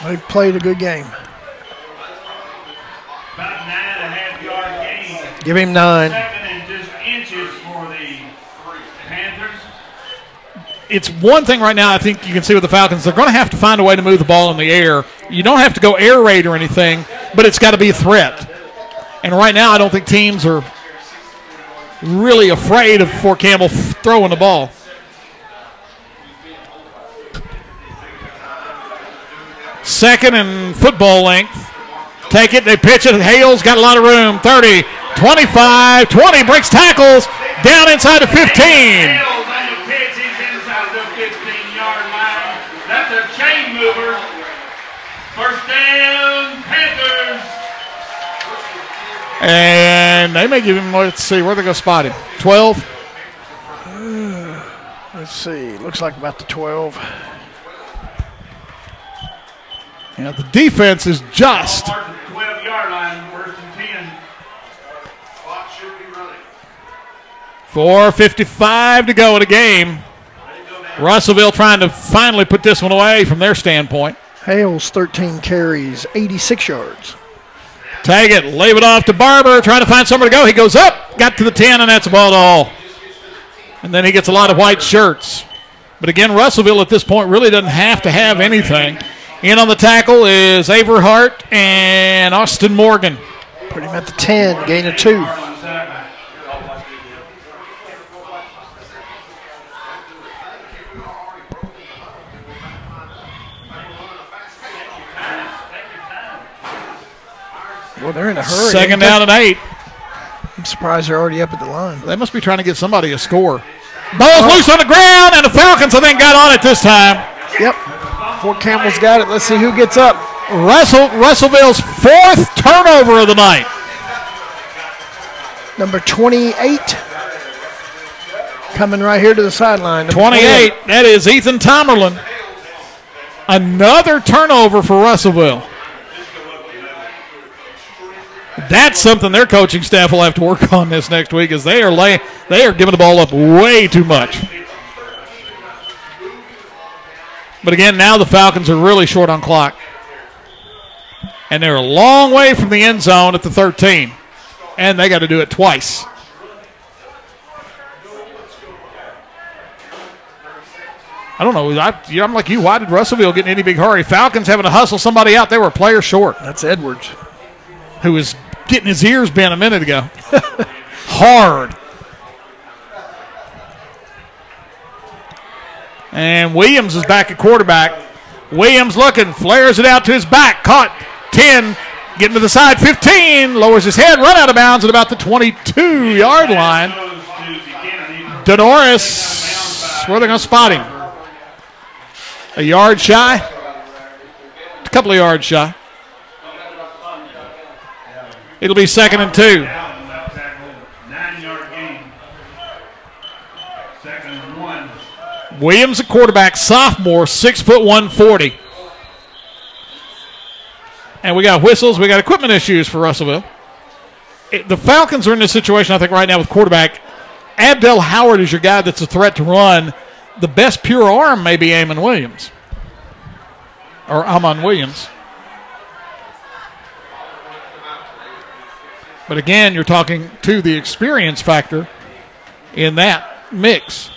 They've played a good game. Give him 9. It's one thing right now I think you can see with the Falcons. They're going to have to find a way to move the ball in the air. You don't have to go air raid or anything, but it's got to be a threat. And right now I don't think teams are really afraid of Fort Campbell throwing the ball. Second and football length. Take it, they pitch it. Hales got a lot of room. 30, 25, 20, breaks tackles. Down inside the 15. That's a chain mover. First down, Panthers. And they may give him, let's see, where they going to spot him? 12? Let's see, looks like about the 12. Yeah, the defense is just. 12-yard line, 1st and 10. Clock should be running. 4:55 to go in the game. Russellville trying to finally put this one away from their standpoint. Hales, 13 carries, 86 yards. Tag it, leave it off to Barber, trying to find somewhere to go. He goes up, got to the 10, and that's about all. And then he gets a lot of white shirts. But again, Russellville at this point really doesn't have to have anything. In on the tackle is Averhart and Austin Morgan. Put him at the 10, gain of 2. Well, they're in a hurry. Second down and 8. I'm surprised they're already up at the line. They must be trying to get somebody a score. Ball's loose on the ground, and the Falcons, I think, got on it this time. Yep. Fort Campbell's got it. Let's see who gets up. Russellville's 4th turnover of the night. Number 28 coming right here to the sideline. 28, that is Ethan Tomerlin. Another turnover for Russellville. That's something their coaching staff will have to work on this next week, as they are giving the ball up way too much. But again, now the Falcons are really short on clock. And they're a long way from the end zone at the 13. And they got to do it twice. I don't know. I'm like you. Why did Russellville get in any big hurry? Falcons having to hustle somebody out. They were a player short. That's Edwards, who was getting his ears bent a minute ago. Hard. And Williams is back at quarterback. Williams looking, flares it out to his back. Caught 10, getting to the side, 15, lowers his head, run out of bounds at about the 22-yard line. Denoris, where are they going to spot him? A yard shy? A couple of yards shy. It'll be 2nd and 2. 9-yard gain. 2nd and 1. Williams, a quarterback, sophomore, 6'1", 140. And we got whistles. We got equipment issues for Russellville. The Falcons are in this situation, I think, right now with quarterback. Abdel Howard is your guy that's a threat to run. The best pure arm may be Amon Williams. Or Amon Williams. But again, you're talking to the experience factor in that mix.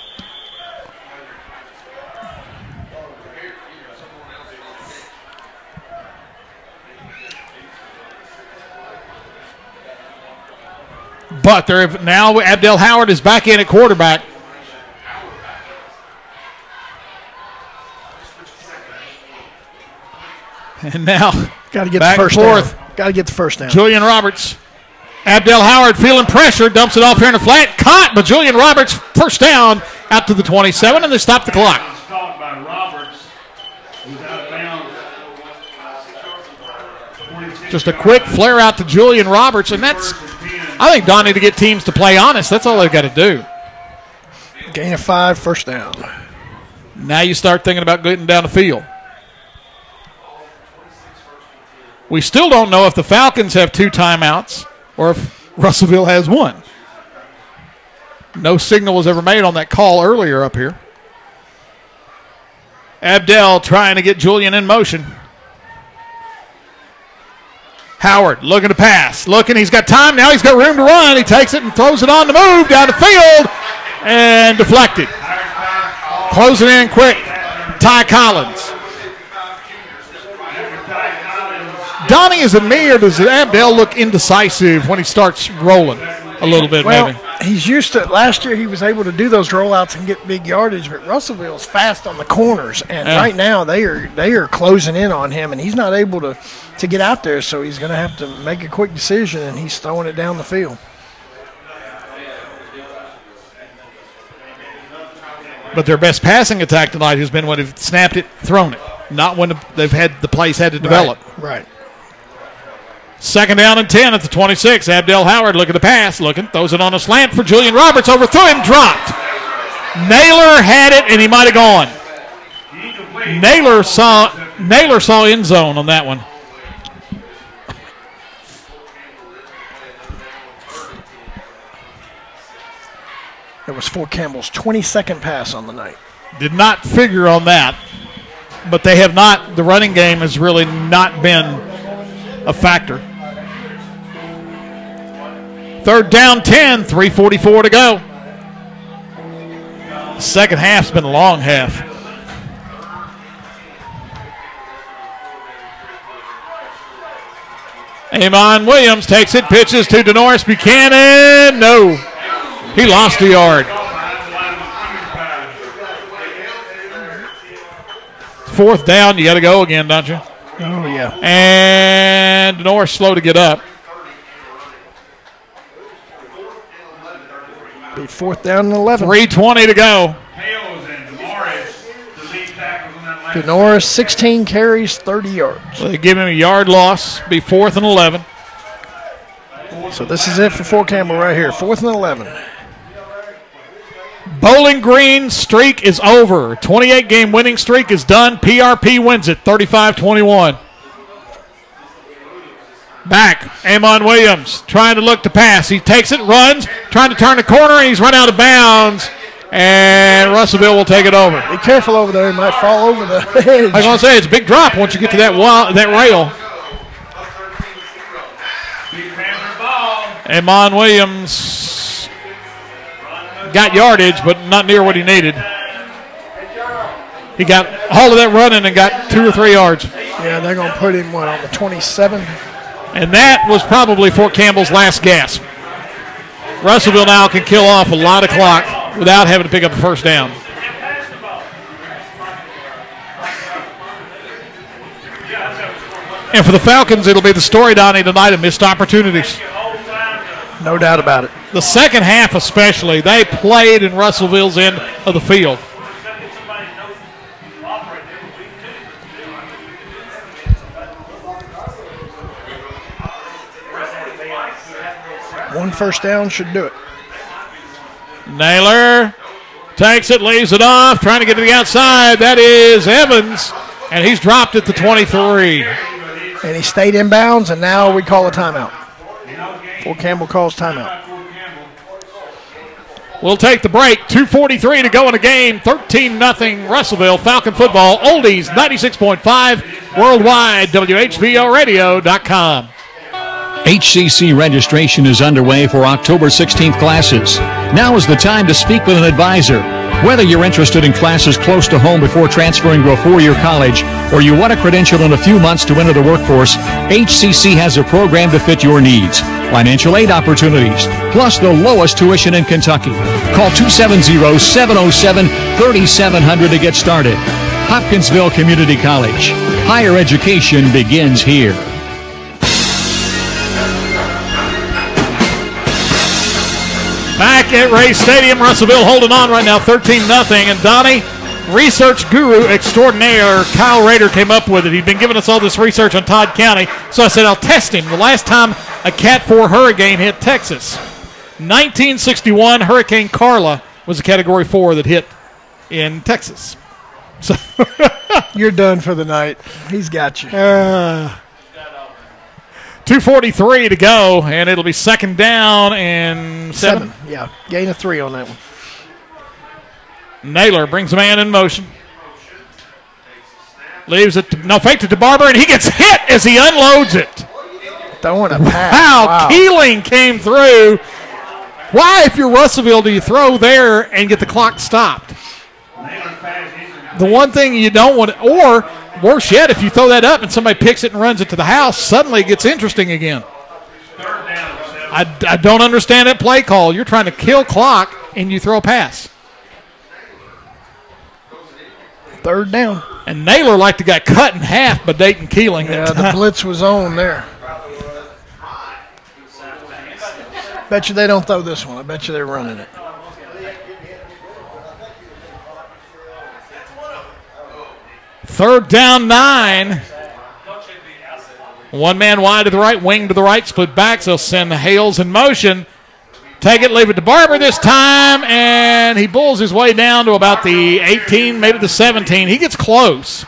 But now Abdel Howard is back in at quarterback. And now got to get the first down. Got to get the first down. Julian Roberts. Abdel Howard feeling pressure, dumps it off here in the flat. Caught, but Julian Roberts first down out to the 27, and they stop the clock. Caught by Roberts, who's out of bounds. Just a quick flare out to Julian Roberts, and that's, I think, Donnie, to get teams to play honest, that's all they've got to do. Gain of 5, first down. Now you start thinking about getting down the field. We still don't know if the Falcons have 2 timeouts or if Russellville has 1. No signal was ever made on that call earlier up here. Abdel trying to get Julian in motion. Howard looking to pass. Looking, he's got time now. He's got room to run. He takes it and throws it on the move down the field and deflected. Closing in quick. Ty Collins. Donnie, is it me, or does Abdel look indecisive when he starts rolling a little bit, maybe? He's used to it. Last year he was able to do those rollouts and get big yardage, but Russellville's fast on the corners, and right now they are closing in on him, and he's not able to get out there, so he's going to have to make a quick decision, and he's throwing it down the field. But their best passing attack tonight has been when they've snapped it, thrown it, not when they've had the plays had to develop. Right. 2nd down and 10 at the 26. Abdel Howard looking to pass. Throws it on a slant for Julian Roberts. Overthrew him, dropped. Naylor had it, and he might have gone. Naylor saw end zone on that one. It was Fort Campbell's 22nd pass on the night. Did not figure on that, but they have not. The running game has really not been a factor. 3rd down 10, 3:44 to go. Second half's been a long half. Amon Williams takes it, pitches to Denoris Buchanan. No, he lost a yard. 4th down, you got to go again, don't you? Oh, yeah. And Denoris slow to get up. Be 4th down and 11. 3:20 to go. Norris, 16 carries, 30 yards. They give him a yard loss. Be 4th and 11. So this is it for Fort Campbell right here. 4th and 11. Bowling Green streak is over. 28-game winning streak is done. PRP wins it 35-21. Back, Amon Williams trying to look to pass. He takes it, runs, trying to turn the corner, and he's run out of bounds. And Russellville will take it over. Be careful over there. He might fall over the edge. I was going to say, it's a big drop once you get to that rail. Amon Williams got yardage, but not near what he needed. He got all of that running and got 2 or 3 yards. Yeah, they're going to put him, on the 27? And that was probably Fort Campbell's last gasp. Russellville now can kill off a lot of clock without having to pick up a first down. And for the Falcons, it'll be the story, Donnie, tonight of missed opportunities. No doubt about it. The second half especially, they played in Russellville's end of the field. One first down should do it. Naylor takes it, leaves it off, trying to get to the outside. That is Evans, and he's dropped at the 23. And he stayed in bounds, and now we call a timeout. Fort Campbell calls timeout. We'll take the break. 2:43 to go in the game. 13-0 Russellville. Falcon football. Oldies 96.5 worldwide. WHBOradio.com. HCC registration is underway for October 16th classes. Now is the time to speak with an advisor. Whether you're interested in classes close to home before transferring to a four-year college, or you want a credential in a few months to enter the workforce, HCC has a program to fit your needs. Financial aid opportunities, plus the lowest tuition in Kentucky. Call 270-707-3700 to get started. Hopkinsville Community College. Higher education begins here. Back at Ray Stadium, Russellville holding on right now, 13-0. And Donnie, research guru extraordinaire Kyle Rader came up with it. He'd been giving us all this research on Todd County, so I said I'll test him. The last time a Cat 4 hurricane hit Texas, 1961, Hurricane Carla was a Category 4 that hit in Texas. So you're done for the night. He's got you. 2:43 to go, and it'll be second down and 7. Yeah, gain of 3 on that one. Naylor brings a man in motion. Leaves it, faked it to Barber, and he gets hit as he unloads it. Throwing a pass. Wow, Keeling came through. Why, if you're Russellville, do you throw there and get the clock stopped? The one thing you don't want, or worse yet, if you throw that up and somebody picks it and runs it to the house, suddenly it gets interesting again. I don't understand that play call. You're trying to kill clock and you throw a pass. Third down. And Naylor like to got cut in half by Dayton Keeling. Yeah, the blitz was on there. Bet you they don't throw this one. I bet you they're running it. Third down 9. One man wide to the right, wing to the right, split backs. They'll send Hales in motion. Take it, leave it to Barber this time, and he bulls his way down to about the 18, maybe the 17. He gets close.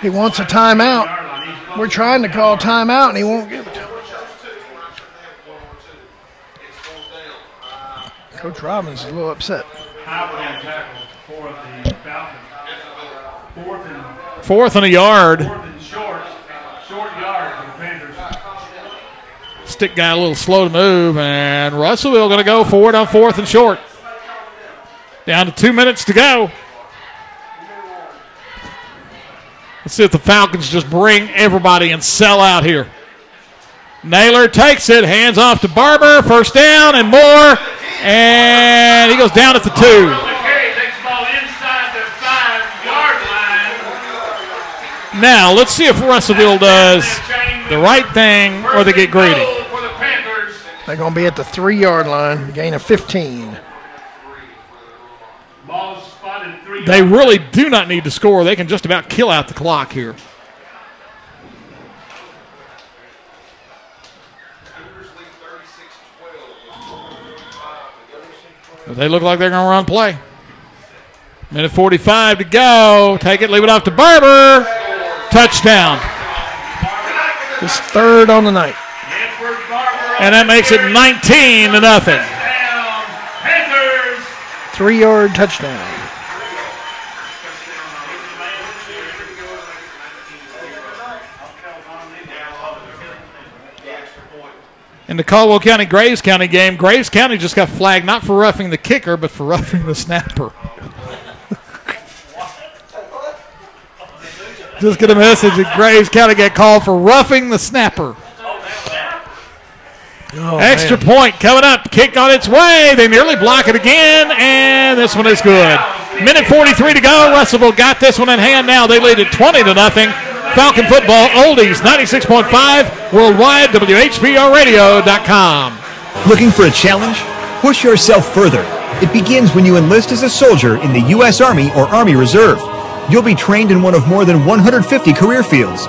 He wants a timeout. We're trying to call timeout, and he won't give it to him. Coach Robbins is a little upset. Fourth and a yard. Short yard for the Panthers. Stick guy a little slow to move, and Russellville going to go for it on 4th and short. Down to 2 minutes to go. Let's see if the Falcons just bring everybody and sell out here. Naylor takes it, hands off to Barber, first down and more, and he goes down at the 2. Now, let's see if Russellville does the right thing or they get greedy. They're going to be at the 3-yard line, gain of 15. They really do not need to score. They can just about kill out the clock here. But they look like they're going to run play. Minute 45 to go. Take it, leave it off to Barber. Touchdown. His third on the night. And that makes it 19-0. 3-yard touchdown. In the Caldwell County-Graves County game, Graves County just got flagged not for roughing the kicker, but for roughing the snapper. Just get a message that Graves County got called for roughing the snapper. Oh, Extra point coming up. Kick on its way. They nearly block it again, and this one is good. Minute 43 to go. Russellville got this one in hand now. They lead it 20-0. Falcon football, oldies, 96.5, worldwide, WHBOradio.com. Looking for a challenge? Push yourself further. It begins when you enlist as a soldier in the U.S. Army or Army Reserve. You'll be trained in one of more than 150 career fields.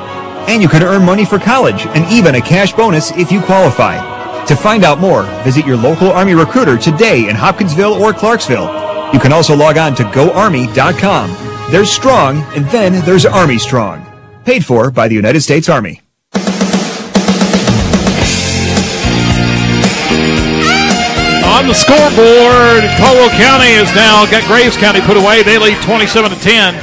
And you can earn money for college and even a cash bonus if you qualify. To find out more, visit your local Army recruiter today in Hopkinsville or Clarksville. You can also log on to GoArmy.com. There's Strong, and then there's Army Strong. Paid for by the United States Army. On the scoreboard, Caldwell County has now got Graves County put away. They lead 27-10.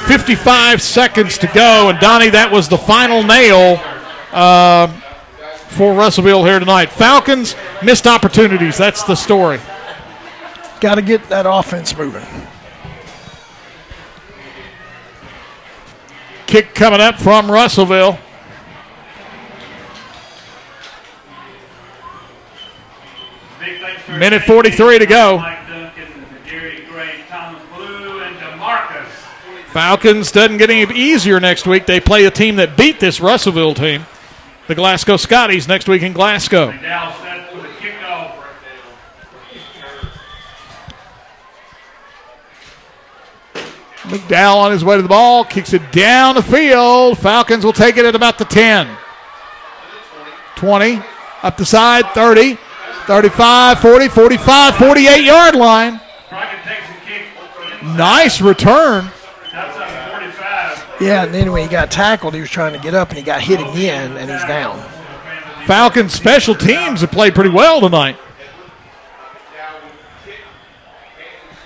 55 seconds to go. And, Donnie, that was the final nail for Russellville here tonight. Falcons, missed opportunities. That's the story. Got to get that offense moving. Kick coming up from Russellville. Minute 43 to go. Falcons doesn't get any easier next week. They play a team that beat this Russellville team, the Glasgow Scotties, next week in Glasgow. McDowell on his way to the ball, kicks it down the field. Falcons will take it at about the 10. 20, up the side, 30, 35, 40, 45, 48-yard line. Nice return. Yeah, and then when he got tackled, he was trying to get up, and he got hit again, and he's down. Falcons special teams have played pretty well tonight.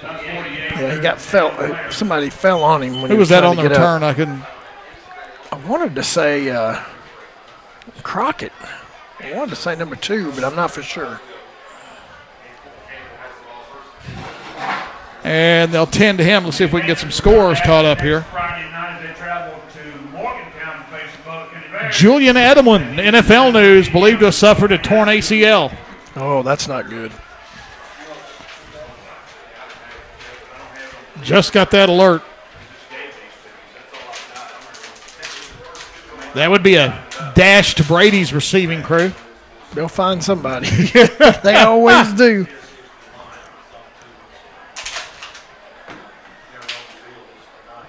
Yeah, he got somebody fell on him. When Who was that on the return? I wanted to say Crockett. I wanted to say number 2, but I'm not for sure. And they'll tend to him. Let's see if we can get some scores caught up here. Julian Edelman, NFL News, believed to have suffered a torn ACL. Oh, that's not good. Just got that alert. That would be a dash to Brady's receiving crew. They'll find somebody. They always do.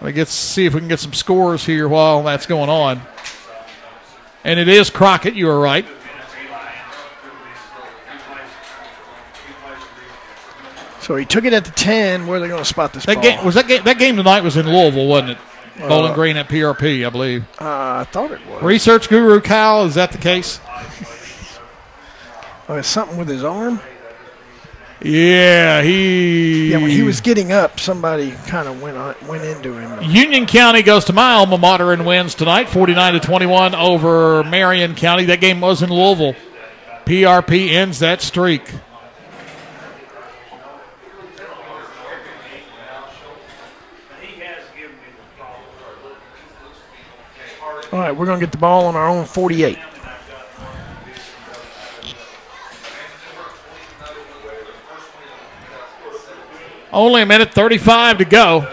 Let's see if we can get some scores here while that's going on. And it is Crockett, you are right. So he took it at the 10. Where are they going to spot this ball? That game tonight was in Louisville, wasn't it? Bowling Green at PRP, I believe. I thought it was. Research guru Kyle, is that the case? Oh, it's something with his arm? Yeah, when he was getting up, somebody kind of went into him. Union County goes to my alma mater and wins tonight, 49-21 over Marion County. That game was in Louisville. PRP ends that streak. All right, we're going to get the ball on our own 48. Only a minute 35 to go.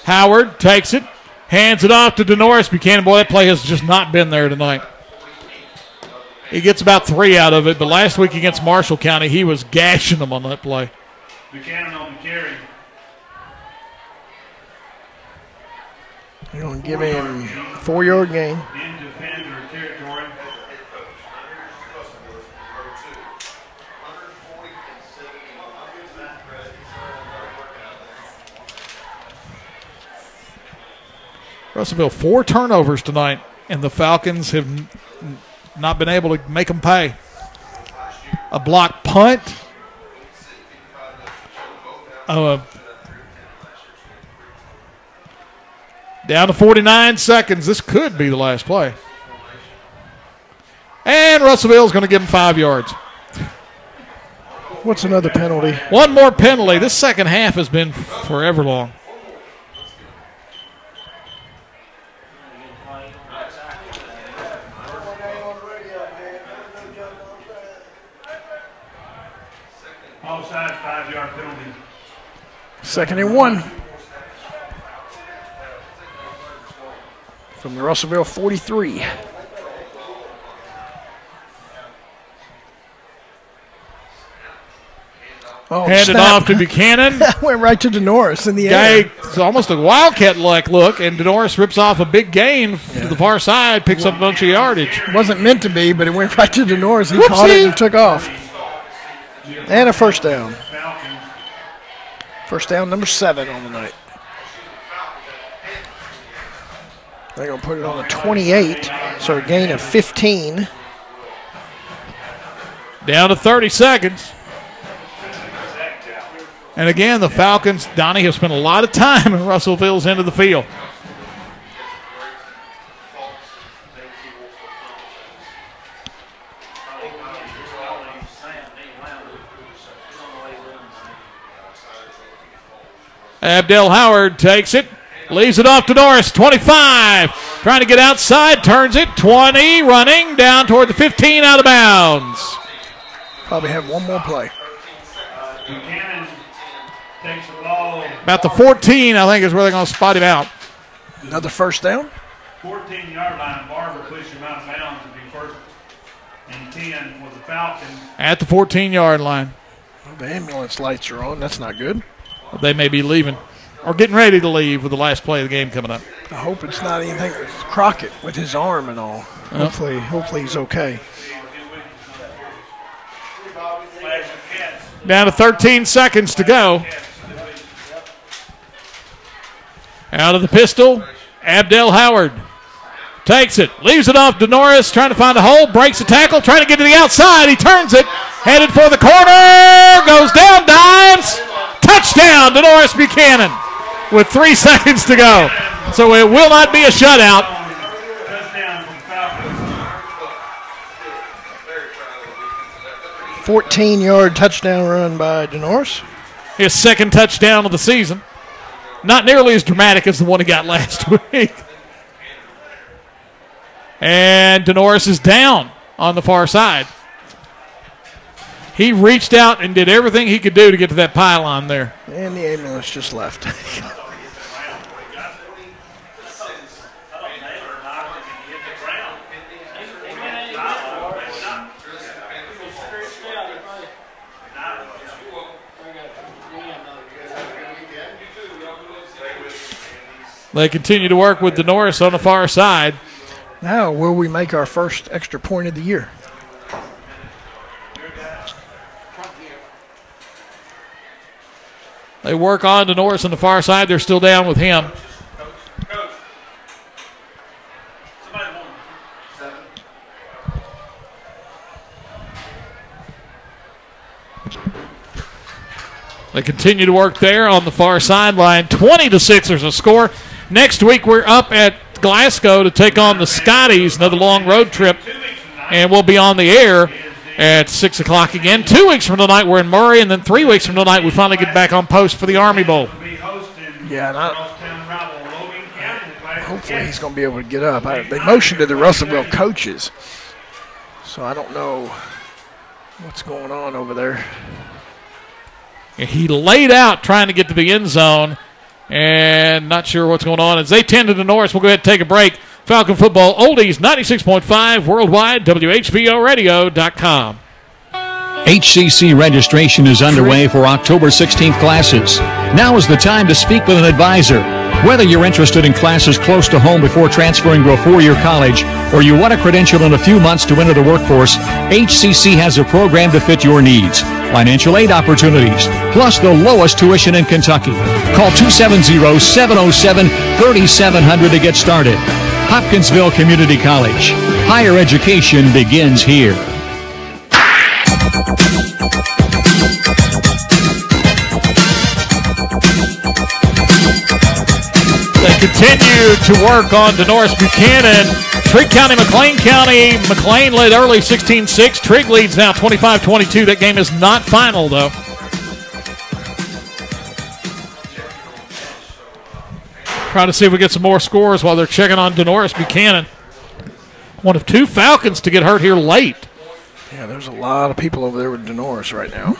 Howard takes it, hands it off to Denoris Buchanan. Boy, that play has just not been there tonight. He gets about 3 out of it, but last week against Marshall County, he was gashing them on that play. Buchanan on the carry. You're going to give him 4-yard gain. Into Panther territory. Russellville, 4 turnovers tonight, and the Falcons have not been able to make them pay. A block punt. Down to 49 seconds. This could be the last play. And Russellville's going to give him 5 yards. What's another penalty? One more penalty. This second half has been forever long. Offside, 5-yard penalty. 2nd and 1. From the Russellville 43. Oh, handed off to Buchanan. Went right to DeNorris in the air. It's almost a Wildcat-like look, and DeNorris rips off a big gain to the far side, picks up a bunch of yardage. It wasn't meant to be, but it went right to DeNorris. He caught it and took off. And a first down. First down number 7 on the night. They're going to put it on the 28, so a gain of 15. Down to 30 seconds. And again, the Falcons, Donnie, have spent a lot of time in Russellville's end of the field. Abdel Howard takes it, leaves it off to Norris, 25. Trying to get outside, turns it, 20, running down toward the 15, out of bounds. Probably have one more play. Buchanan takes the ball. About the 14, I think, is where they're going to spot him out. Another first down. 14-yard line. Barber pushed him out of bounds to be first and 10 for the Falcons. At the 14-yard line. Well, the ambulance lights are on. That's not good. They may be leaving or getting ready to leave with the last play of the game coming up. I hope it's not anything with Crockett with his arm and all. Hopefully he's okay. Down to 13 seconds to go. Out of the pistol, Abdel Howard takes it, leaves it off to Norris, trying to find a hole, breaks the tackle, trying to get to the outside. He turns it, headed for the corner, goes down, dives, touchdown to Norris Buchanan with 3 seconds to go. So it will not be a shutout. 14-yard touchdown run by DeNorris. His second touchdown of the season. Not nearly as dramatic as the one he got last week. And DeNorris is down on the far side. He reached out and did everything he could do to get to that pylon there. And the ambulance just left. They continue to work with DeNorris on the far side. Now, will we make our first extra point of the year? They work on DeNorris on the far side. They're still down with him. They continue to work there on the far sideline. 20-6, there's a score. Next week, we're up at Glasgow to take on the Scotties, another long road trip, and we'll be on the air at 6 o'clock again. 2 weeks from tonight, we're in Murray, and then 3 weeks from tonight, we finally get back on post for the Army Bowl. Yeah, hopefully he's going to be able to get up. They motioned to the Russellville coaches, so I don't know what's going on over there. He laid out trying to get to the end zone, and not sure what's going on. As they tend to DeNorris, we'll go ahead and take a break. Falcon Football Oldies 96.5 worldwide, WHBOradio.com. HCC registration is underway for October 16th classes. Now is the time to speak with an advisor. Whether you're interested in classes close to home before transferring to a four-year college, or you want a credential in a few months to enter the workforce, HCC has a program to fit your needs. Financial aid opportunities, plus the lowest tuition in Kentucky. Call 270-707-3700 to get started. Hopkinsville Community College. Higher education begins here. They continue to work on Denoris Buchanan. Trigg County, McLean County. McLean led early 16-6. Trigg leads now 25-22. That game is not final, though. Trying to see if we get some more scores while they're checking on Denoris Buchanan. One of two Falcons to get hurt here late. Yeah, there's a lot of people over there with Denoris right now.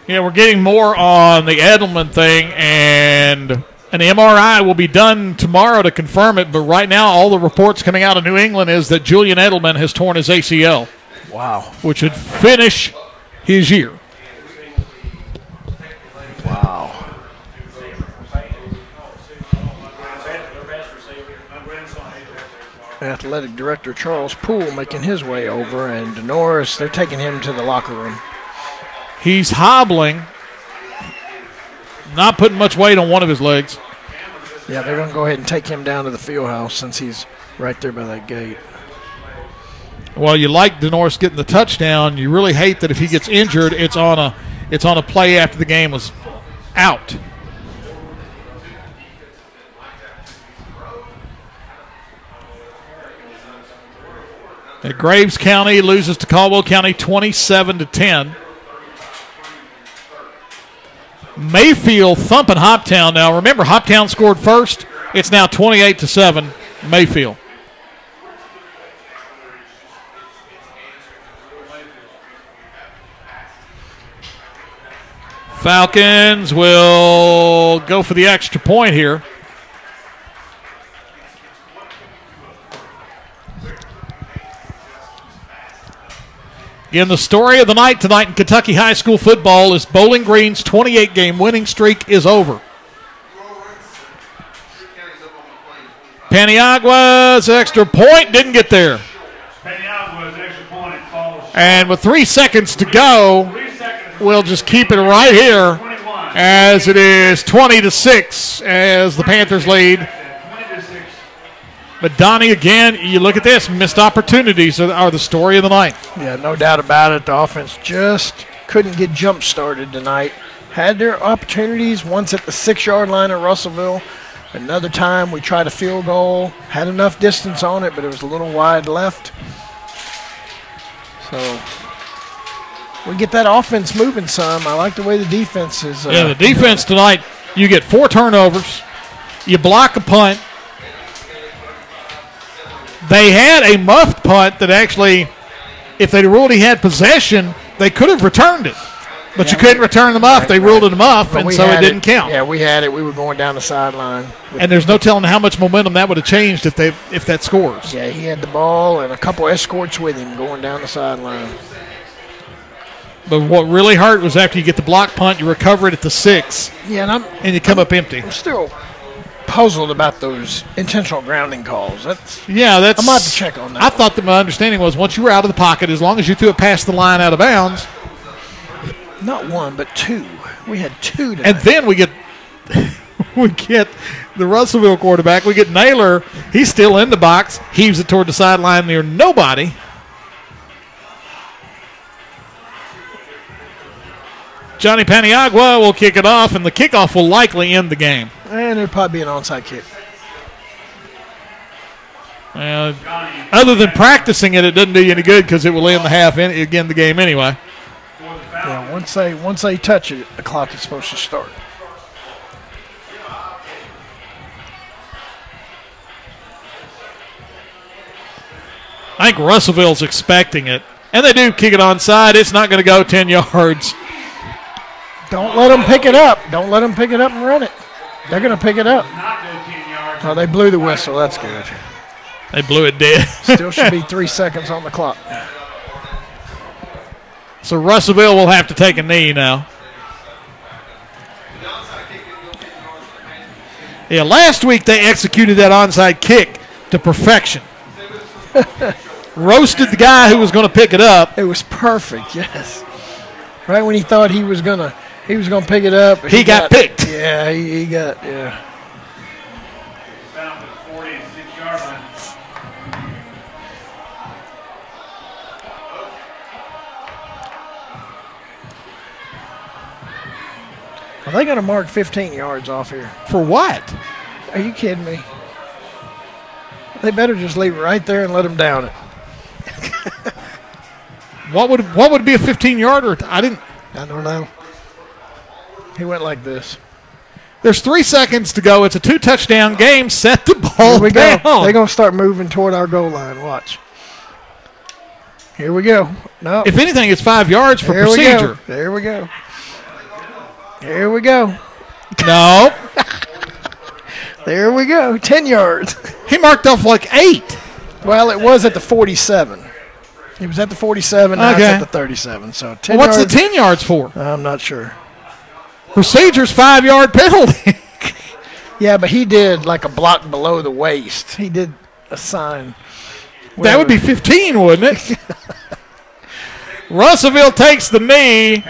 Yeah, we're getting more on the Edelman thing, and an MRI will be done tomorrow to confirm it, but right now all the reports coming out of New England is that Julian Edelman has torn his ACL. Wow. Which would finish his year. Wow. Athletic Director Charles Poole making his way over, and Denoris, they're taking him to the locker room. He's hobbling, not putting much weight on one of his legs. Yeah, they're going to go ahead and take him down to the field house since he's right there by that gate. Well, you like Denoris getting the touchdown. You really hate that if he gets injured, it's on a play after the game was out. And Graves County loses to Caldwell County 27-10. Mayfield thumping Hoptown now. Remember, Hoptown scored first. It's now 28-7, Mayfield. Falcons will go for the extra point here. Again, the story of the night tonight in Kentucky high school football is Bowling Green's 28-game winning streak is over. Paniagua's extra point didn't get there. Paniagua's extra point falls. And with 3 seconds to go, we'll just keep it right here as it is 20-6 as the Panthers lead. But Donnie, again, you look at this, missed opportunities are the story of the night. Yeah, no doubt about it. The offense just couldn't get jump-started tonight. Had their opportunities, once at the 6-yard line at Russellville. Another time we tried a field goal, had enough distance on it, but it was a little wide left. So we get that offense moving some. I like the way the defense is. Yeah, the defense tonight, you get 4 turnovers. You block a punt. They had a muffed punt that actually, if they'd ruled he had possession, they could have returned it. But you couldn't return the muff. They ruled it a muff, and so it didn't count. Yeah, we had it. We were going down the sideline. And there's no telling how much momentum that would have changed if that scores. Yeah, he had the ball and a couple escorts with him going down the sideline. But what really hurt was after you get the block punt, you recover it at the 6. Yeah, and you come up empty. I'm still puzzled about those intentional grounding calls. I'm going to have to check on that. I thought that my understanding was once you were out of the pocket, as long as you threw it past the line out of bounds. Not one, but 2. We had 2 tonight. And then we get the Russellville quarterback. We get Naylor. He's still in the box. Heaves it toward the sideline near nobody. Johnny Paniagua will kick it off, and the kickoff will likely end the game. And it'll probably be an onside kick. Other than practicing it, it doesn't do you any good because it will end the game anyway. Yeah, once they touch it, the clock is supposed to start. I think Russellville's expecting it, and they do kick it onside. It's not going to go 10 yards. Don't let them pick it up. Don't let them pick it up and run it. They're going to pick it up. Oh, they blew the whistle. That's good. They blew it dead. Still should be 3 seconds on the clock. So Russellville will have to take a knee now. Yeah, last week they executed that onside kick to perfection. Roasted the guy who was going to pick it up. It was perfect, yes. Right when he thought he was gonna pick it up, he got picked. Yeah, he got Found the 46-yard line. Are they going to mark 15 yards off here? For what? Are you kidding me? They better just leave it right there and let them down it. What would be a 15-yarder? I don't know. He went like this. There's 3 seconds to go. It's a 2-touchdown game. Set the ball Here we down. go. They're going to start moving toward our goal line. Watch. Here we go. No. If anything, it's 5 yards for There procedure. There we go. Here we go. No. There we go. 10 yards. He marked off like 8. Well, it was at the 47. He was at the 47. Now it's Okay. at the 37. So 10 Well, what's yards. the 10 yards for? I'm not sure. Procedure's 5-yard penalty. Yeah, but he did like a block below the waist. He did a sign. That would be 15, wouldn't it? Russellville takes the knee.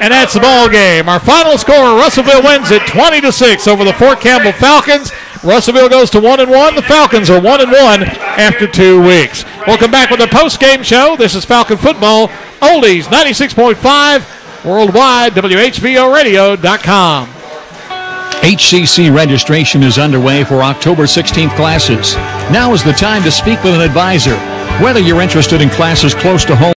And that's the ball game. Our final score, Russellville wins it 20-6 over the Fort Campbell Falcons. Russellville goes to 1-1. The Falcons are 1-1 after 2 weeks. We'll come back with a post-game show. This is Falcon Football, Oldies 96.5, worldwide, WHBOradio.com. HCC registration is underway for October 16th classes. Now is the time to speak with an advisor. Whether you're interested in classes close to home